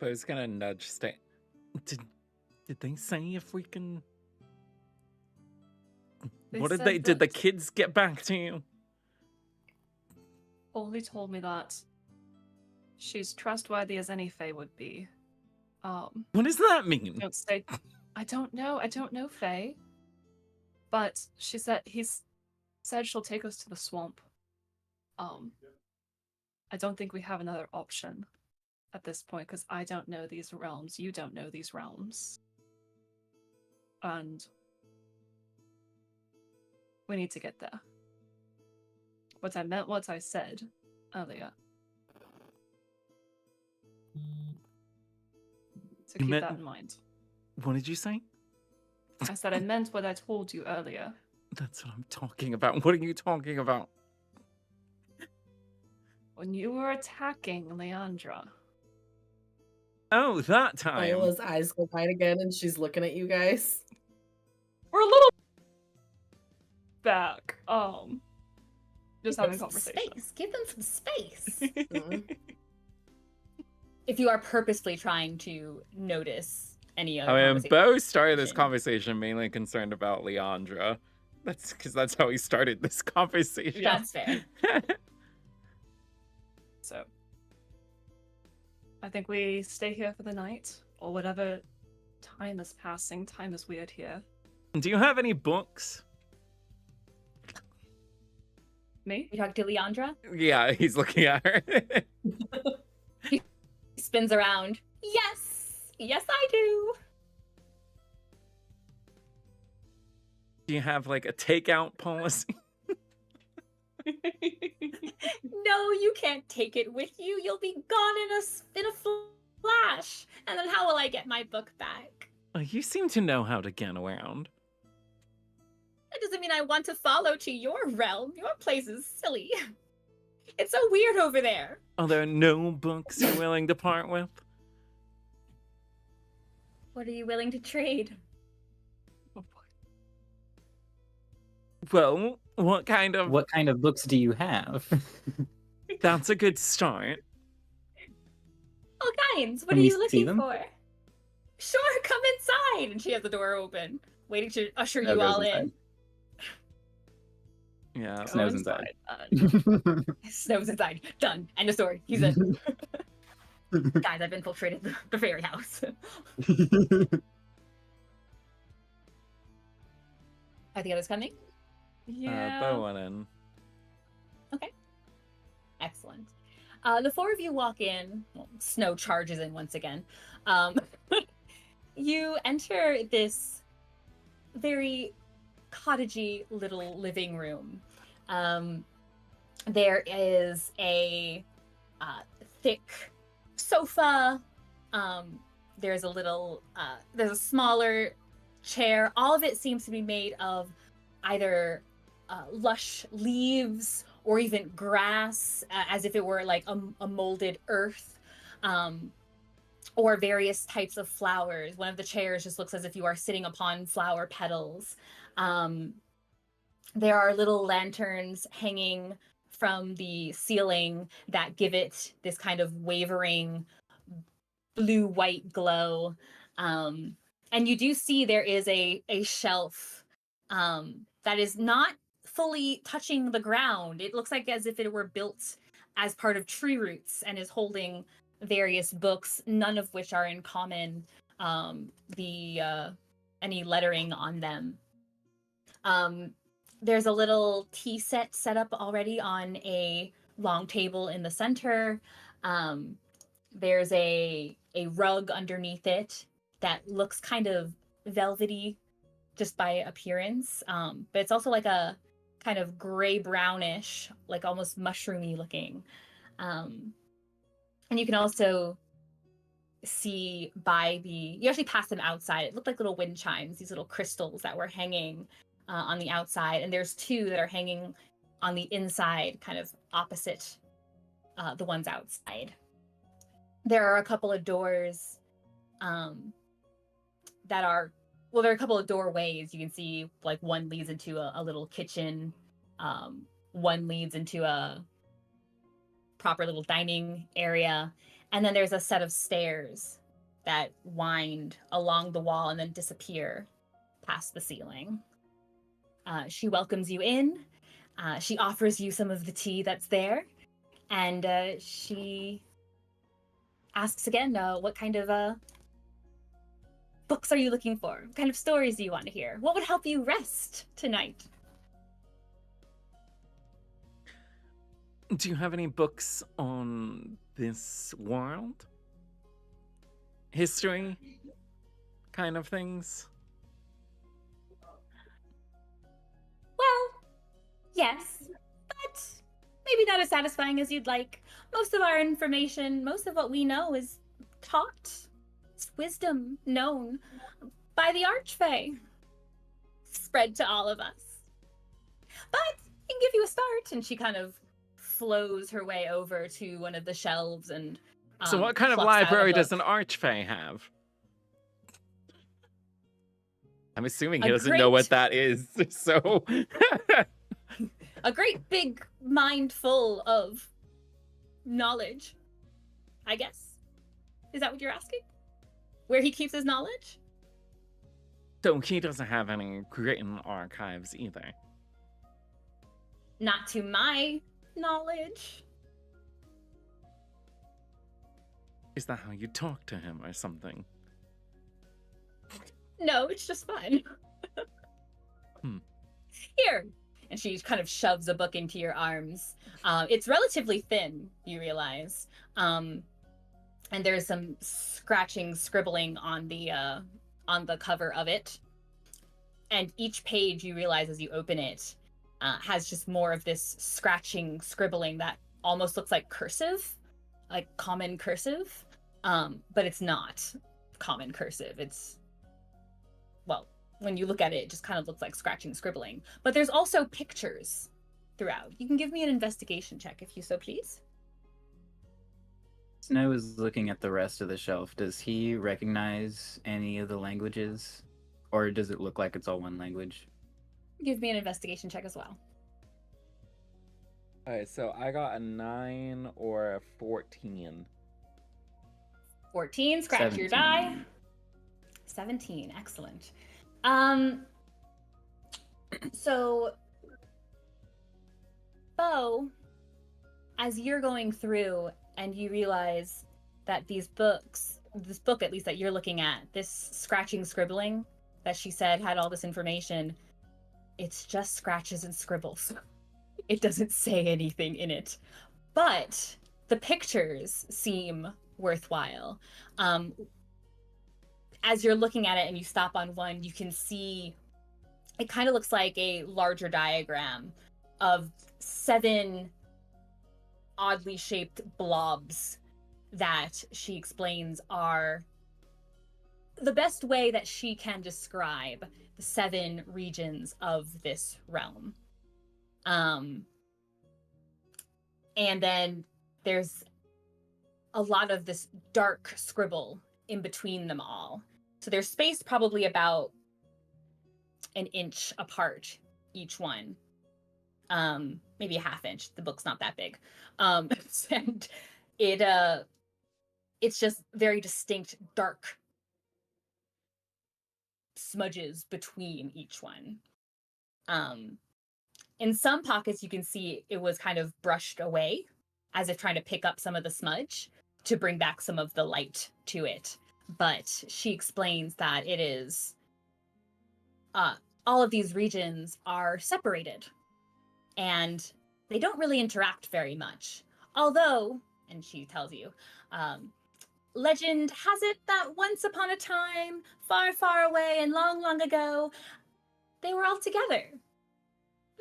But I was gonna nudge Ste'yn. Did they say if we can? What did they? Did the kids get back to you? Only told me that she's trustworthy as any fae would be. What does that mean? Don't say. I don't know. I don't know fae. But she said said she'll take us to the swamp. I don't think we have another option at this point because I don't know these realms. You don't know these realms. And we need to get there. What I meant, what I said earlier. So You keep meant- that in mind. What did you say? I said I meant what I told you earlier. That's what I'm talking about. What are you talking about? When you were attacking Leandra. Oh, that time. Viola's eyes go wide again, and she's looking at you guys. We're a little back. Just Give them having some conversation. space. Give them some space. Mhm. If you are purposefully trying to notice any other I mean, conversation. Beau started this conversation mainly concerned about Leandra. That's because that's how he started this conversation. That's fair. So I think we stay here for the night, or whatever time is passing. Time is weird here. Do you have any books? Me? You talk to Leandra. Yeah, he's looking at her. He spins around. Yes, yes, I do. Do you have like a takeout policy? No, you can't take it with you. You'll be gone in a flash. And then how will I get my book back? Oh, you seem to know how to get around. That doesn't mean I want to follow to your realm. Your place is silly. It's so weird over there. Are there no books you're willing to part with? What are you willing to trade? Well, what kind of... What kind of books do you have? That's a good start. All kinds. What Can are we you see looking them? for? Sure, come inside. And she has the door open, waiting to usher That you goes all inside. in. Yeah. Go Snow's inside. Snow's inside. Done. End of story. He's in. Guys, I've infiltrated the fairy house. Are the others coming? Yeah. Beau went in. Excellent. The four of you walk in. Well, Snow charges in once again. You enter this very cottagey little living room. There is a thick sofa. There's a little. There's a smaller chair. All of it seems to be made of either lush leaves or even grass, as if it were like a molded earth, or various types of flowers. One of the chairs just looks as if you are sitting upon flower petals. There are little lanterns hanging from the ceiling that give it this kind of wavering blue-white glow. And you do see there is a shelf that is not fully touching the ground. It looks like as if it were built as part of tree roots and is holding various books, none of which are in common, any lettering on them. There's a little tea set up already on a long table in the center. There's a rug underneath it that looks kind of velvety just by appearance, but it's also like a kind of gray brownish, like almost mushroomy looking. And you can also see by you actually pass them outside. It looked like little wind chimes, these little crystals that were hanging on the outside. And there's two that are hanging on the inside, kind of opposite the ones outside. There are a couple of doors that are, well, there are a couple of doorways. You can see like one leads into a little kitchen. One leads into a proper little dining area. And then there's a set of stairs that wind along the wall and then disappear past the ceiling. She welcomes you in. She offers you some of the tea that's there. And she asks again, what kind of books are you looking for? What kind of stories do you want to hear? What would help you rest tonight? Do you have any books on this world? History? Kind of things? Well, yes, but maybe not as satisfying as you'd like. Most of our information, most of what we know is taught It's wisdom known by the Archfey, spread to all of us. But I can give you a start. And she kind of flows her way over to one of the shelves and So what kind of plucks out a library does book. an Archfey have? I'm assuming he A doesn't know what great- that is, so... A great big mind full of knowledge, I guess. Is that what you're asking? Where he keeps his knowledge? So he doesn't have any written archives either. Not to my knowledge. Is that how you talk to him or something? No, it's just fun. Here. And she kind of shoves a book into your arms. It's relatively thin, you realize. And there's some scratching, scribbling on the cover of it. And each page, you realize as you open it, has just more of this scratching, scribbling that almost looks like cursive, like common cursive. But it's not common cursive. It's, well, when you look at it, it just kind of looks like scratching, scribbling. But there's also pictures throughout. You can give me an investigation check if you so please. Snow is looking at the rest of the shelf. Does he recognize any of the languages? Or does it look like it's all one language? Give me an investigation check as well. Alright, so I got a 9 or a 14. 14, scratch your 17. die. 17, excellent. So, Beau, as you're going through and you realize that this book at least that you're looking at, this scratching, scribbling that she said had all this information, it's just scratches and scribbles. It doesn't say anything in it. But the pictures seem worthwhile. As you're looking at it and you stop on one, you can see it kind of looks like a larger diagram of 7 oddly shaped blobs that she explains are the best way that she can describe the 7 regions of this realm. And then there's a lot of this dark scribble in between them all. So they're spaced probably about an inch apart, each one. Maybe a half inch. The book's not that big. And it's just very distinct dark smudges between each one. In some pockets you can see it was kind of brushed away, as if trying to pick up some of the smudge to bring back some of the light to it. But she explains that it is all of these regions are separated and they don't really interact very much. Although, and she tells you, legend has it that once upon a time, far, far away and long, long ago, they were all together.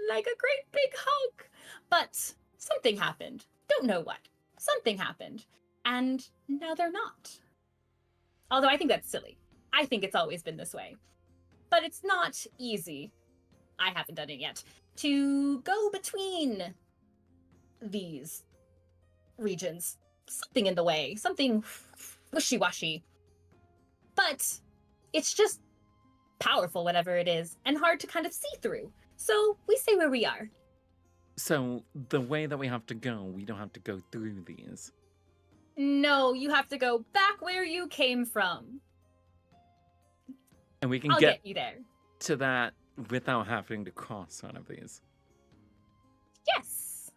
Like a great big hug. But something happened. Don't know what. Something happened. And now they're not. Although I think that's silly. I think it's always been this way. But it's not easy, I haven't done it yet, to go between these regions. Something in the way. Something wishy-washy. But it's just powerful, whatever it is, and hard to kind of see through. So we stay where we are. So the way that we have to go, we don't have to go through these. No, you have to go back where you came from. And we can I'll get get you there. to that without having to cross one of these. Yes.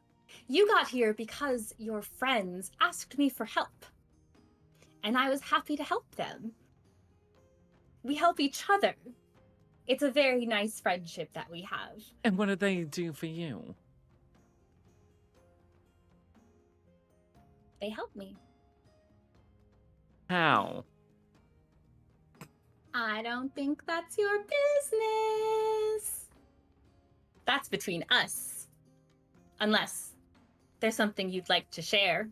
You got here because your friends asked me for help. And I was happy to help them. We help each other. It's a very nice friendship that we have. And what do they do for you? They help me. How? I don't think that's your business. That's between us. Unless there's something you'd like to share,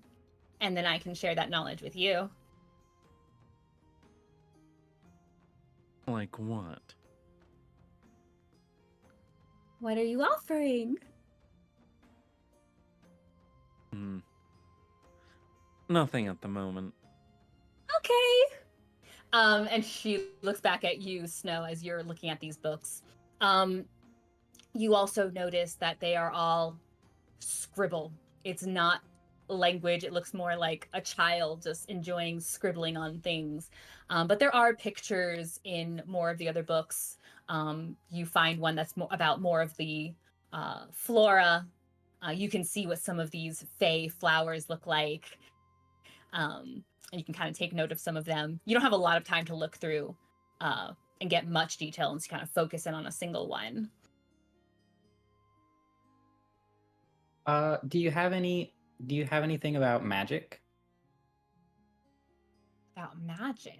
and then I can share that knowledge with you. Like what? What are you offering? Nothing at the moment. Okay. And she looks back at you, Snow, as you're looking at these books. You also notice that they are all scribble. It's not language. It looks more like a child just enjoying scribbling on things. But there are pictures in more of the other books. You find one that's about more of the flora. You can see what some of these fey flowers look like. And you can kind of take note of some of them. You don't have a lot of time to look through and get much detail and kind of focus in on a single one. Do you have anything about magic? About magic?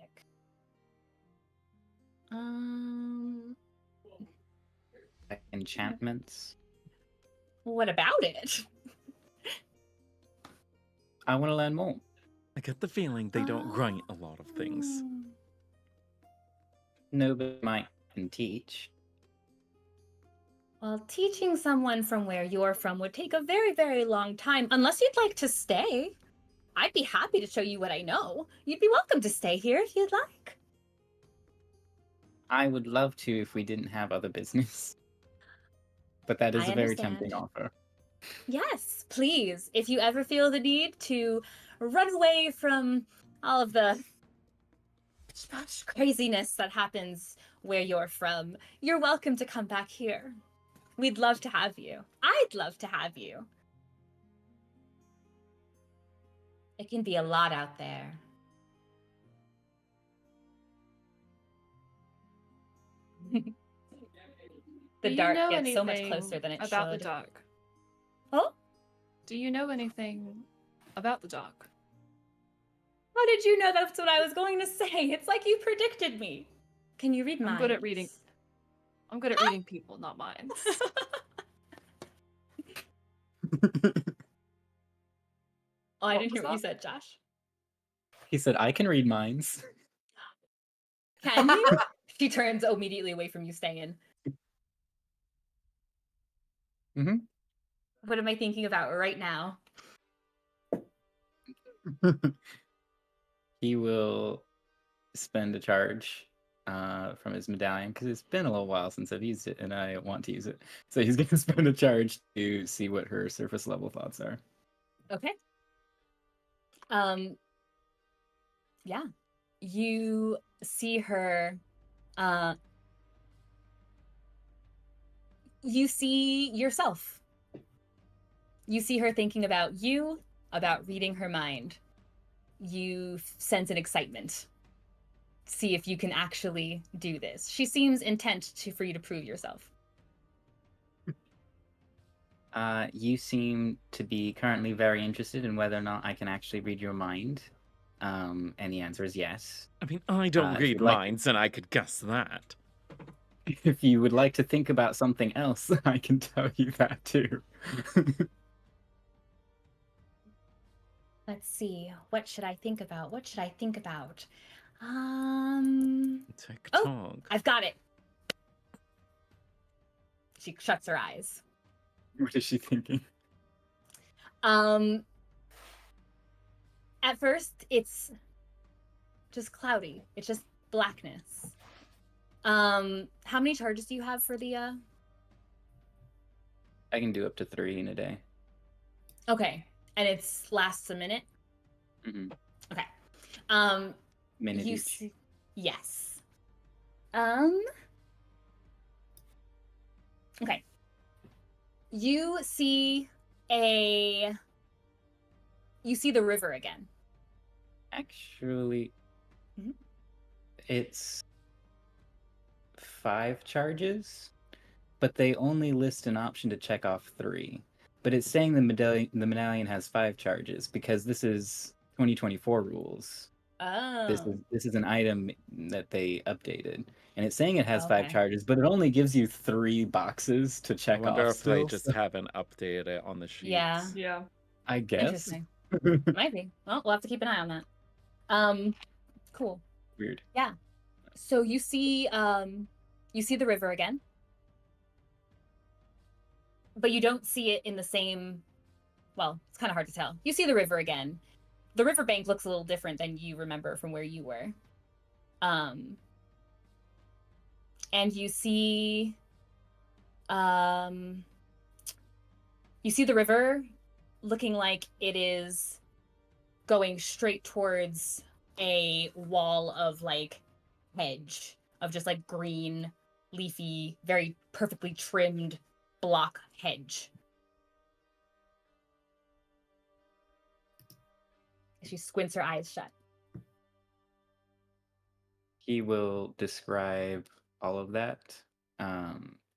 Like enchantments? What about it? I want to learn more. I get the feeling they don't write a lot of things. Nobody might can teach. Well, teaching someone from where you're from would take a very, very long time, unless you'd like to stay. I'd be happy to show you what I know. You'd be welcome to stay here if you'd like. I would love to if we didn't have other business. But that is I a very understand. tempting offer. Yes, please. If you ever feel the need to run away from all of the craziness that happens where you're from, you're welcome to come back here. We'd love to have you. I'd love to have you. It can be a lot out there. The dark gets so much closer than it should. About the dark? Oh? Do you know anything about the dark? How did you know that's what I was going to say? It's like you predicted me. Can you read minds? I'm good at reading. I'm good at reading people, not minds. Oh, I What didn't hear was what you that? said, Josh. He said, I can read minds. Can you? She turns immediately away from you, Ste'yn. Mm-hmm. What am I thinking about right now? He will spend a charge from his medallion because it's been a little while since I've used it and I want to use it. So he's going to spend a charge to see what her surface level thoughts are. Okay. Yeah. You see her, you see yourself. You see her thinking about you, about reading her mind. You sense an excitement. See if you can actually do this. She seems intent for you to prove yourself. You seem to be currently very interested in whether or not I can actually read your mind. And the answer is yes. I mean, I don't if read you'd like- minds, and I could guess that. If you would like to think about something else, I can tell you that too. Let's see. What should I think about? What should I think about? TikTok. I've got it. She shuts her eyes. What is she thinking? At first, it's just cloudy. It's just blackness. How many charges do you have for the, I can do up to 3 in a day. Okay. And it lasts a minute? Mm-hmm. Okay. Minute You each. see... Yes. Okay. You see the river again. Actually, Mhm. it's 5 charges, but they only list an option to check off 3. But it's saying the medallion has 5 charges because this is 2024 rules. Oh. This is an item that they updated, and it's saying it has 5 Okay. charges, but it only gives you 3 boxes to I check wonder off. if they still, just so haven't updated it on the sheets. Yeah. Yeah. I guess. Interesting. Might be. Well, we'll have to keep an eye on that. Cool. Weird. Yeah. So you see the river again, but you don't see it in the same. Well, it's kind of hard to tell. You see the river again. The riverbank looks a little different than you remember from where you were. And you see the river looking like it is going straight towards a wall of like hedge of just like green, leafy, very perfectly trimmed block hedge. She squints her eyes shut. He will describe all of that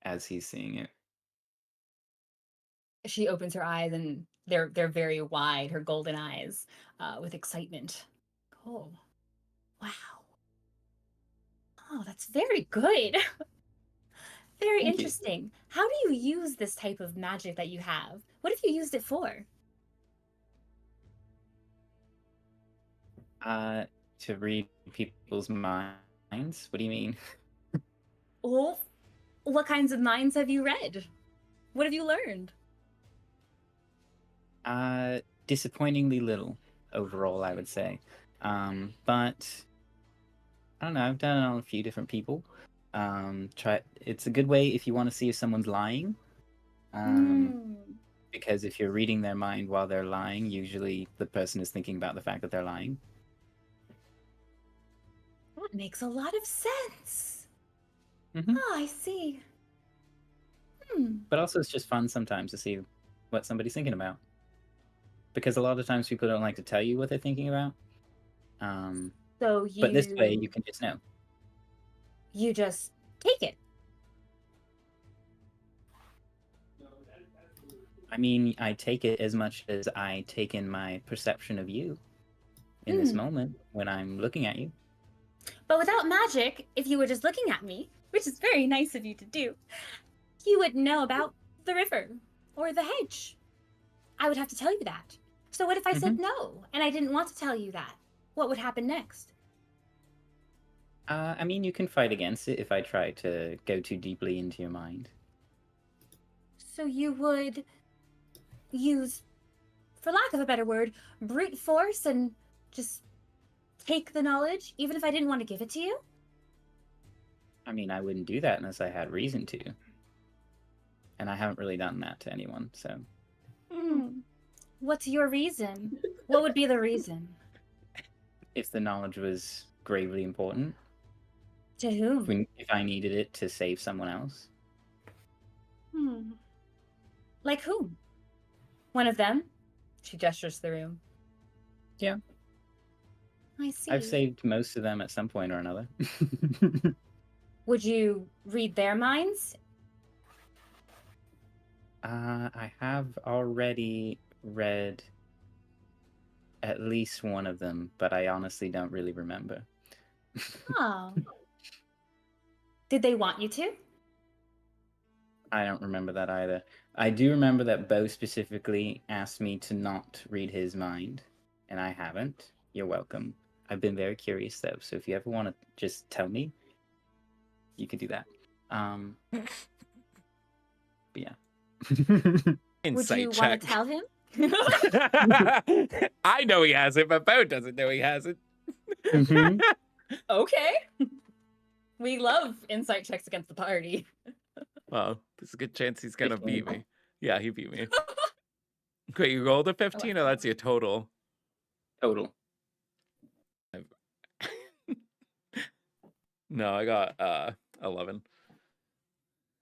as he's seeing it. She opens her eyes and they're very wide, her golden eyes, with excitement. Oh, wow. Oh, that's very good. Very Thank you. interesting. How do you use this type of magic that you have? What have you used it for? To read people's minds? What do you mean? Oh, what kinds of minds have you read? What have you learned? Disappointingly little overall, I would say. But I don't know, I've done it on a few different people. It's a good way if you want to see if someone's lying. Because if you're reading their mind while they're lying, usually the person is thinking about the fact that they're lying. That makes a lot of sense. Mm-hmm. Oh, I see. But also it's just fun sometimes to see what somebody's thinking about. Because a lot of times people don't like to tell you what they're thinking about. But this way you can just know. You just take it. I mean, I take it as much as I take in my perception of you in this moment when I'm looking at you. But without magic, if you were just looking at me, which is very nice of you to do, you wouldn't know about the river or the hedge. I would have to tell you that. So what if I said no, and I didn't want to tell you that? What would happen next? I mean, you can fight against it if I try to go too deeply into your mind. So you would use, for lack of a better word, brute force and just take the knowledge, even if I didn't want to give it to you? I mean, I wouldn't do that unless I had reason to. And I haven't really done that to anyone, so... What's your reason? What would be the reason? If the knowledge was gravely important. To whom? If I needed it to save someone else. Like whom? One of them? She gestures to the room. Yeah. I see. I've saved most of them at some point or another. Would you read their minds? I have already read at least one of them, but I honestly don't really remember. Oh. Did they want you to? I don't remember that either. I do remember that Beau specifically asked me to not read his mind, and I haven't. You're welcome. I've been very curious though, so if you ever want to just tell me, you can do that. But yeah. Would you want to tell him? I know he has it, but Beau doesn't know he has it. Okay. We love insight checks against the party. Well, there's a good chance he's gonna beat me. Yeah, he beat me. Wait, you rolled a 15 or that's your total? Total. No, I got 11.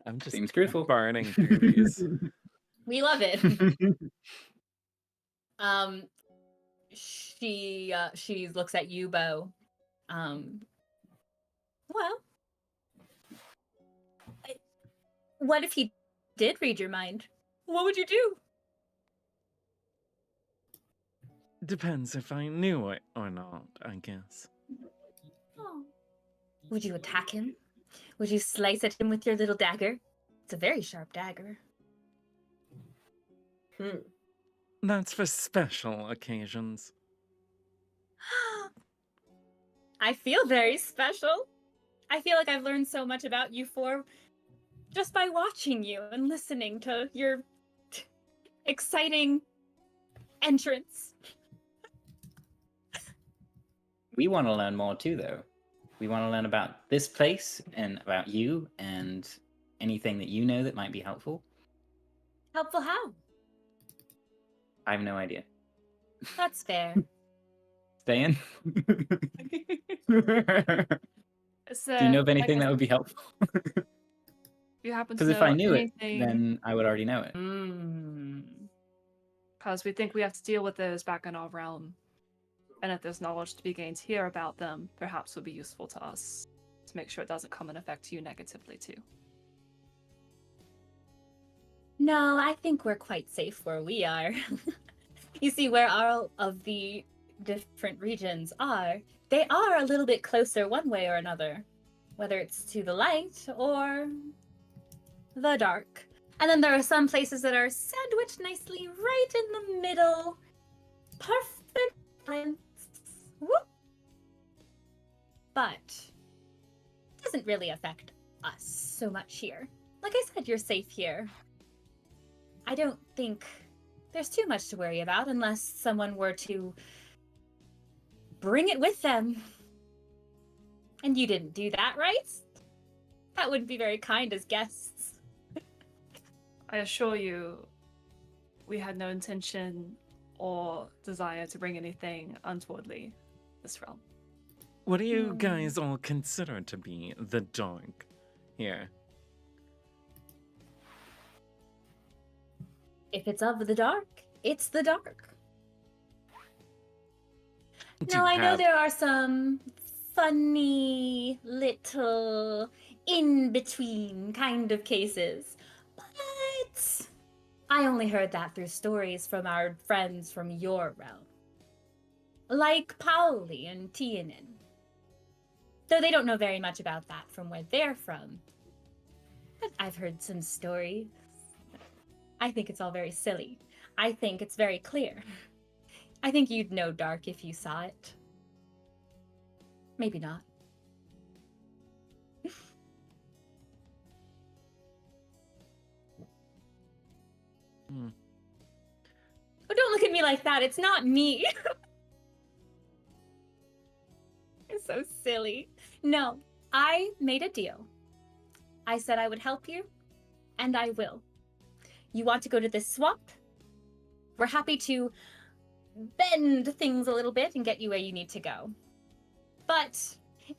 I'm just Seems truthful. burning through these. We love it. She looks at you, Beau. Well, what if he did read your mind? What would you do? Depends if I knew it or not, I guess. Oh. Would you attack him? Would you slice at him with your little dagger? It's a very sharp dagger. That's for special occasions. I feel very special. I feel like I've learned so much about you four just by watching you and listening to your exciting entrance. We want to learn more too, though. We want to learn about this place and about you and anything that you know that might be helpful. Helpful how? I have no idea. That's fair. Ste'yn? So, Do you know of I anything guess that would be helpful? if you happen to Because if know I knew it, anything, then I would already know it. because we think we have to deal with those back in our realm. And if there's knowledge to be gained here about them, perhaps would be useful to us to make sure it doesn't come and affect you negatively too. No, I think we're quite safe where we are. You see, where all of the different regions are, they are a little bit closer one way or another, whether it's to the light or the dark. And then there are some places that are sandwiched nicely right in the middle. Perfect balance. Whoop. But it doesn't really affect us so much here. Like I said, you're safe here. I don't think there's too much to worry about unless someone were to bring it with them. And you didn't do that, right? That wouldn't be very kind as guests. I assure you, we had no intention or desire to bring anything untowardly this realm. What do you guys all consider to be the dark here? If it's of the dark, it's the dark. Do Now, you I know have- there are some funny little in-between kind of cases, but I only heard that through stories from our friends from your realm. Like Pauli and Ste'yn. Though they don't know very much about that from where they're from. But I've heard some stories. I think it's all very silly. I think it's very clear. I think you'd know dark if you saw it. Maybe not. Hmm. Oh, don't look at me like that. It's not me. It's so silly. No, I made a deal. I said I would help you, and I will. You want to go to this swamp? We're happy to bend things a little bit and get you where you need to go. But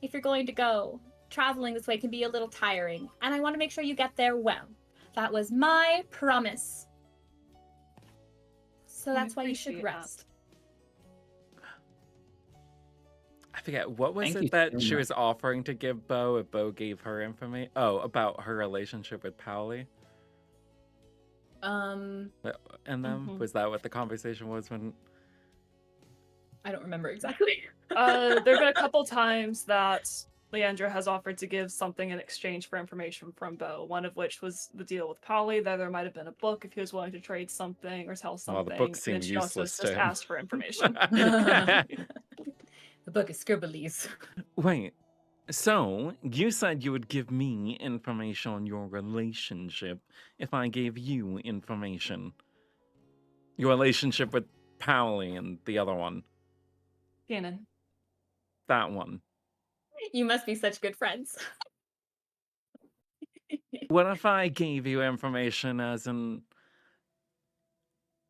if you're going to go, traveling this way can be a little tiring, and I want to make sure you get there well. That was my promise. So that's why you should appreciate that. rest. I forget, what was Thank you it that so she much. was offering to give Beau if Beau gave her information? Oh, about her relationship with Pauli and them? Mhm. Was that what the conversation was when... I don't remember exactly. There have been a couple times that Leandra has offered to give something in exchange for information from Beau, one of which was the deal with Pauli. The other might have been a book if he was willing to trade something or tell something. Well, the book and then seemed she also useless just to him. asked for information. The book is scribblies. Wait, so you said you would give me information on your relationship if I gave you information. Your relationship with Pauli and the other one. Canon. That one. You must be such good friends. What if I gave you information as an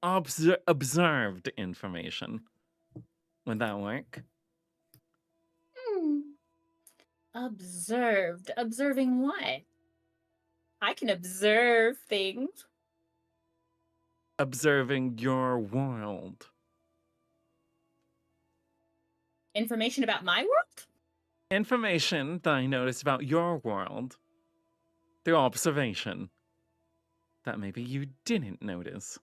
observed information? Would that work? Observed. Observing what? I can observe things. Observing your world. Information about my world? Information that I noticed about your world through observation that maybe you didn't notice.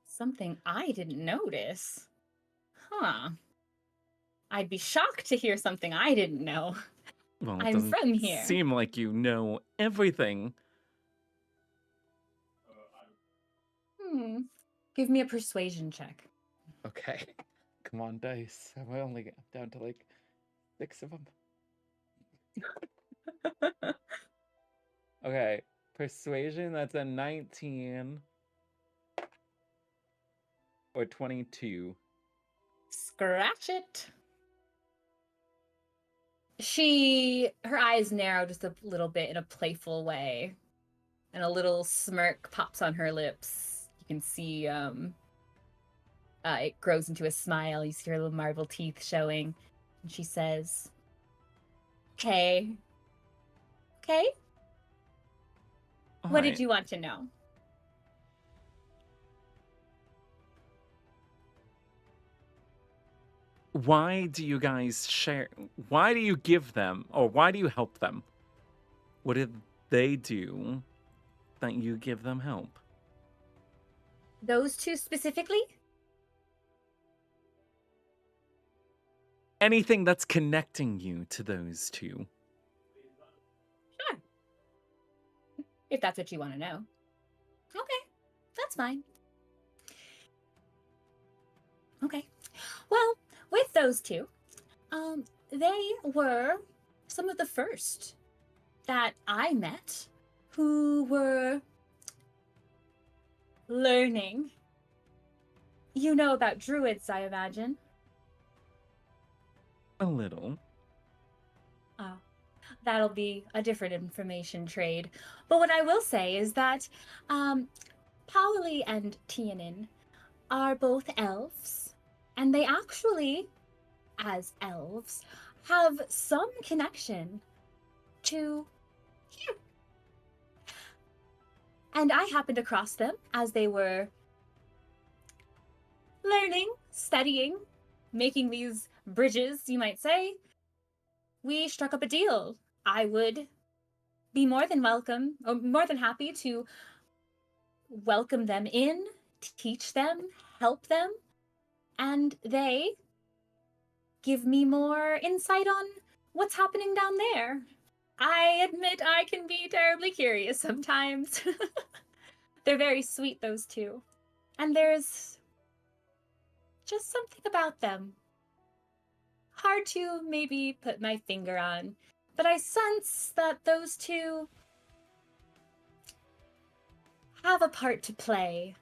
Something I didn't notice. Huh. I'd be shocked to hear something I didn't know. Well, it I'm doesn't from here. seem like you know everything. Give me a persuasion check. Okay. Come on, dice. I only get down to like 6 of them. Okay, persuasion, that's a 19 or 22. Scratch it. Her eyes narrow just a little bit in a playful way, and a little smirk pops on her lips. You can see it grows into a smile. You see her little marble teeth showing, and she says, "Okay, okay. What did you want to know?" Why do you guys share? Why do you give them, or why do you help them? What did they do that you give them help? Those two specifically? Anything that's connecting you to those two. Sure. If that's what you want to know. Okay, that's fine. Okay. Well, with those two, they were some of the first that I met who were learning. You know about druids, I imagine. A little. Oh, that'll be a different information trade. But what I will say is that Pauli and Ste'yn are both elves, and they actually, as elves, have some connection to you. And I happened across them as they were learning, studying, making these bridges, you might say. We struck up a deal. I would be more than welcome, or more than happy to welcome them in, teach them, help them, and they give me more insight on what's happening down there. I admit I can be terribly curious sometimes. They're very sweet, those two. And there's just something about them. Hard to maybe put my finger on, but I sense that those two have a part to play.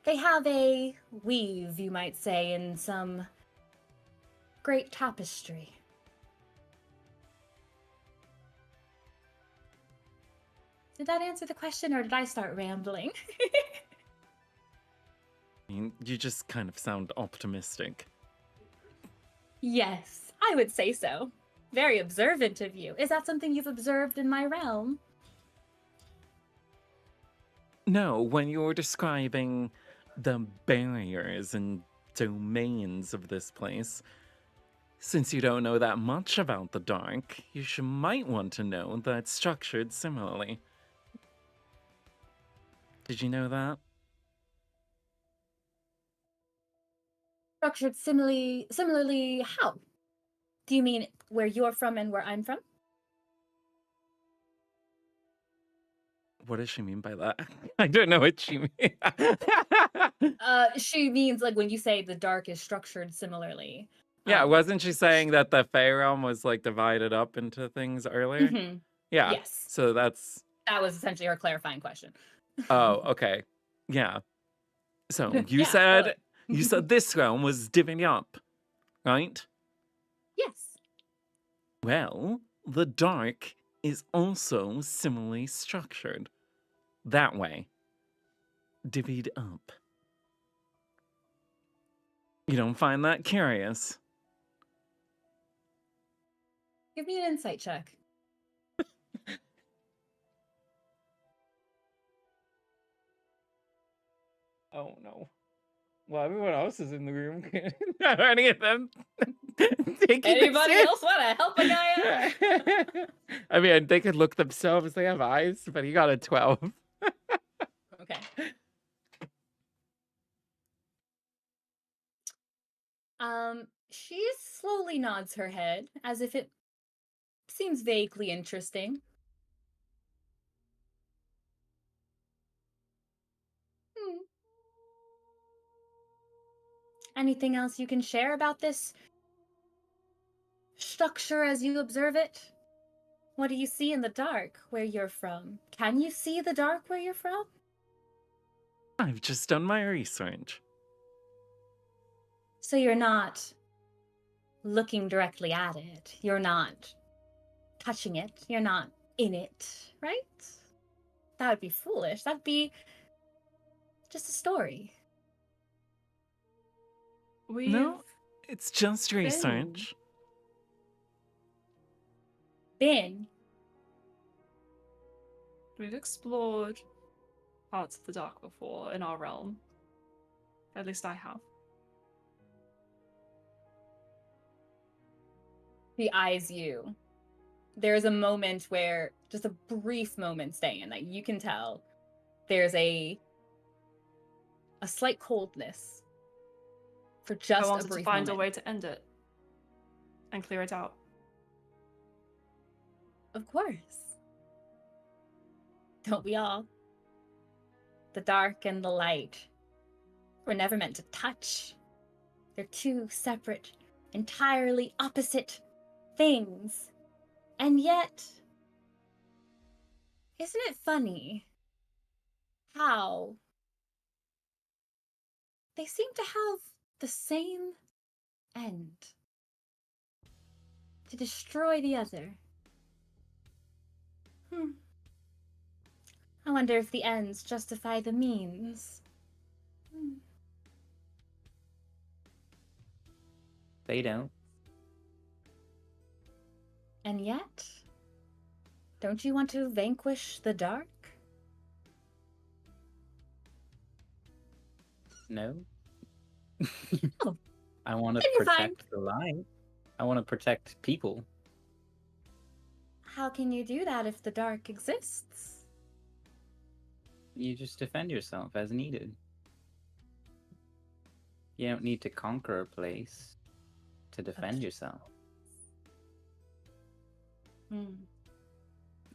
They have a weave, you might say, in some great tapestry. Did that answer the question, or did I start rambling? I mean, you just kind of sound optimistic. Yes, I would say so. Very observant of you. Is that something you've observed in my realm? No, when you're describing the barriers and domains of this place, since you don't know that much about the dark, might want to know that it's structured similarly. Did you know that? Structured similarly how? Do you mean where you're from and where I'm from? What does she mean by that? I don't know what she means. She means like when you say the dark is structured similarly. Yeah, wasn't she saying that the Fey realm was like divided up into things earlier? Mm-hmm. Yeah. Yes. So that was essentially her clarifying question. Oh, okay. Yeah. So you Yeah, said you said this realm was divvied up, right? Yes. Well, the dark is also similarly structured. That way. Divvied up. You don't find that curious? Give me an insight check. Oh no. Well, everyone else is in the room. Not any of them. Anybody else want to help a guy out? I mean, they could look themselves. They have eyes, but he got a 12. Okay. She slowly nods her head as if it seems vaguely interesting. Anything else you can share about this structure as you observe it? What do you see in the dark where you're from? Can you see the dark where you're from? I've just done my research. So you're not looking directly at it. You're not touching it. You're not in it, right? That would be foolish. That'd be just a story. No, it's just research. Been. We've explored parts of the dark before in our realm. At least I have. He eyes you. There's a moment where, just a brief moment, Ste'yn, that you can tell there's a slight coldness for just I a wanted brief to find moment. a way to end it and clear it out. Of course. Don't we all? The dark and the light were never meant to touch. They're two separate, entirely opposite things. And yet, isn't it funny how they seem to have the same end? To destroy the other. I wonder if the ends justify the means. They don't. And yet, don't you want to vanquish the dark? No. Oh. I want to Then you're fine. protect the light. I want to protect people. How can you do that if the dark exists? You just defend yourself as needed. You don't need to conquer a place to defend yourself.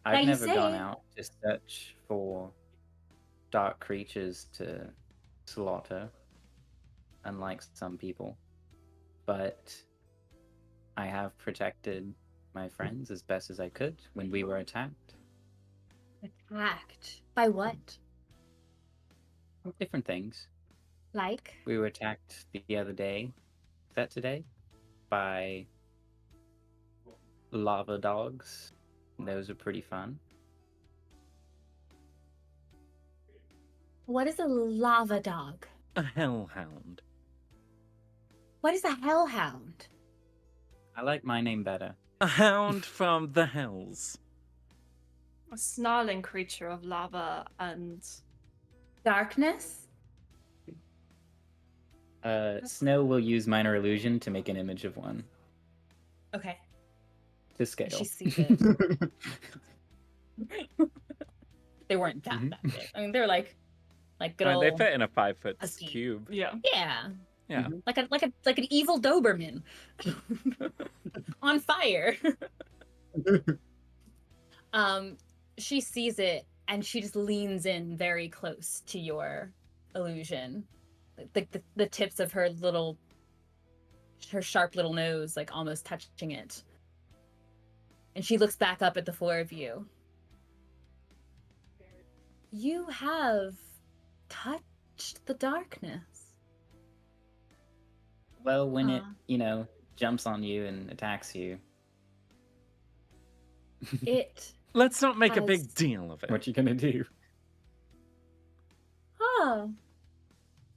I've Now you never gone say- out to search for dark creatures to slaughter, unlike some people. But I have protected my friends as best as I could when we were attacked. Attacked? By what? Different things. Like? We were attacked the other day, is that today? By lava dogs. Those are pretty fun. What is a lava dog? A hellhound. What is a hellhound? I like my name better. A hound from the hells. A snarling creature of lava and Darkness? Snow will use minor illusion to make an image of one Okay. to scale. She sees it. They weren't that big. I mean, they're like good I mean, old. they fit in a 5-foot husky. cube. yeah. Yeah, Yeah. like an evil Doberman on fire. She sees it and she just leans in very close to your illusion, the tips of her sharp little nose, like almost touching it. And she looks back up at the four of you. You have touched the darkness. Well, when it, jumps on you and attacks you. It. Let's not make a Has- big deal of it. What you gonna do? Oh.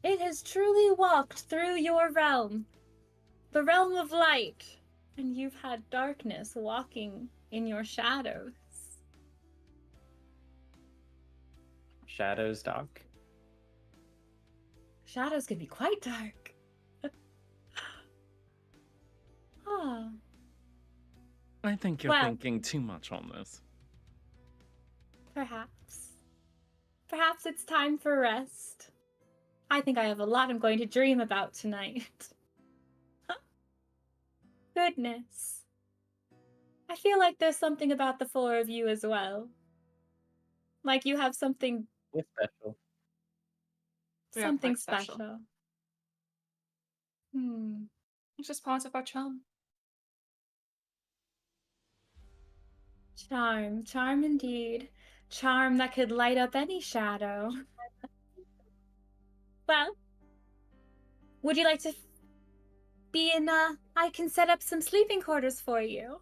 It has truly walked through your realm. The realm of light. And you've had darkness walking in your shadows. Shadows dark? Shadows can be quite dark. Ah. I think you're Well- thinking too much on this. Perhaps. Perhaps it's time for rest. I think I have a lot I'm going to dream about tonight. Goodness. I feel like there's something about the four of you as well. Like you have something We're special. We are something quite special. special. It's just part of our charm. Charm, charm indeed. Charm that could light up any shadow. Well, would you like to be in, I can set up some sleeping quarters for you.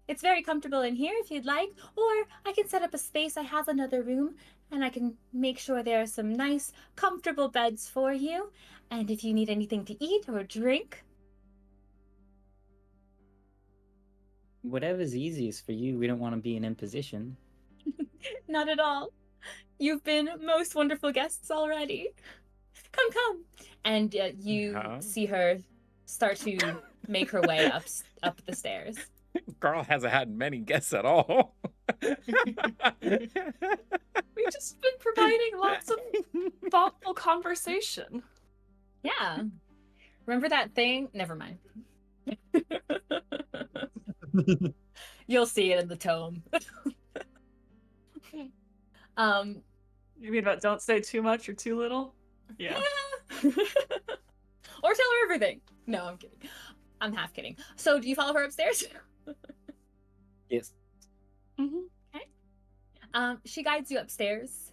It's very comfortable in here if you'd like, or I can set up a space. I have another room, and I can make sure there are some nice, comfortable beds for you. And if you need anything to eat or drink, Whatever's easiest for you. We don't want to be an imposition. not at all. You've been most wonderful guests already. Come, come. And you Yeah. see her start to make her way up the stairs. Girl hasn't had many guests at all. We've just been providing lots of thoughtful conversation. Yeah. Remember that thing? Never mind. You'll see it in the tome. You mean about don't say too much or too little? Yeah. Or tell her everything. No, I'm kidding. I'm half kidding. So, do you follow her upstairs? Yes. She guides you upstairs.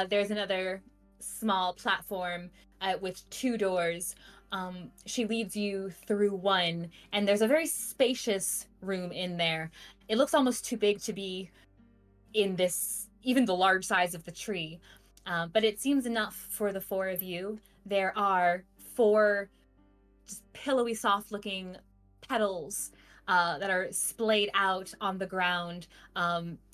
There's another small platform with 2 doors. She leads you through one, and there's a very spacious room in there. It looks almost too big to be in this, even the large size of the tree. But it seems enough for the 4 of you. There are 4 just pillowy, soft-looking petals that are splayed out on the ground.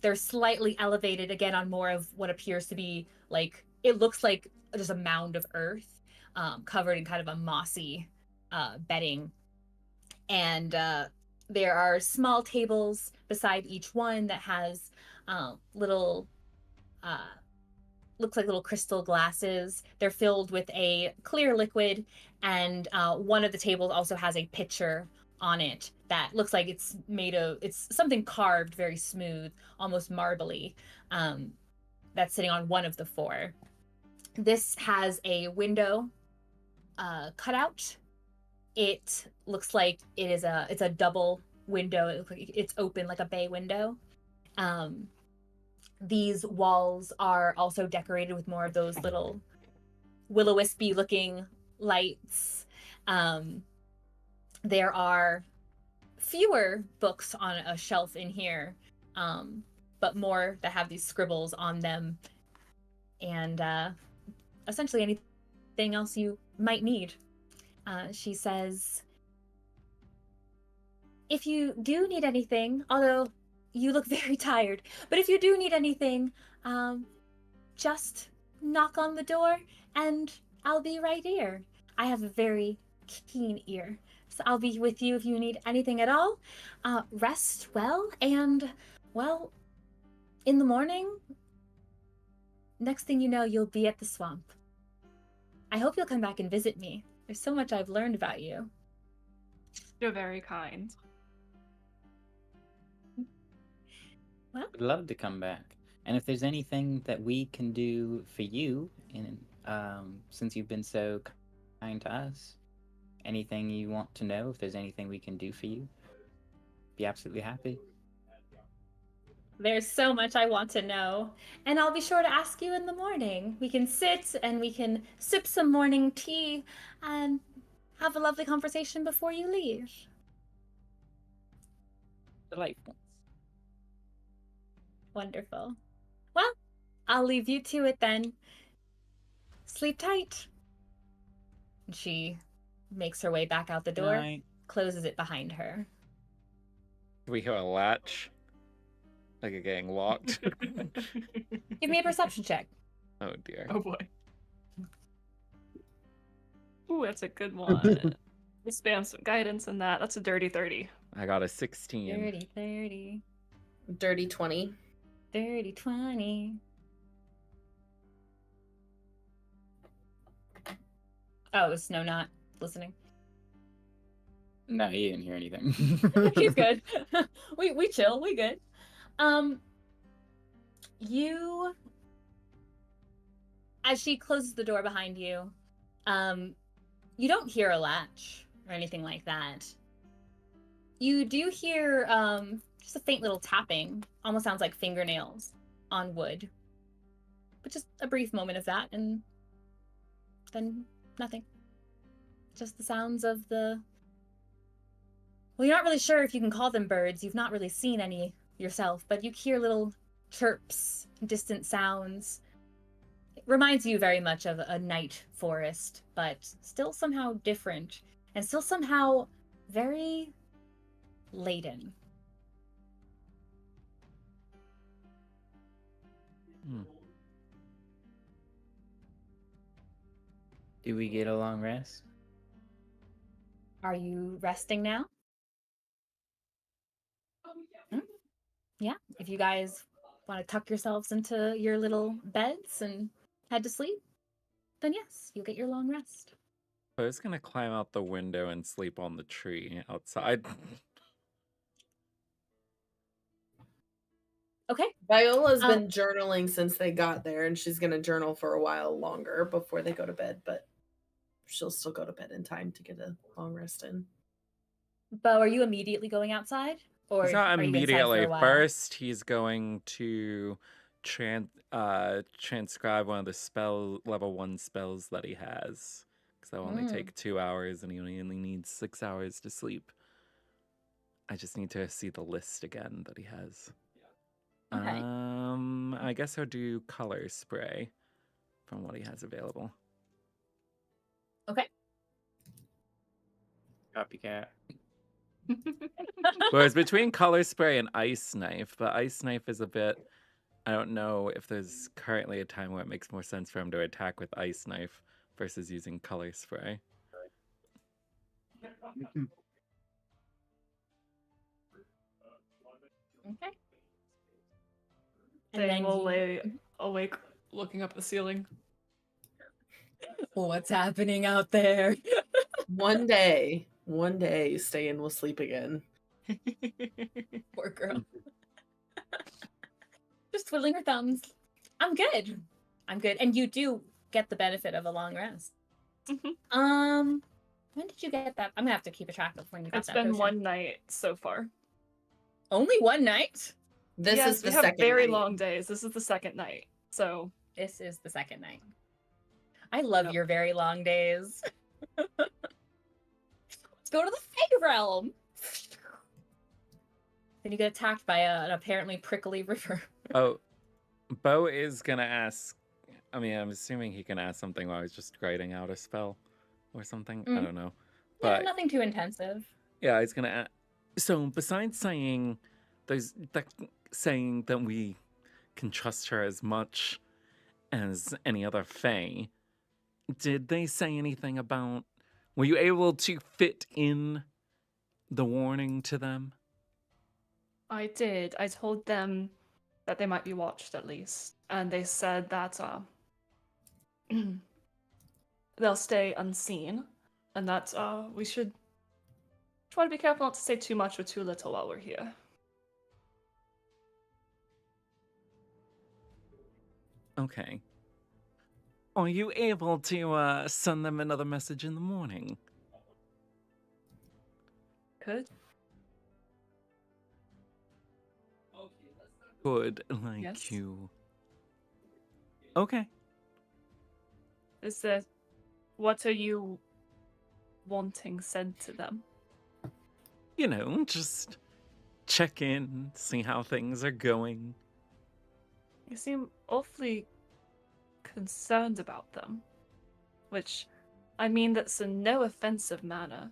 They're slightly elevated again on more of what appears to be like, it looks like just a mound of earth covered in kind of a mossy bedding. And there are small tables beside each one that has little, looks like little crystal glasses. They're filled with a clear liquid, and one of the tables also has a pitcher on it that looks like it's made of, it's something carved very smooth, almost marbly, that's sitting on one of the 4. This has a window cut out. It looks like it's a double window. It looks like it's open like a bay window. These walls are also decorated with more of those little will-o-wispy looking lights. There are fewer books on a shelf in here, but more that have these scribbles on them, and essentially anything else you might need. She says, if you do need anything, although you look very tired, but if you do need anything, just knock on the door and I'll be right here. I have a very keen ear, so I'll be with you if you need anything at all. Rest well, and, well, in the morning, next thing you know, you'll be at the swamp. I hope you'll come back and visit me. There's so much I've learned about you. You're very kind. Well, Would love to come back. And if there's anything that we can do for you, in since you've been so kind to us, anything you want to know, if there's anything we can do for you, be absolutely happy. there's so much I want to know, and I'll be sure to ask you in the morning. We can sit and we can sip some morning tea and have a lovely conversation before you leave. Delightful. Wonderful. Well, I'll leave you to it then. Sleep tight. And she makes her way back out the door, Night. closes it behind her. We hear a latch. Like it getting locked. Give me a perception check. Oh dear. Oh boy. Ooh, that's a good one. We spam some guidance in that. That's a dirty 30. I got a 16. 30, 30, Dirty 20. 30, 20. Oh, is Snow not listening? No, you didn't hear anything. He's good. we chill. We good. You, as she closes the door behind you, you don't hear a latch or anything like that. You do hear just a faint little tapping. Almost sounds like fingernails on wood. But just a brief moment of that, and then nothing. Just the sounds of the... Well, you're not really sure if you can call them birds. You've not really seen any yourself, but you hear little chirps, distant sounds. It reminds you very much of a night forest, but still somehow different, and still somehow very laden. Do we get a long rest? Are you resting now? Yeah, if you guys want to tuck yourselves into your little beds and head to sleep, then yes, you'll get your long rest. I was gonna climb out the window and sleep on the tree outside. Okay. Viola's been journaling since they got there, and she's gonna journal for a while longer before they go to bed, but she'll still go to bed in time to get a long rest in. Beau, are you immediately going outside? Or It's not are you inside for immediately. a while? First, he's going to transcribe one of the level 1 spells that he has. Because that'll only take 2 hours, and he only needs 6 hours to sleep. I just need to see the list again that he has. Okay. I guess I'll do color spray from what he has available. Okay. Copycat. Whereas between color spray and ice knife, but ice knife is a bit... I don't know if there's currently a time where it makes more sense for him to attack with ice knife versus using color spray. Okay. And then we'll lay awake looking up at the ceiling. What's happening out there? One day, Ste'yn will sleep again. Poor girl. Just twiddling her thumbs. I'm good. And you do get the benefit of a long rest. When did you get that? I'm gonna have to keep a track of when you got that. It's been potion. 1 night so far. Only 1 night? This Yes, is the we have second very night. long days. This is the second night. So This is the second night. I love your very long days. Let's go to the Fey Realm. Then you get attacked by an apparently prickly river. Oh, Beau is gonna ask... I mean, I'm assuming he can ask something while he's just writing out a spell or something. I don't know. Yeah, But nothing too intensive. yeah, he's gonna ask... So besides saying saying that we can trust her as much as any other Fae, did they say anything about... Were you able to fit in the warning to them? I did. I told them that they might be watched at least. And they said that they'll stay unseen. And that we should try to be careful not to say too much or too little while we're here. Okay. Are you able to send them another message in the morning? Could? Good, like Yes. you. Okay. Is there... What are you wanting said to them? You know, just check in, see how things are going. You seem awfully concerned about them. Which, I mean that's in no offensive manner.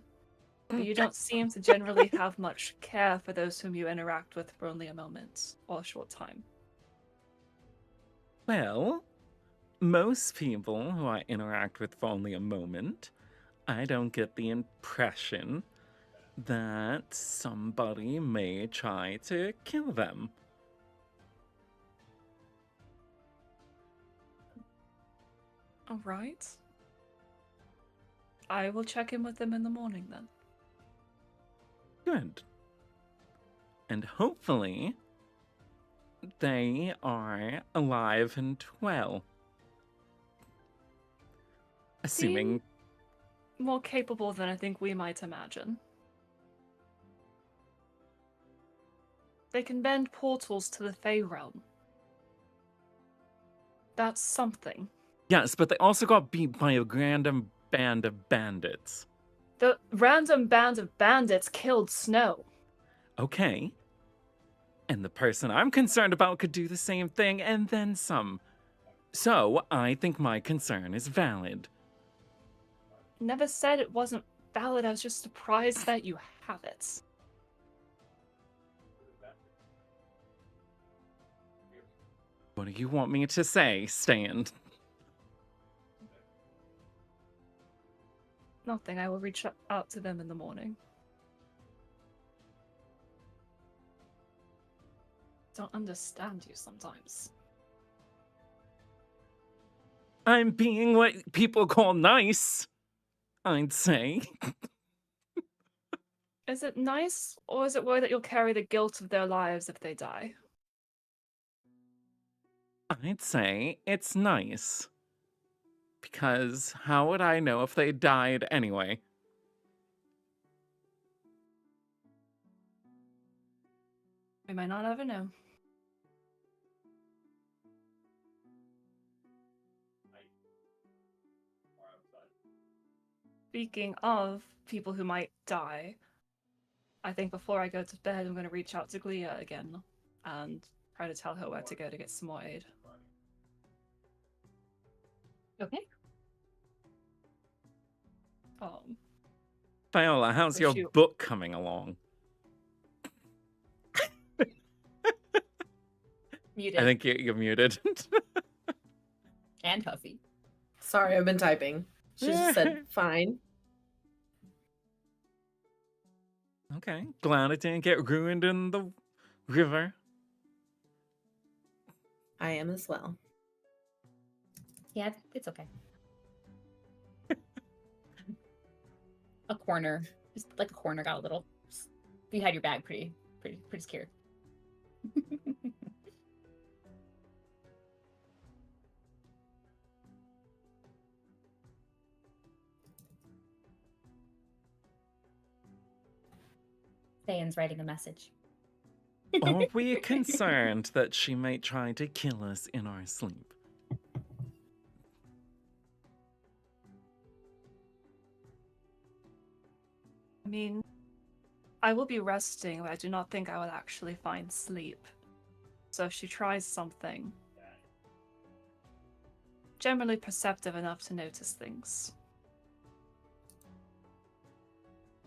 But you don't seem to generally have much care for those whom you interact with for only a moment or a short time. Well, most people who I interact with for only a moment, I don't get the impression that somebody may try to kill them. Alright. I will check in with them in the morning then. Good. And hopefully, they are alive and well. Assuming... More capable than I think we might imagine. They can bend portals to the Fey realm. That's something. Yes, but they also got beat by a random band of bandits. The random band of bandits killed Snow. Okay. And the person I'm concerned about could do the same thing and then some. So, I think my concern is valid. Never said it wasn't valid. I was just surprised that you have it. What do you want me to say, Ste'yn? Nothing. I will reach out to them in the morning. Don't understand you sometimes. I'm being what people call nice, I'd say. Is it nice, or is it worried that you'll carry the guilt of their lives if they die? I'd say it's nice. Because how would I know if they died anyway? We might not ever know. Speaking of people who might die, I think before I go to bed, I'm going to reach out to Glia again and try to tell her where to go to get some more aid. Okay. Viola, how's your Shoot. book coming along? Muted. I think you're muted. And Huffy. Sorry, I've been typing. She just said fine. Okay, glad it didn't get ruined in the river. I am as well. Yeah, it's okay. A corner, just like a corner, got a little. You had your bag pretty scared. Ste'yn's writing a message. Are we concerned that she might try to kill us in our sleep? I mean, I will be resting, but I do not think I will actually find sleep. So if she tries something, generally perceptive enough to notice things.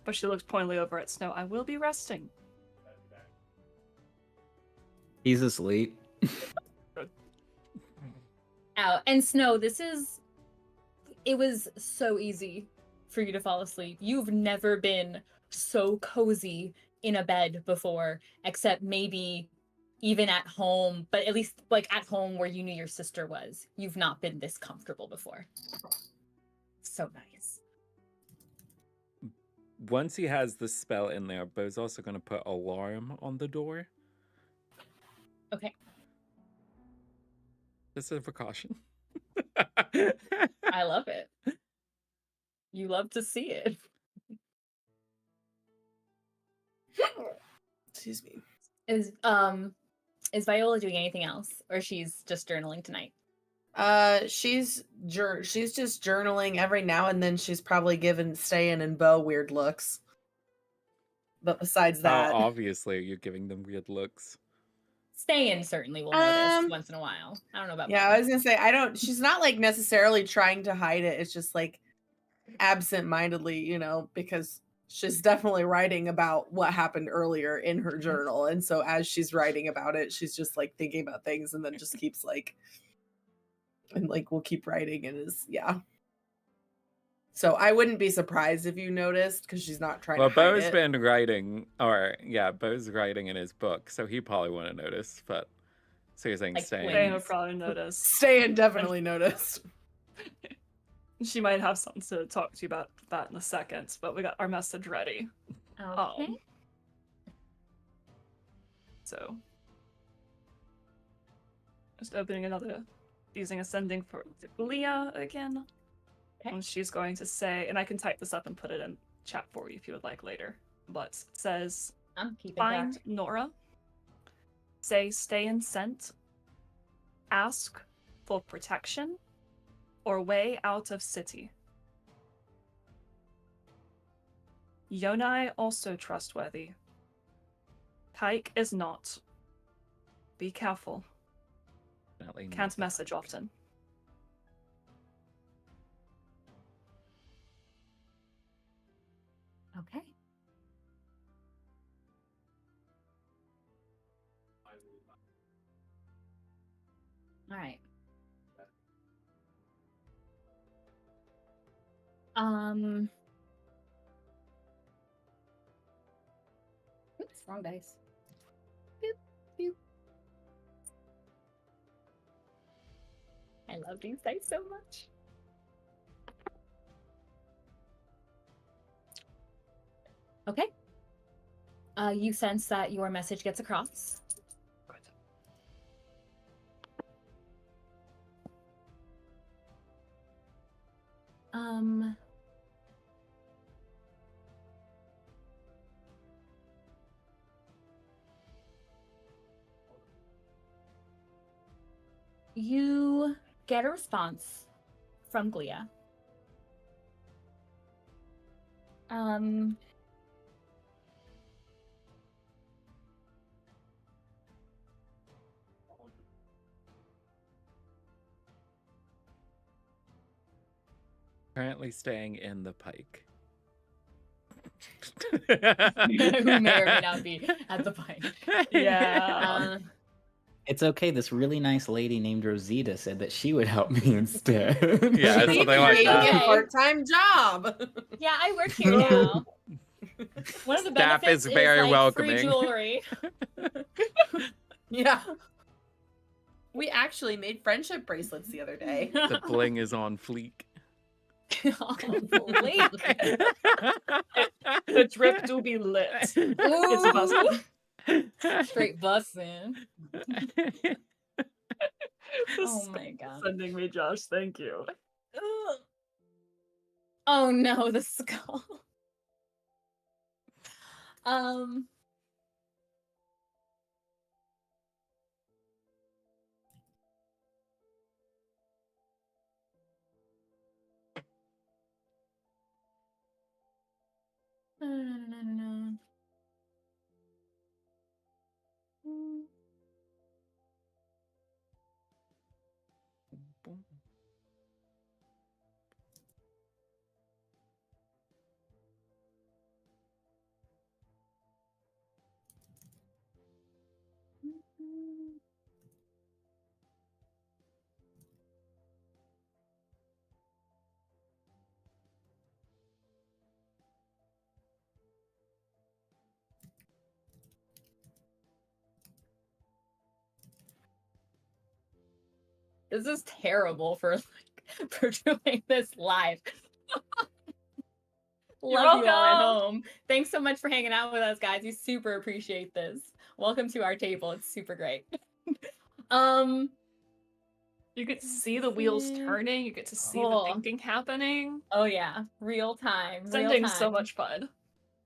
But she looks pointedly over at Snow. I will be resting. He's asleep. Out. And Snow, it was so easy for you to fall asleep. You've never been so cozy in a bed before, except maybe even at home, but at least like at home where you knew your sister was. You've not been this comfortable before. So nice. Once he has the spell in there, Beau's also going to put alarm on the door. Okay. Just a precaution. I love it. You love to see it. Excuse me. Is Viola doing anything else, or she's just journaling tonight? She's just journaling every now and then. She's probably given Ste'yn and Beau weird looks. But besides that, How obviously are you giving them weird looks? Ste'yn certainly will notice once in a while. I don't know about yeah, Beau. I was gonna say she's not like necessarily trying to hide it. It's just like absent-mindedly, because she's definitely writing about what happened earlier in her journal. And so as she's writing about it, she's just like thinking about things and then just keeps like, and like will keep writing and yeah. So I wouldn't be surprised if you noticed because she's not trying to hide Beau's it. been writing, Beau's writing in his book, so he probably wouldn't notice, but so you're saying Like Ste'yn. Ste'yn will probably notice. Ste'yn definitely noticed. She might have something to talk to you about that in a second, but we got our message ready. Okay. So, just opening using ascending for Leah again. Okay. And she's going to say, and I can type this up and put it in chat for you if you would like later, but it says, I'm keeping find track. Nora, Say Ste'yn sent, ask for protection, or way out of city. Yonai also trustworthy. Pike is not. Be careful. Definitely not Can't the message Pike. often. Okay. All right. Oops, wrong dice. Boop, boop. I love these dice so much. Okay. You sense that your message gets across. Good. You get a response from Glia. Currently staying in the Pike. Who may or may not be at the Pike. Yeah. It's okay. This really nice lady named Rosita said that she would help me instead. Yeah, She something needs like a that. Okay. part-time job. Yeah, I work here now. One of the Staff benefits is very like welcoming. free jewelry. Yeah. We actually made friendship bracelets the other day. The bling is on fleek. Oh, bleak. The drip do be lit. It's busted. Straight bussin'. Oh my god. Sending me, Josh. Thank you. Ugh. Oh no, the skull. No. This is terrible for for doing this live. Love you all at welcome. home. Thanks so much for hanging out with us, guys. We super appreciate this. Welcome to our table. It's super great. You get to see the wheels turning. You get to see the Cool. thinking happening. Oh yeah, real time. Sending's so much fun.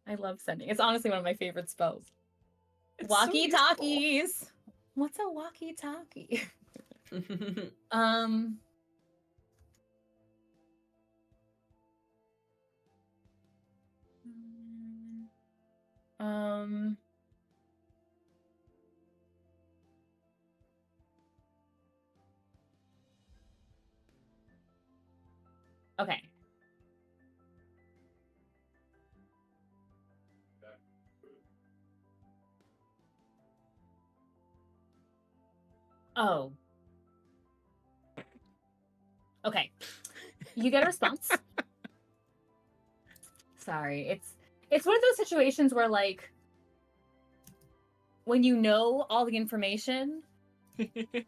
I love sending. It's honestly one of my favorite spells. It's so Walkie useful. talkies. What's a walkie talkie? Okay. Oh. Okay. You get a response. Sorry. It's one of those situations where like when you know all the information,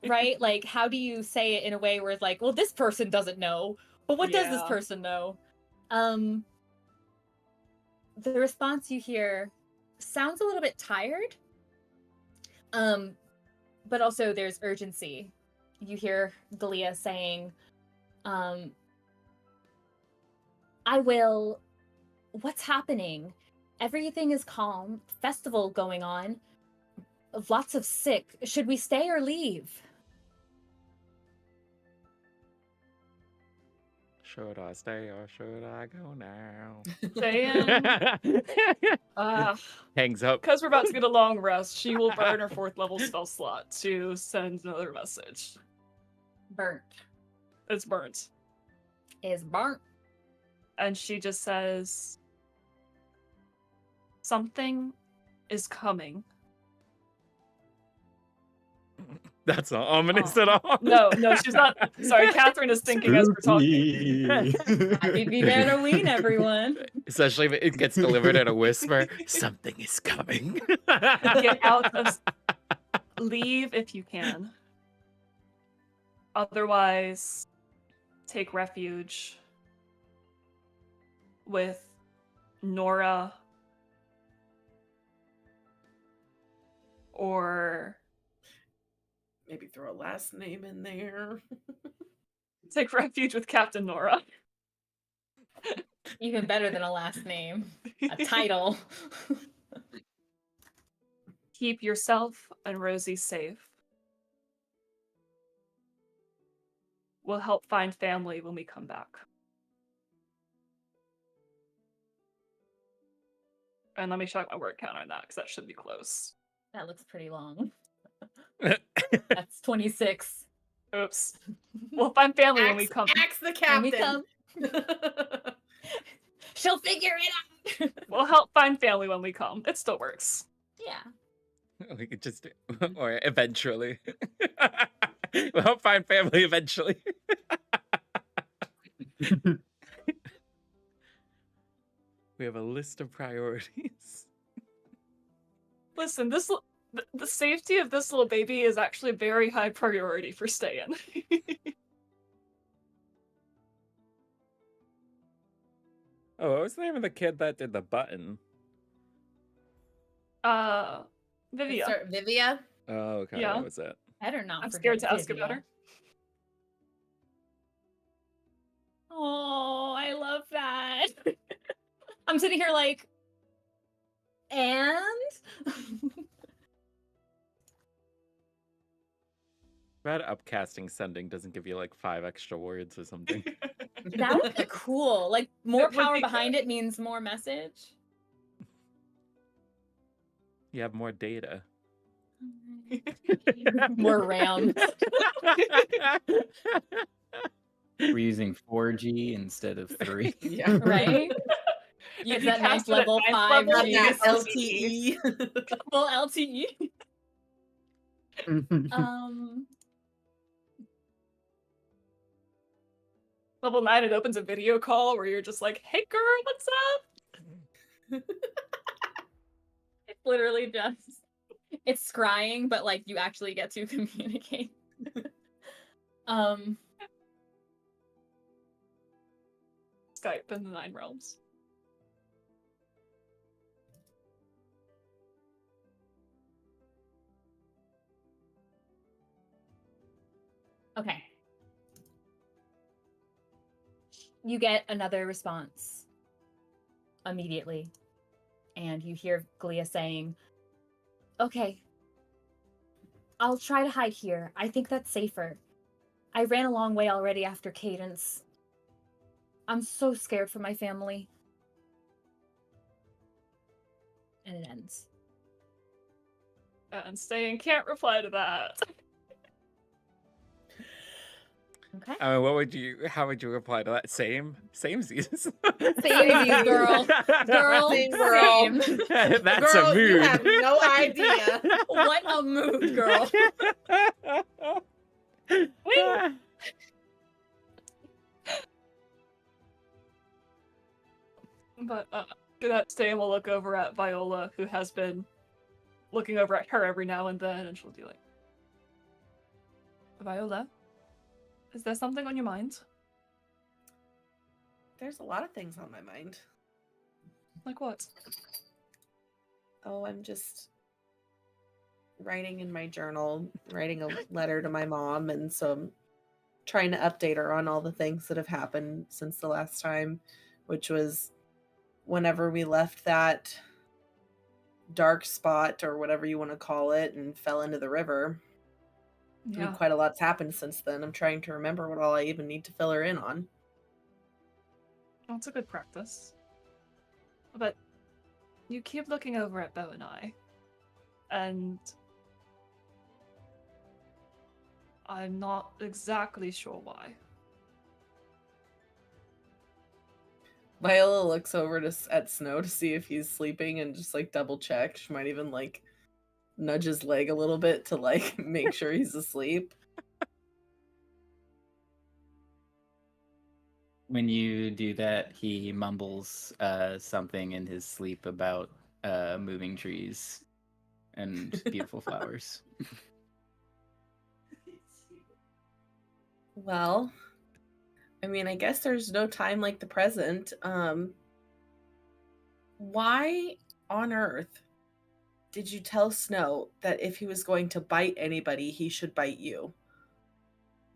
right? Like how do you say it in a way where it's like, well, this person doesn't know, but what does this Yeah. person know? The response you hear sounds a little bit tired. But also there's urgency. You hear Dalia saying, I will. What's happening? Everything is calm. Festival going on. lots of sick. Should we stay or leave? Should I stay or should I go now? Ste'yn, Hangs up. because we're about to get a long rest, she will burn her 4th level spell slot to send another message. Burnt. It's burnt. Is burnt. And she just says, something is coming. That's not ominous at all. No, she's not. Sorry, Catherine is thinking as we're talking. Happy Halloween, everyone. Especially if it gets delivered in a whisper. Something is coming. Get out of... Leave if you can. Otherwise, take refuge with Nora or Maybe throw a last name in there. take refuge with Captain Nora. Even better than a last name. A title. Keep yourself and Rosie safe. We'll help find family when we come back. And let me check my word count on that, because that should be close. That looks pretty long. That's 26. Oops. We'll find family when we come. Axe the When we captain. come. She'll figure it out. We'll help find family when we come. It still works. Yeah. We could just, or eventually. We'll help find family eventually. We have a list of priorities. Listen, the safety of this little baby is actually a very high priority for Ste'yn. Oh, what was the name of the kid that did the button? Vivia. Sorry, Vivia. Oh, okay, Yeah. that was it. Better not. I'm forget scared to ask Vivia. about her. Oh, I love that. I'm sitting here like, and? Bad upcasting sending doesn't give you like 5 extra words or something. That would be cool. Like, more It would power be behind good. it means more message. You have more data. More RAM. We're using 4G instead of 3. Yeah. Right? Use If you that nice cast it at level ninth 5 level, Not you that get LTE. full LTE. Level 9, it opens a video call where you're just like, hey girl, what's up? It's literally just, it's scrying, but like you actually get to communicate. Skype in the 9 realms. Okay. You get another response immediately. And you hear Glia saying, okay, I'll try to hide here. I think that's safer. I ran a long way already after Cadence. I'm so scared for my family. And it ends. And Ste'yn can't reply to that. Okay. I mean, how would you reply to that? Same seasons. Same, girl. Girl, Same girl. same. That's Girl, a mood. you have no idea. What a mood, girl. Wait. But after that, Ste'yn will look over at Viola, who has been looking over at her every now and then, and she'll be like, Viola, is there something on your mind? There's a lot of things on my mind. Like what? Oh, I'm just writing in my journal, writing a letter to my mom, and so I'm trying to update her on all the things that have happened since the last time, which was whenever we left that dark spot or whatever you want to call it and fell into the river. I mean, Yeah. quite a lot's happened since then. I'm trying to remember what all I even need to fill her in on. Well, it's a good practice. But you keep looking over at Beau and I, and I'm not exactly sure why. Viola looks over at Snow to see if he's sleeping and just like double check. She might even like nudge his leg a little bit to like make sure he's asleep. When you do that, he mumbles something in his sleep about moving trees and beautiful flowers. Well, I mean, I guess there's no time like the present. Why on earth did you tell Snow that if he was going to bite anybody, he should bite you?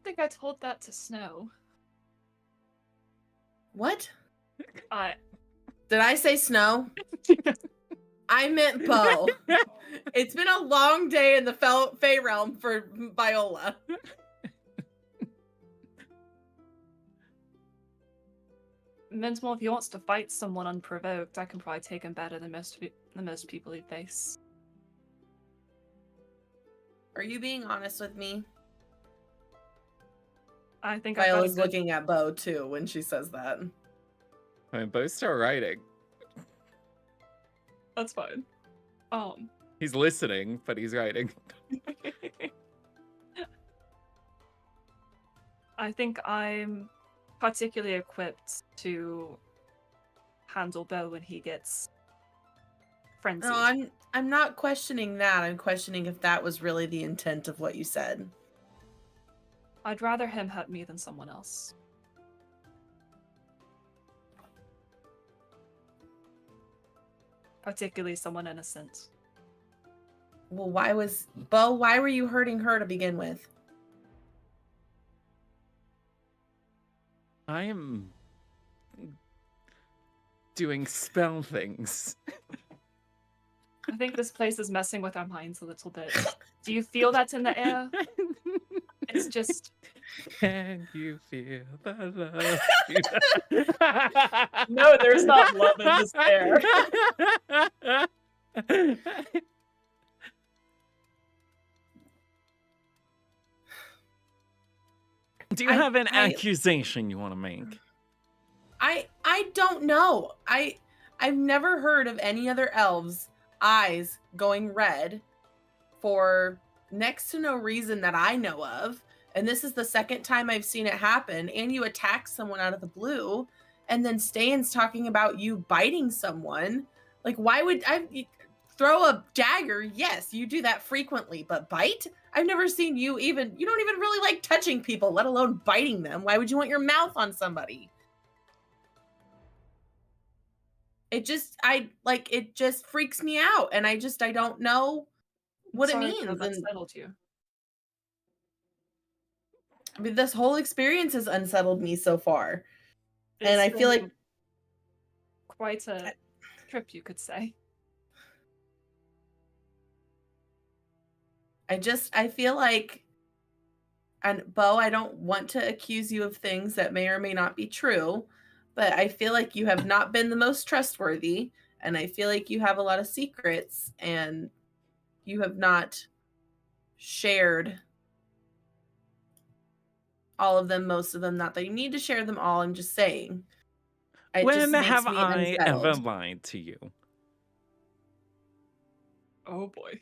I think I told that to Snow. What? I Did I say Snow? I meant Beau. It's been a long day in the Fey realm for Viola. Mensmore, if he wants to fight someone unprovoked, I can probably take him better than most people he face. Are you being honest with me? I think I've got a Viola's good... looking at Beau too when she says that. I mean, Beau's still writing. That's fine. He's listening, but he's writing. I think I'm particularly equipped to handle Beau when he gets frenzied. No, I'm not questioning that. I'm questioning if that was really the intent of what you said. I'd rather him hurt me than someone else. Particularly someone innocent. Well, why were you hurting her to begin with? I am doing spell things. I think this place is messing with our minds a little bit. Do you feel that's in the air? It's just... Can you feel the love? No, there's not love in this air. Do you have an accusation you want to make? I don't know. I've never heard of any other elves' eyes going red for next to no reason that I know of. And this is the second time I've seen it happen. And you attack someone out of the blue, and then Ste'yn's talking about you biting someone. Like, why would I throw a dagger? Yes, you do that frequently, but bite? I've never seen you don't even really like touching people, let alone biting them. Why would you want your mouth on somebody? It just freaks me out, and I don't know what it means. That unsettled you. I mean, this whole experience has unsettled me so far. And I feel like quite a trip, you could say. I feel like, and Beau, I don't want to accuse you of things that may or may not be true, but I feel like you have not been the most trustworthy, and I feel like you have a lot of secrets, and you have not shared all of them, most of them. Not that you need to share them all, I'm just saying. When have I ever lied to you? Oh boy.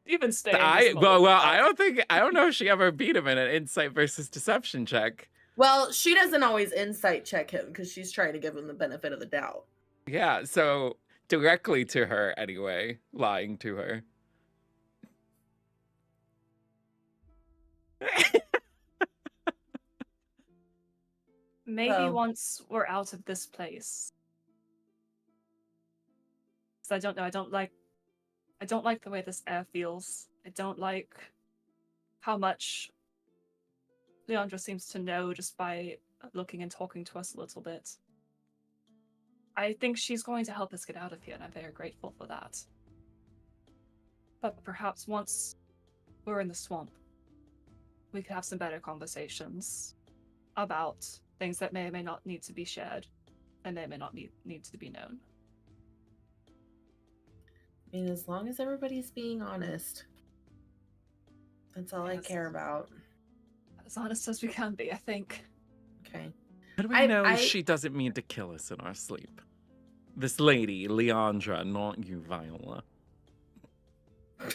Even stay. I don't know if she ever beat him in an insight versus deception check. Well, she doesn't always insight check him because she's trying to give him the benefit of the doubt. Yeah, so directly to her anyway, lying to her. Maybe once we're out of this place. Because I don't know, I don't like the way this air feels. I don't like how much Leandra seems to know just by looking and talking to us a little bit. I think she's going to help us get out of here, and I'm very grateful for that. But perhaps once we're in the swamp, we could have some better conversations about things that may or may not need to be shared, and may or may not need to be known. I mean, as long as everybody's being honest, that's all I Yes. care about. As honest as we can be, I think. Okay. How do we know I- she doesn't mean to kill us in our sleep? This lady, Leandra, not you, Viola. I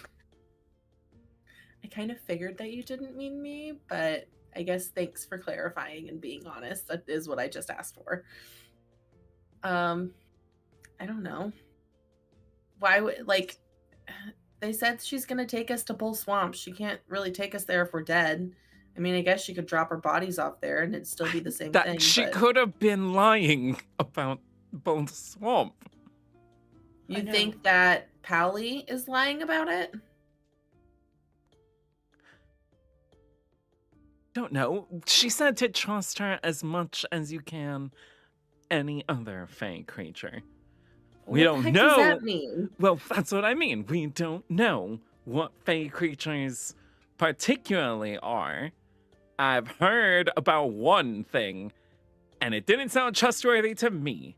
kind of figured that you didn't mean me, but I guess thanks for clarifying and being honest. That is what I just asked for. I don't know. Why would, like, they said she's gonna take us to Bull Swamp. She can't really take us there if we're dead. I mean, I guess she could drop our bodies off there and it'd still be the same That thing. she but could have been lying about Bull Swamp. I you know. think that Pally is lying about it? Don't know. She said to trust her as much as you can any other fey creature. We What don't the heck know. does that mean? Well, that's what I mean. We don't know what fey creatures particularly are. I've heard about one thing, and it didn't sound trustworthy to me.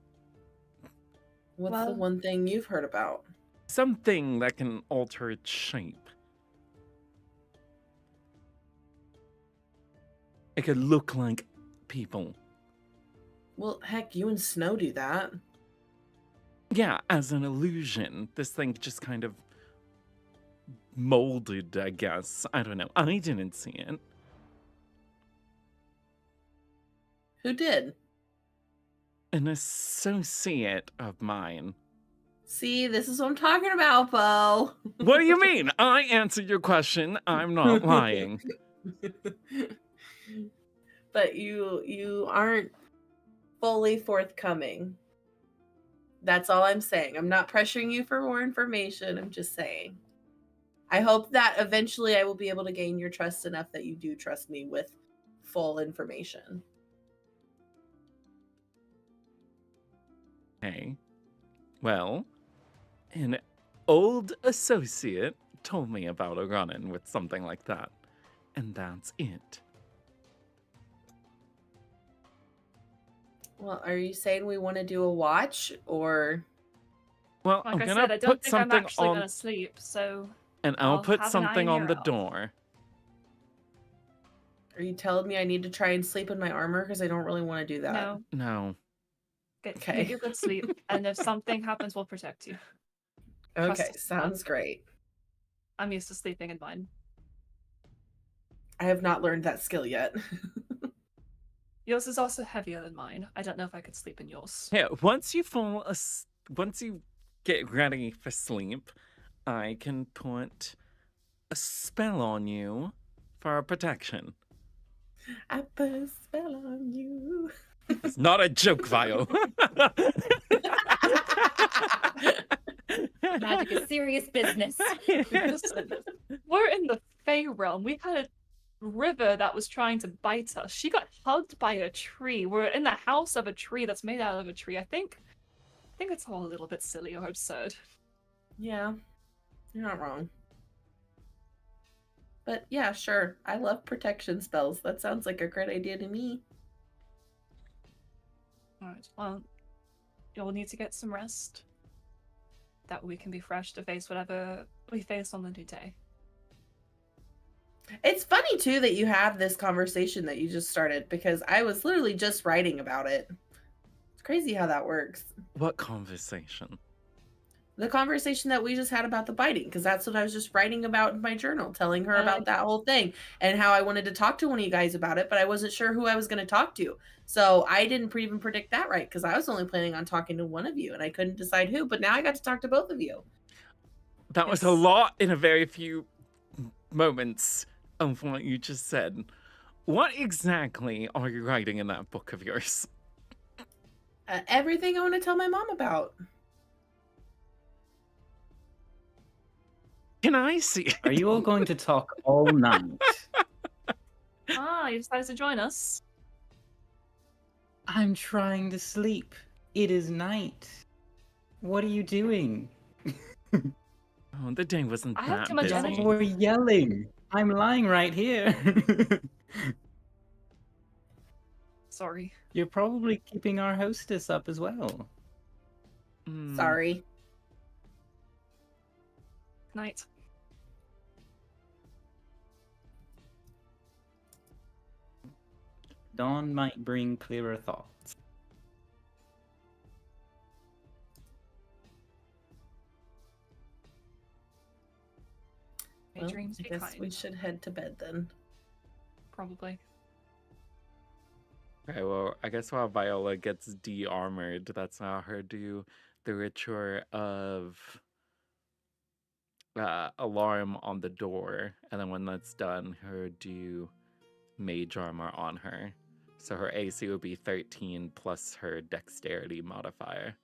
What's the Well- one thing you've heard about? Something that can alter its shape. It could look like people. Well, heck, you and Snow do that. Yeah, as an illusion. This thing just kind of molded, I guess. I don't know. I didn't see it. Who did? An associate of mine. See, this is what I'm talking about, Beau. What do you mean? I answered your question. I'm not lying. But you aren't fully forthcoming. That's all I'm saying. I'm not pressuring you for more information. I'm just saying. I hope that eventually I will be able to gain your trust enough that you do trust me with full information. Okay. Well, an old associate told me about a run-in with something like that. And that's it. Well, are you saying we want to do a watch or Well, Like I'm I gonna said, I don't put think I'm something actually on, gonna sleep, so and I'll I'll put have an eye something and on ear the out. door. are you telling me I need to try and sleep in my armor? Because I don't really want to do that. no, No. get Okay. your good sleep, and if something happens, we'll protect you. Okay, Trust us, sounds great. I'm used to sleeping in mine. I have not learned that skill yet. Yours is also heavier than mine. I don't know if I could sleep in yours. Yeah, once you get ready for sleep, I can put a spell on you for protection. I put a spell on you. It's not a joke, Vio. Magic is serious business. Listen, we're in the Fey realm. We had a river that was trying to bite us. She got hugged by a tree. We're in the house of a tree that's made out of a tree. I think it's all a little bit silly or absurd. Yeah, you're not wrong. But yeah, sure. I love protection spells. That sounds like a great idea to me. Alright, well, you'll need to get some rest. That we can be fresh to face whatever we face on the new day. It's funny too that you have this conversation that you just started because I was literally just writing about it. It's crazy how that works. What conversation? The conversation that we just had about the biting, because that's what I was just writing about in my journal, telling her about that whole thing and how I wanted to talk to one of you guys about it, but I wasn't sure who I was going to talk to. So I didn't even predict that right, because I was only planning on talking to one of you and I couldn't decide who, but now I got to talk to both of you. That was a Yes. lot in a very few moments of what you just said. What exactly are you writing in that book of yours? Everything I want to tell my mom about. Can I see it? Are you all going to talk all night? Ah, you decided to join us. I'm trying to sleep. It is night. What are you doing? Oh, the day wasn't I have that too much busy. energy. You're yelling. I'm lying right here. Sorry. You're probably keeping our hostess up as well. Hmm. Sorry. Night. Dawn might bring clearer thoughts. May Well, dreams I be guess kind. we should head to bed then. Probably. Okay, well, I guess while Viola gets de-armored, that's how her do the ritual of alarm on the door, and then when that's done, her do mage armor on her. So her AC would be 13 plus her dexterity modifier.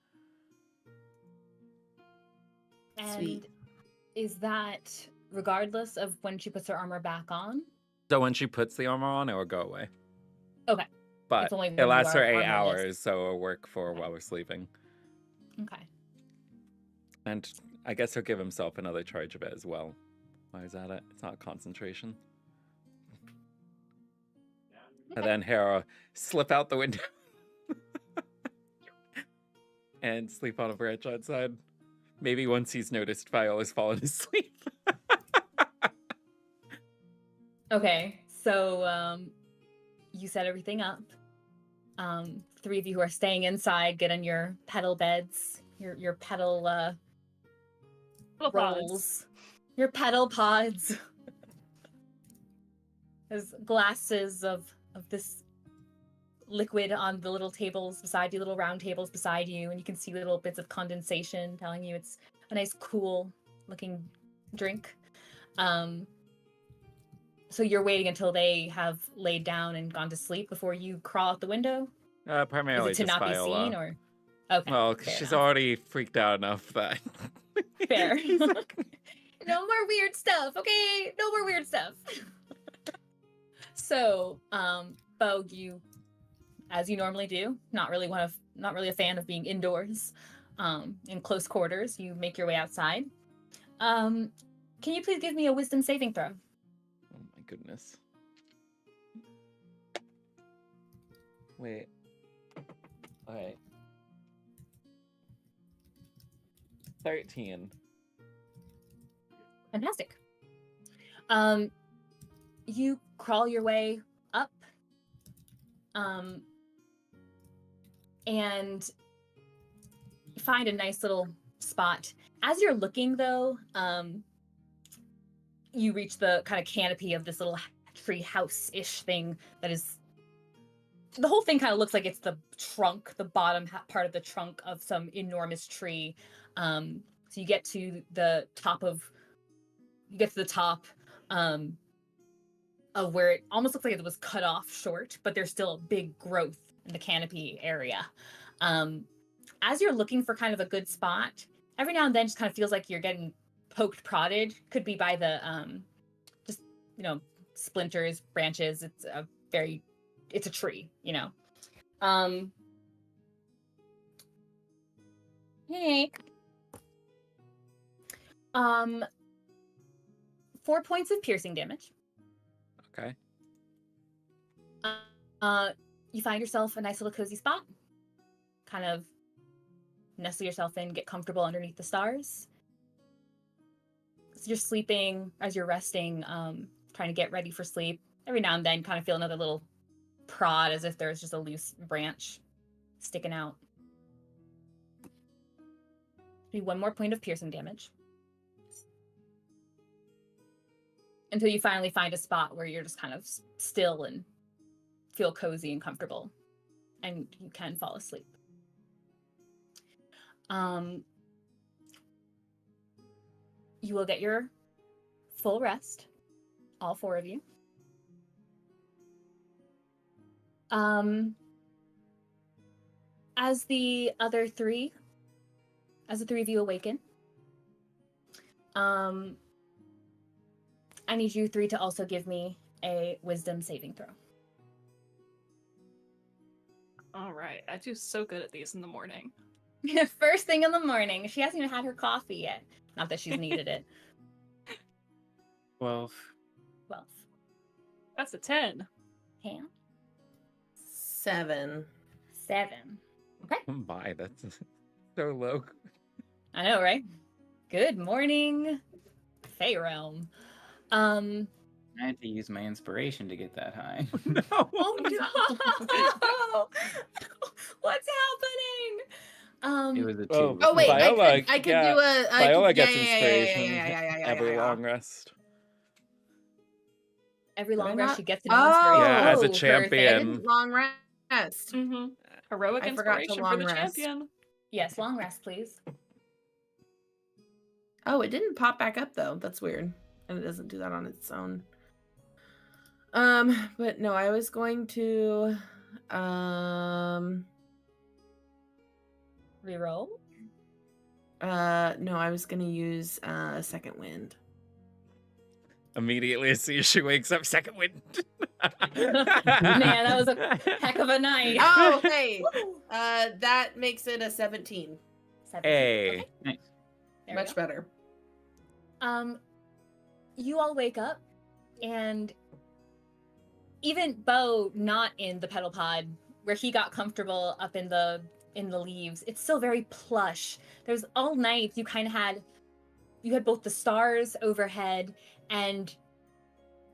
And Sweet. is that regardless of when she puts her armor back on? So when she puts the armor on, it will go away. Okay. But It's only it when you lasts her are 8 armorless. hours, so it'll work for Okay. while we're sleeping. Okay. And I guess he'll give himself another charge of it as well. Why is that it? It's not concentration. And then he'll slip out the window and sleep on a branch outside. Maybe once he's noticed Viola's fallen asleep. Okay. So you set everything up. Three of you who are staying inside get in your pedal beds, your pedal Little rolls, pods. your pedal pods. There's glasses of this liquid on the little tables beside you, little round tables beside you, and you can see little bits of condensation telling you it's a nice, cool looking drink. So you're waiting until they have laid down and gone to sleep before you crawl out the window? Primarily Is it to just not Viola. be seen, or? Okay. Well, fair she's enough. already freaked out enough that... Fair. He's like, No more weird stuff, okay? No more weird stuff. So, Beau, you, as you normally do, not really a fan of being indoors, in close quarters. You make your way outside. Can you please give me a wisdom saving throw? oh my goodness. Wait. Alright. 13. Fantastic. You crawl your way up, and find a nice little spot. As you're looking, though, you reach the kind of canopy of this little tree house-ish thing that is... The whole thing kind of looks like it's the trunk, the bottom part of the trunk of some enormous tree. So you get to the top of where it almost looks like it was cut off short, but there's still a big growth in the canopy area. As you're looking for kind of a good spot, every now and then just kind of feels like you're getting poked, prodded. Could be by the just, splinters, branches. It's a tree, Hey. 4 points of piercing damage. Okay. You find yourself a nice little cozy spot. Kind of nestle yourself in, get comfortable underneath the stars. As you're sleeping, as you're resting, trying to get ready for sleep, every now and then kind of feel another little prod as if there's just a loose branch sticking out. Be 1 more point of piercing damage. Until you finally find a spot where you're just kind of still and feel cozy and comfortable, and you can fall asleep. You will get your full rest, all 4 of you. As the three of you awaken, I need you 3 to also give me a wisdom saving throw. All right. I do so good at these in the morning. First thing in the morning. She hasn't even had her coffee yet. Not that she's needed it. 12. 12. That's a 10. Ham. 7. 7. Okay. Oh my, that's so low. I know, right? Good morning, Fey Realm. I had to use my inspiration to get that high. No. Oh no! What's happening? It was a 2. Oh, Oh wait, Viola, I could yeah, do a Viola gets yeah, inspiration yeah, every long rest. Every Did I long rest not- she gets a new Oh, inspiration. Yeah, as a her thing. I champion. didn't long rest. Mm-hmm. Heroic I forgot to inspiration for long the rest. champion. Yes, long rest, please. Oh, it didn't pop back up though. That's weird. And it doesn't do that on its own. But no, I was going to Reroll. no, I was gonna use second wind. Immediately as soon as she wakes up, second wind. Man, that was a heck of a night. Oh, hey. Woo! That makes it a 17. 17. Hey. Okay, Nice. there we Much go. better. You all wake up, and even Beau, not in the petal pod, where he got comfortable up in the leaves, it's still very plush. There's all night you had both the stars overhead, and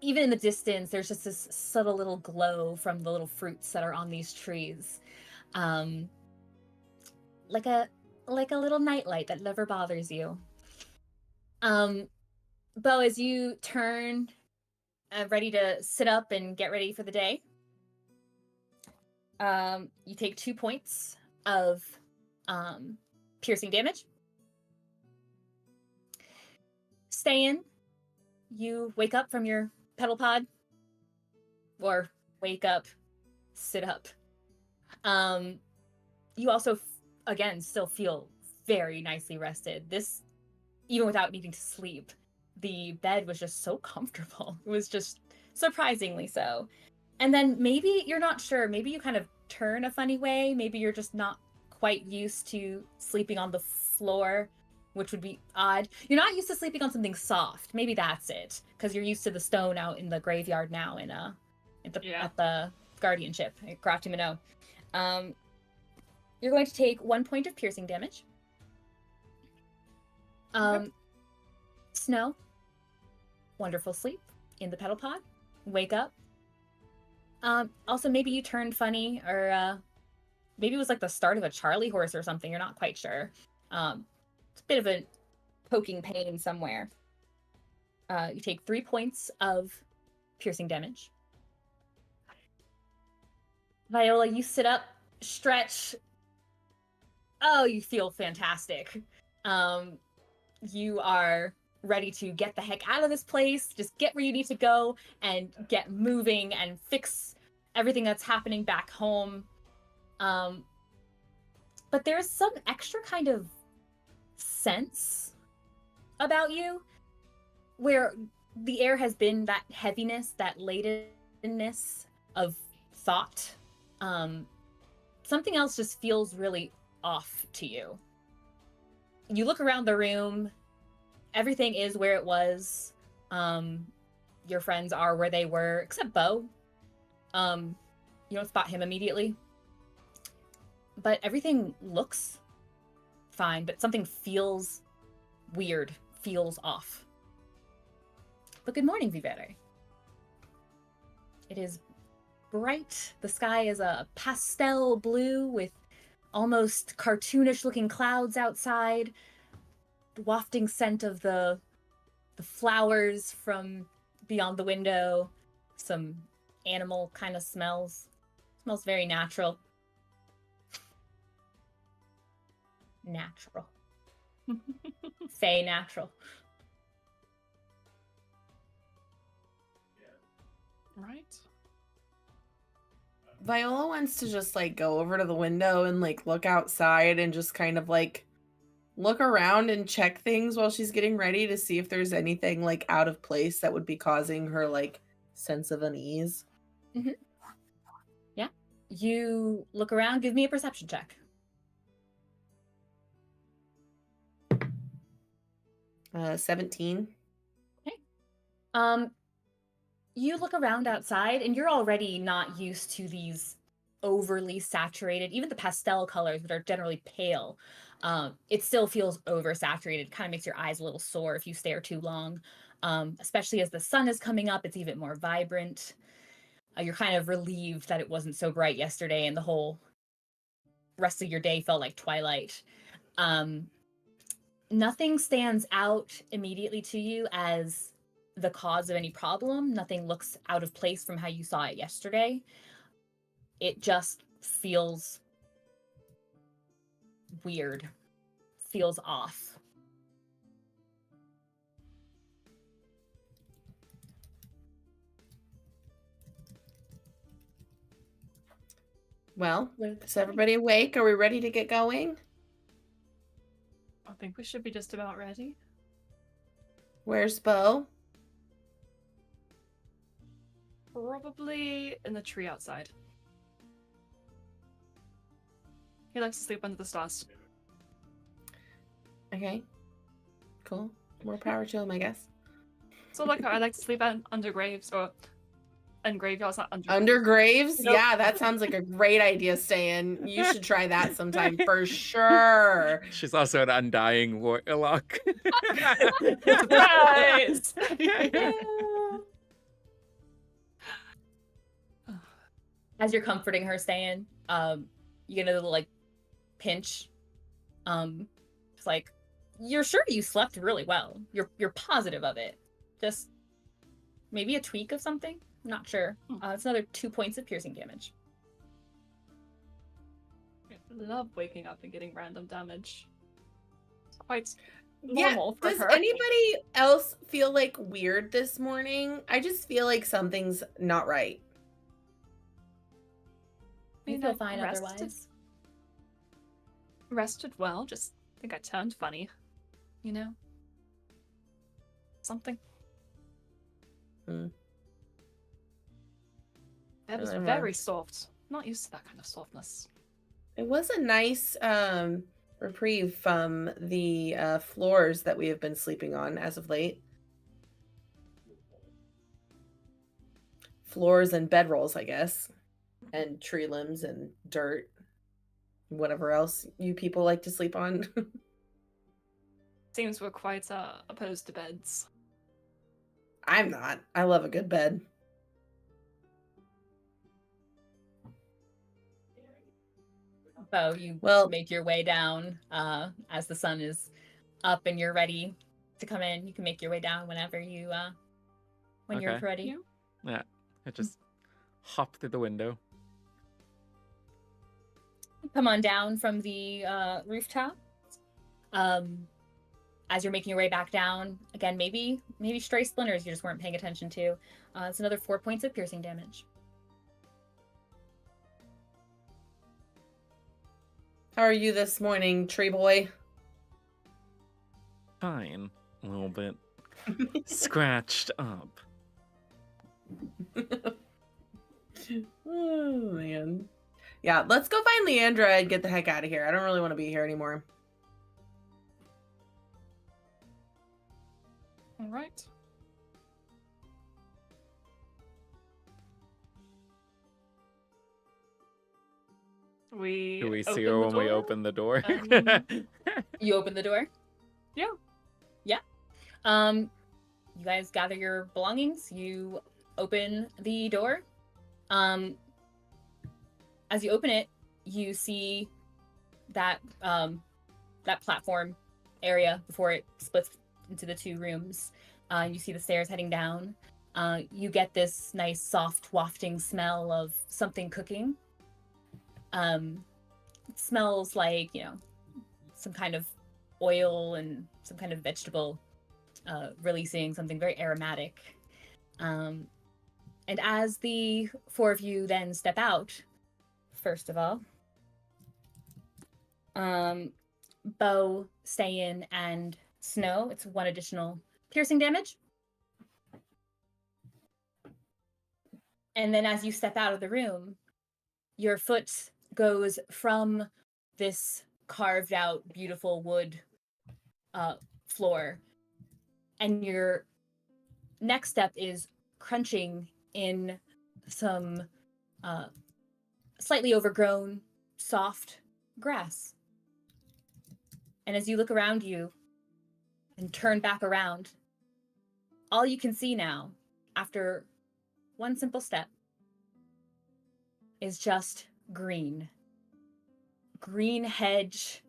even in the distance, there's just this subtle little glow from the little fruits that are on these trees, like a little nightlight that never bothers you. Beau, as you turn, ready to sit up and get ready for the day, you take 2 points of piercing damage. Ste'yn, you wake up from your petal pod, or wake up, sit up. You also, again, still feel very nicely rested. This, even without needing to sleep, the bed was just so comfortable. It was just surprisingly so. And then maybe you're not sure. Maybe you kind of turn a funny way. Maybe you're just not quite used to sleeping on the floor, which would be odd. You're not used to sleeping on something soft. Maybe that's it, because you're used to the stone out in the graveyard now at the guardianship at Crafty Minnow. You're going to take 1 point of piercing damage. Okay. Snow, wonderful sleep in the petal pod. Wake up. Also, maybe you turned funny, or maybe it was like the start of a Charlie horse or something. You're not quite sure. It's a bit of a poking pain somewhere. You take 3 points of piercing damage. Viola, you sit up, stretch. Oh, you feel fantastic. You are ready to get the heck out of this place, just get where you need to go and get moving and fix everything that's happening back home. But there's some extra kind of sense about you where the air has been that heaviness, that ladenness of thought. Something else just feels really off to you. You look around the room. Everything is where it was. Your friends are where they were, except Beau. You don't spot him immediately. But everything looks fine, but something feels weird, feels off. But good morning, Vivere. It is bright. The sky is a pastel blue with almost cartoonish looking clouds outside. The wafting scent of the flowers from beyond the window. Some animal kind of smells. Smells very natural. Natural. Fey natural. Right. Viola wants to just like go over to the window and like look outside and just kind of like look around and check things while she's getting ready to see if there's anything like out of place that would be causing her like sense of unease. Yeah. You look around. Give me a perception check. 17. You look around outside, and you're already not used to these overly saturated, even the pastel colors that are generally pale. It still feels oversaturated. Kind of makes your eyes a little sore if you stare too long. Especially as the sun is coming up, it's even more vibrant. You're kind of relieved that it wasn't so bright yesterday, and the whole rest of your day felt like twilight. Nothing stands out immediately to you as the cause of any problem. Nothing looks out of place from how you saw it yesterday. It just feels weird, feels off. Well, is everybody awake? Are we ready to get going? I think we should be just about ready. Where's Beau? Probably in the tree outside. He likes to sleep under the stars. Okay. Cool. More power to him, I guess. So like I like to sleep under graves or in graveyards, not under. Under graves? Nope. Yeah, that sounds like a great idea, Ste'yn. You should try that sometime for sure. She's also an undying warlock. Surprise! As you're comforting her, Ste'yn, you get a little like pinch. It's like, you're sure you slept really well. You're positive of it. Just maybe a tweak of something. I'm not sure. It's another 2 points of piercing damage. I love waking up and getting random damage. It's quite normal for does her. anybody else feel like weird this morning? I just feel like something's not right. You feel fine otherwise. Rested well, just think I turned funny. You know? Something. That was very soft. Not used to that kind of softness. It was a nice reprieve from the floors that we have been sleeping on as of late. Floors and bedrolls, I guess. And tree limbs and dirt. Whatever else you people like to sleep on. Seems we're quite opposed to beds. I'm not. I love a good bed. Beau, you make your way down as the sun is up and you're ready to come in. You can make your way down whenever you when you're ready. Yeah, I just hop through the window. Come on down from the rooftop. As you're making your way back down, again, maybe stray splinters you just weren't paying attention to. It's another 4 points of piercing damage. How are you this morning, tree boy? Fine. A little bit scratched up. Oh, man. Yeah, let's go find Leandra and get the heck out of here. I don't really want to be here anymore. All right. Do we see her when we open the door? You open the door? Yeah. Yeah. You guys gather your belongings. You open the door. As you open it, you see that that platform area before it splits into the two rooms. You see the stairs heading down. You get this nice, soft, wafting smell of something cooking. It smells like, some kind of oil and some kind of vegetable releasing something very aromatic. And as the four of you then step out, first of all, Beau, Ste'yn, and Snow, it's 1 additional piercing damage. And then as you step out of the room, your foot goes from this carved out, beautiful wood floor, and your next step is crunching in some slightly overgrown, soft grass. And as you look around you and turn back around, all you can see now, after one simple step, is just green. Green hedge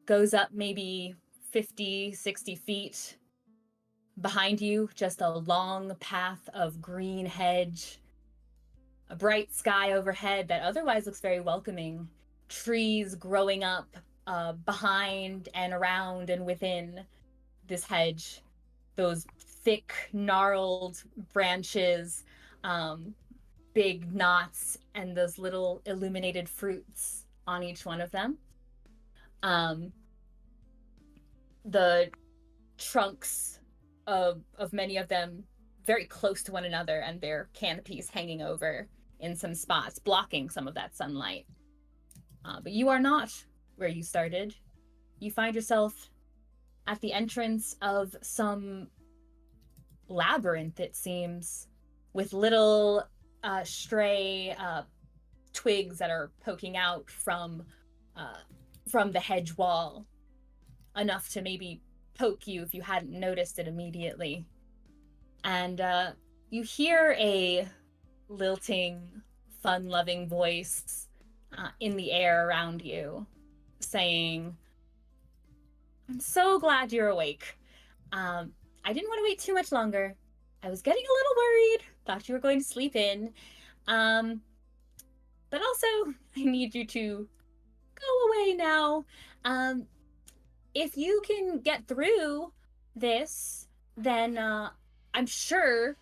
goes up maybe 50, 60 feet. Behind you, just a long path of green hedge. A bright sky overhead that otherwise looks very welcoming. Trees growing up behind and around and within this hedge. Those thick, gnarled branches, big knots, and those little illuminated fruits on each one of them. The trunks of many of them very close to one another, and their canopies hanging over in some spots, blocking some of that sunlight. But you are not where you started. You find yourself at the entrance of some labyrinth, it seems, with little stray twigs that are poking out from the hedge wall, enough to maybe poke you if you hadn't noticed it immediately. And you hear a lilting, fun-loving voice in the air around you saying, "I'm so glad you're awake. I didn't want to wait too much longer. I was getting a little worried, thought you were going to sleep in. But also, I need you to go away now. If you can get through this, then I'm sure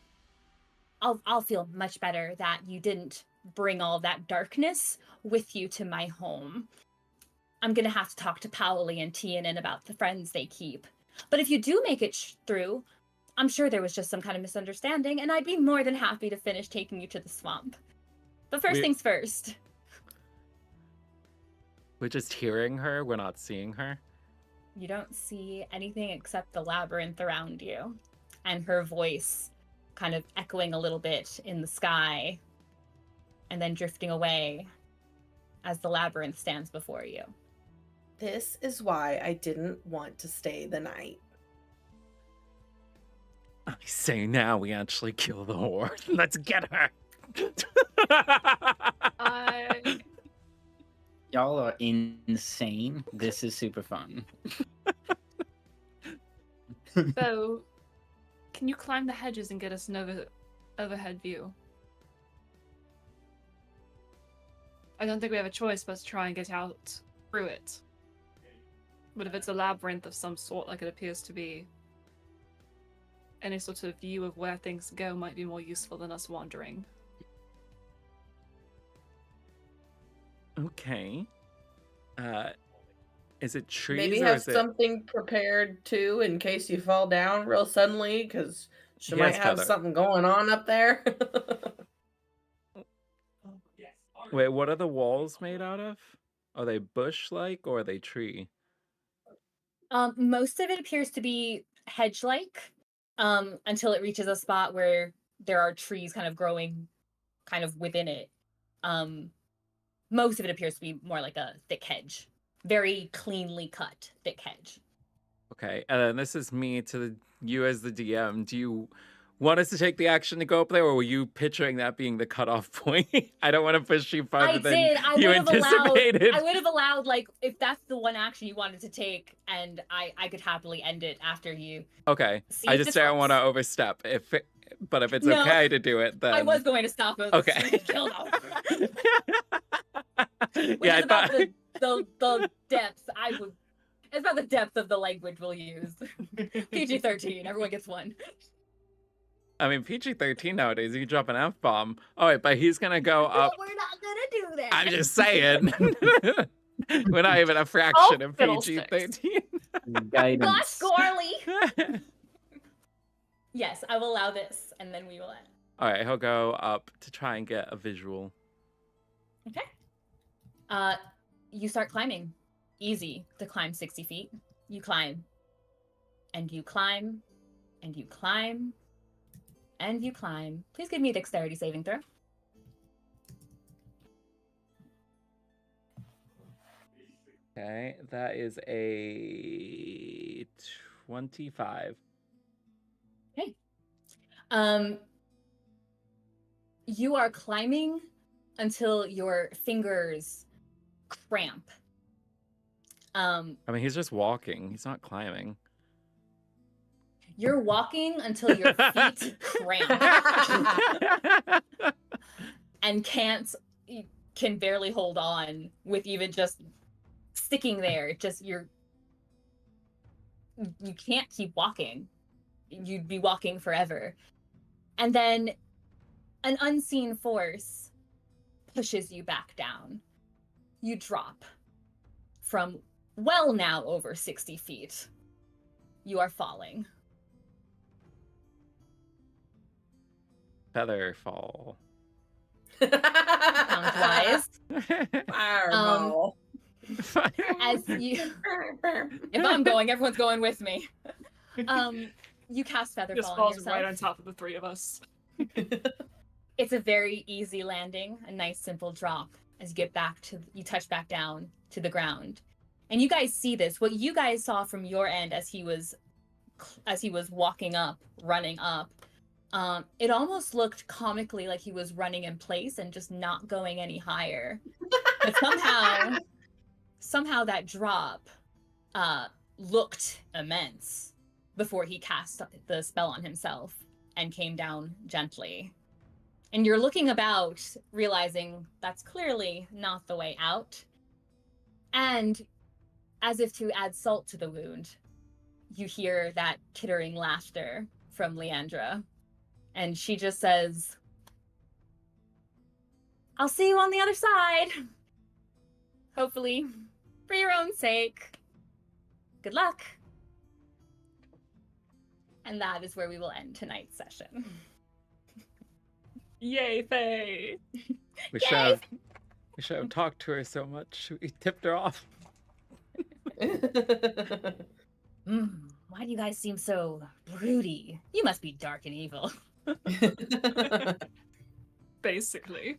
I'll feel much better that you didn't bring all that darkness with you to my home. I'm gonna have to talk to Paoli and Ste'yn about the friends they keep. But if you do make it through, I'm sure there was just some kind of misunderstanding, and I'd be more than happy to finish taking you to the swamp. But first things first." We're just hearing her, we're not seeing her. You don't see anything except the labyrinth around you, and her voice kind of echoing a little bit in the sky, and then drifting away as the labyrinth stands before you. This is why I didn't want to stay the night. I say now we actually kill the whore. Let's get her. Y'all are insane. This is super fun. Beau, can you climb the hedges and get us an overhead view? I don't think we have a choice but to try and get out through it. But if it's a labyrinth of some sort, like it appears to be, any sort of view of where things go might be more useful than us wandering. Okay. Is it trees Maybe or have is it... something prepared too in case you fall down real suddenly, because she He might has have feather. something going on up there. Wait, what are the walls made out of? Are they bush-like or are they tree? Most of it appears to be hedge-like, until it reaches a spot where there are trees kind of growing kind of within it. Most of it appears to be more like a thick hedge. Very cleanly cut, thick hedge. Okay, and then this is me to you as the DM. Do you want us to take the action to go up there, or were you picturing that being the cutoff point? I don't want to push you farther than you anticipated. I would have allowed, like, if that's the one action you wanted to take, and I could happily end it after you. Okay, I just don't want to overstep. But if it's No, okay to do it, then I was going to stop it. Okay. Yeah, I thought the depth. It's about the depth of the language we'll use. PG-13. Everyone gets one. I mean, PG-13 nowadays, you can drop an F-bomb. All right, but he's going to go up. But we're not going to do that. I'm just saying. We're not even a fraction of PG-13. Gosh, Gorley. Yes, I will allow this, and then we will end. All right, he'll go up to try and get a visual. Okay. You start climbing. Easy to climb 60 feet. You climb. And you climb. And you climb. And you climb. Please give me a dexterity saving throw. Okay, that is a 25. Okay. You are climbing until your fingers cramp. I mean, he's just walking. He's not climbing. You're walking until your feet cramp and can barely hold on with even just sticking there. You can't keep walking. You'd be walking forever. And then an unseen force pushes you back down. You drop from well now over 60 feet. You are falling. Feather fall. Sounds wise. Fireball. As you, if I'm going, everyone's going with me. You cast feather This fall on falls yourself. right on top of the three of us. It's a very easy landing, a nice simple drop as you touch back down to the ground. And you guys see this. What you guys saw from your end as he was walking up, running up, it almost looked comically like he was running in place and just not going any higher. But somehow that drop looked immense before he cast the spell on himself and came down gently. And you're looking about, realizing that's clearly not the way out. And as if to add salt to the wound, you hear that tittering laughter from Leandra. And she just says, I'll see you on the other side. Hopefully, for your own sake. Good luck. And that is where we will end tonight's session. Yay, Faye! We Yay! should have talked to her so much. We tipped her off. Why do you guys seem so broody? You must be dark and evil. Basically.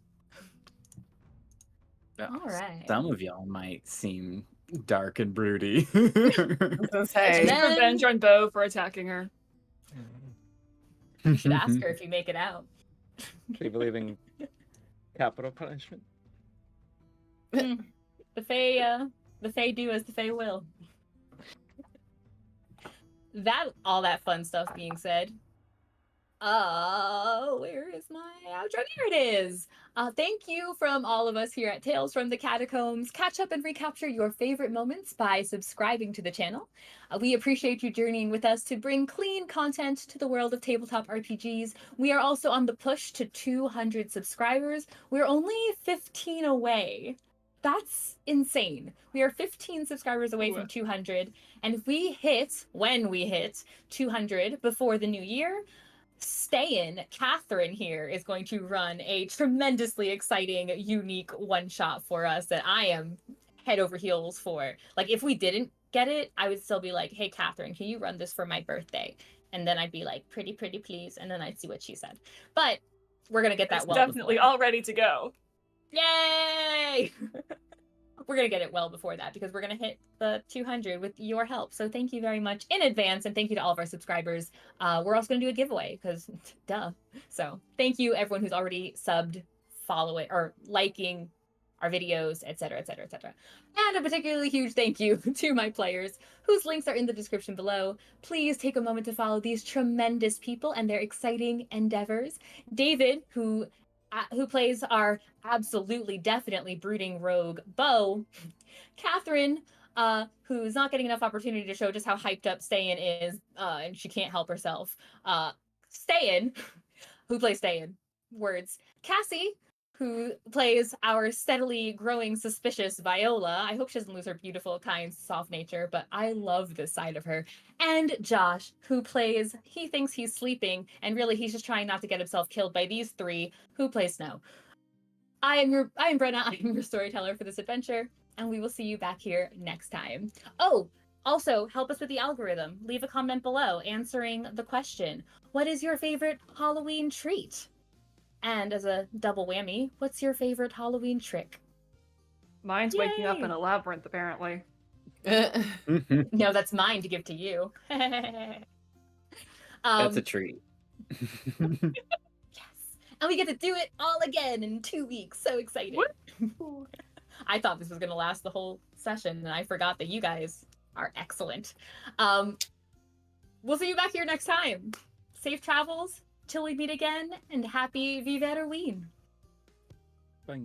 All right. Some of y'all might seem dark and broody. Hey. Then- Revenge on Beau for attacking her. You should ask her if you make it out. Do you believe in capital punishment? The Fae do as the Fae will. All that fun stuff being said. Where is my outro? Here it is. Thank you from all of us here at Tales from the Catacombs. Catch up and recapture your favorite moments by subscribing to the channel. We appreciate you journeying with us to bring clean content to the world of tabletop RPGs. We are also on the push to 200 subscribers. We're only 15 away. That's insane. We are 15 subscribers away from 200. And if when we hit 200 before the new year, Ste'yn, Catherine here, is going to run a tremendously exciting, unique one-shot for us that I am head over heels for. Like, if we didn't get it, I would still be like, hey, Catherine, can you run this for my birthday? And then I'd be like, pretty, please. And then I'd see what she said. But we're going to get that It's well definitely before. all ready to go. Yay! We're going to get it well before that because we're going to hit the 200 with your help. So thank you very much in advance. And thank you to all of our subscribers. We're also going to do a giveaway because duh. So thank you everyone who's already subbed, following, or liking our videos, etc., etc., etc. And a particularly huge thank you to my players whose links are in the description below. Please take a moment to follow these tremendous people and their exciting endeavors. David, who plays our absolutely, definitely brooding rogue, Beau. Catherine, who's not getting enough opportunity to show just how hyped up Ste'yn is, and she can't help herself. Ste'yn, who plays Ste'yn. Words. Kassie, who plays our steadily growing suspicious Viola. I hope she doesn't lose her beautiful, kind, soft nature, but I love this side of her. And Josh, who plays, he thinks he's sleeping, and really he's just trying not to get himself killed by these three, who play Snow. I am Brenna. I am your storyteller for this adventure, and we will see you back here next time. Oh, also, help us with the algorithm. Leave a comment below answering the question, what is your favorite Halloween treat? And as a double whammy, what's your favorite Halloween trick? Mine's waking up Yay! in a labyrinth, apparently. No, that's mine to give to you. That's a treat. Yes. And we get to do it all again in 2 weeks. So exciting. I thought this was going to last the whole session, and I forgot that you guys are excellent. We'll see you back here next time. Safe travels till we meet again, and happy Viverween. Bye.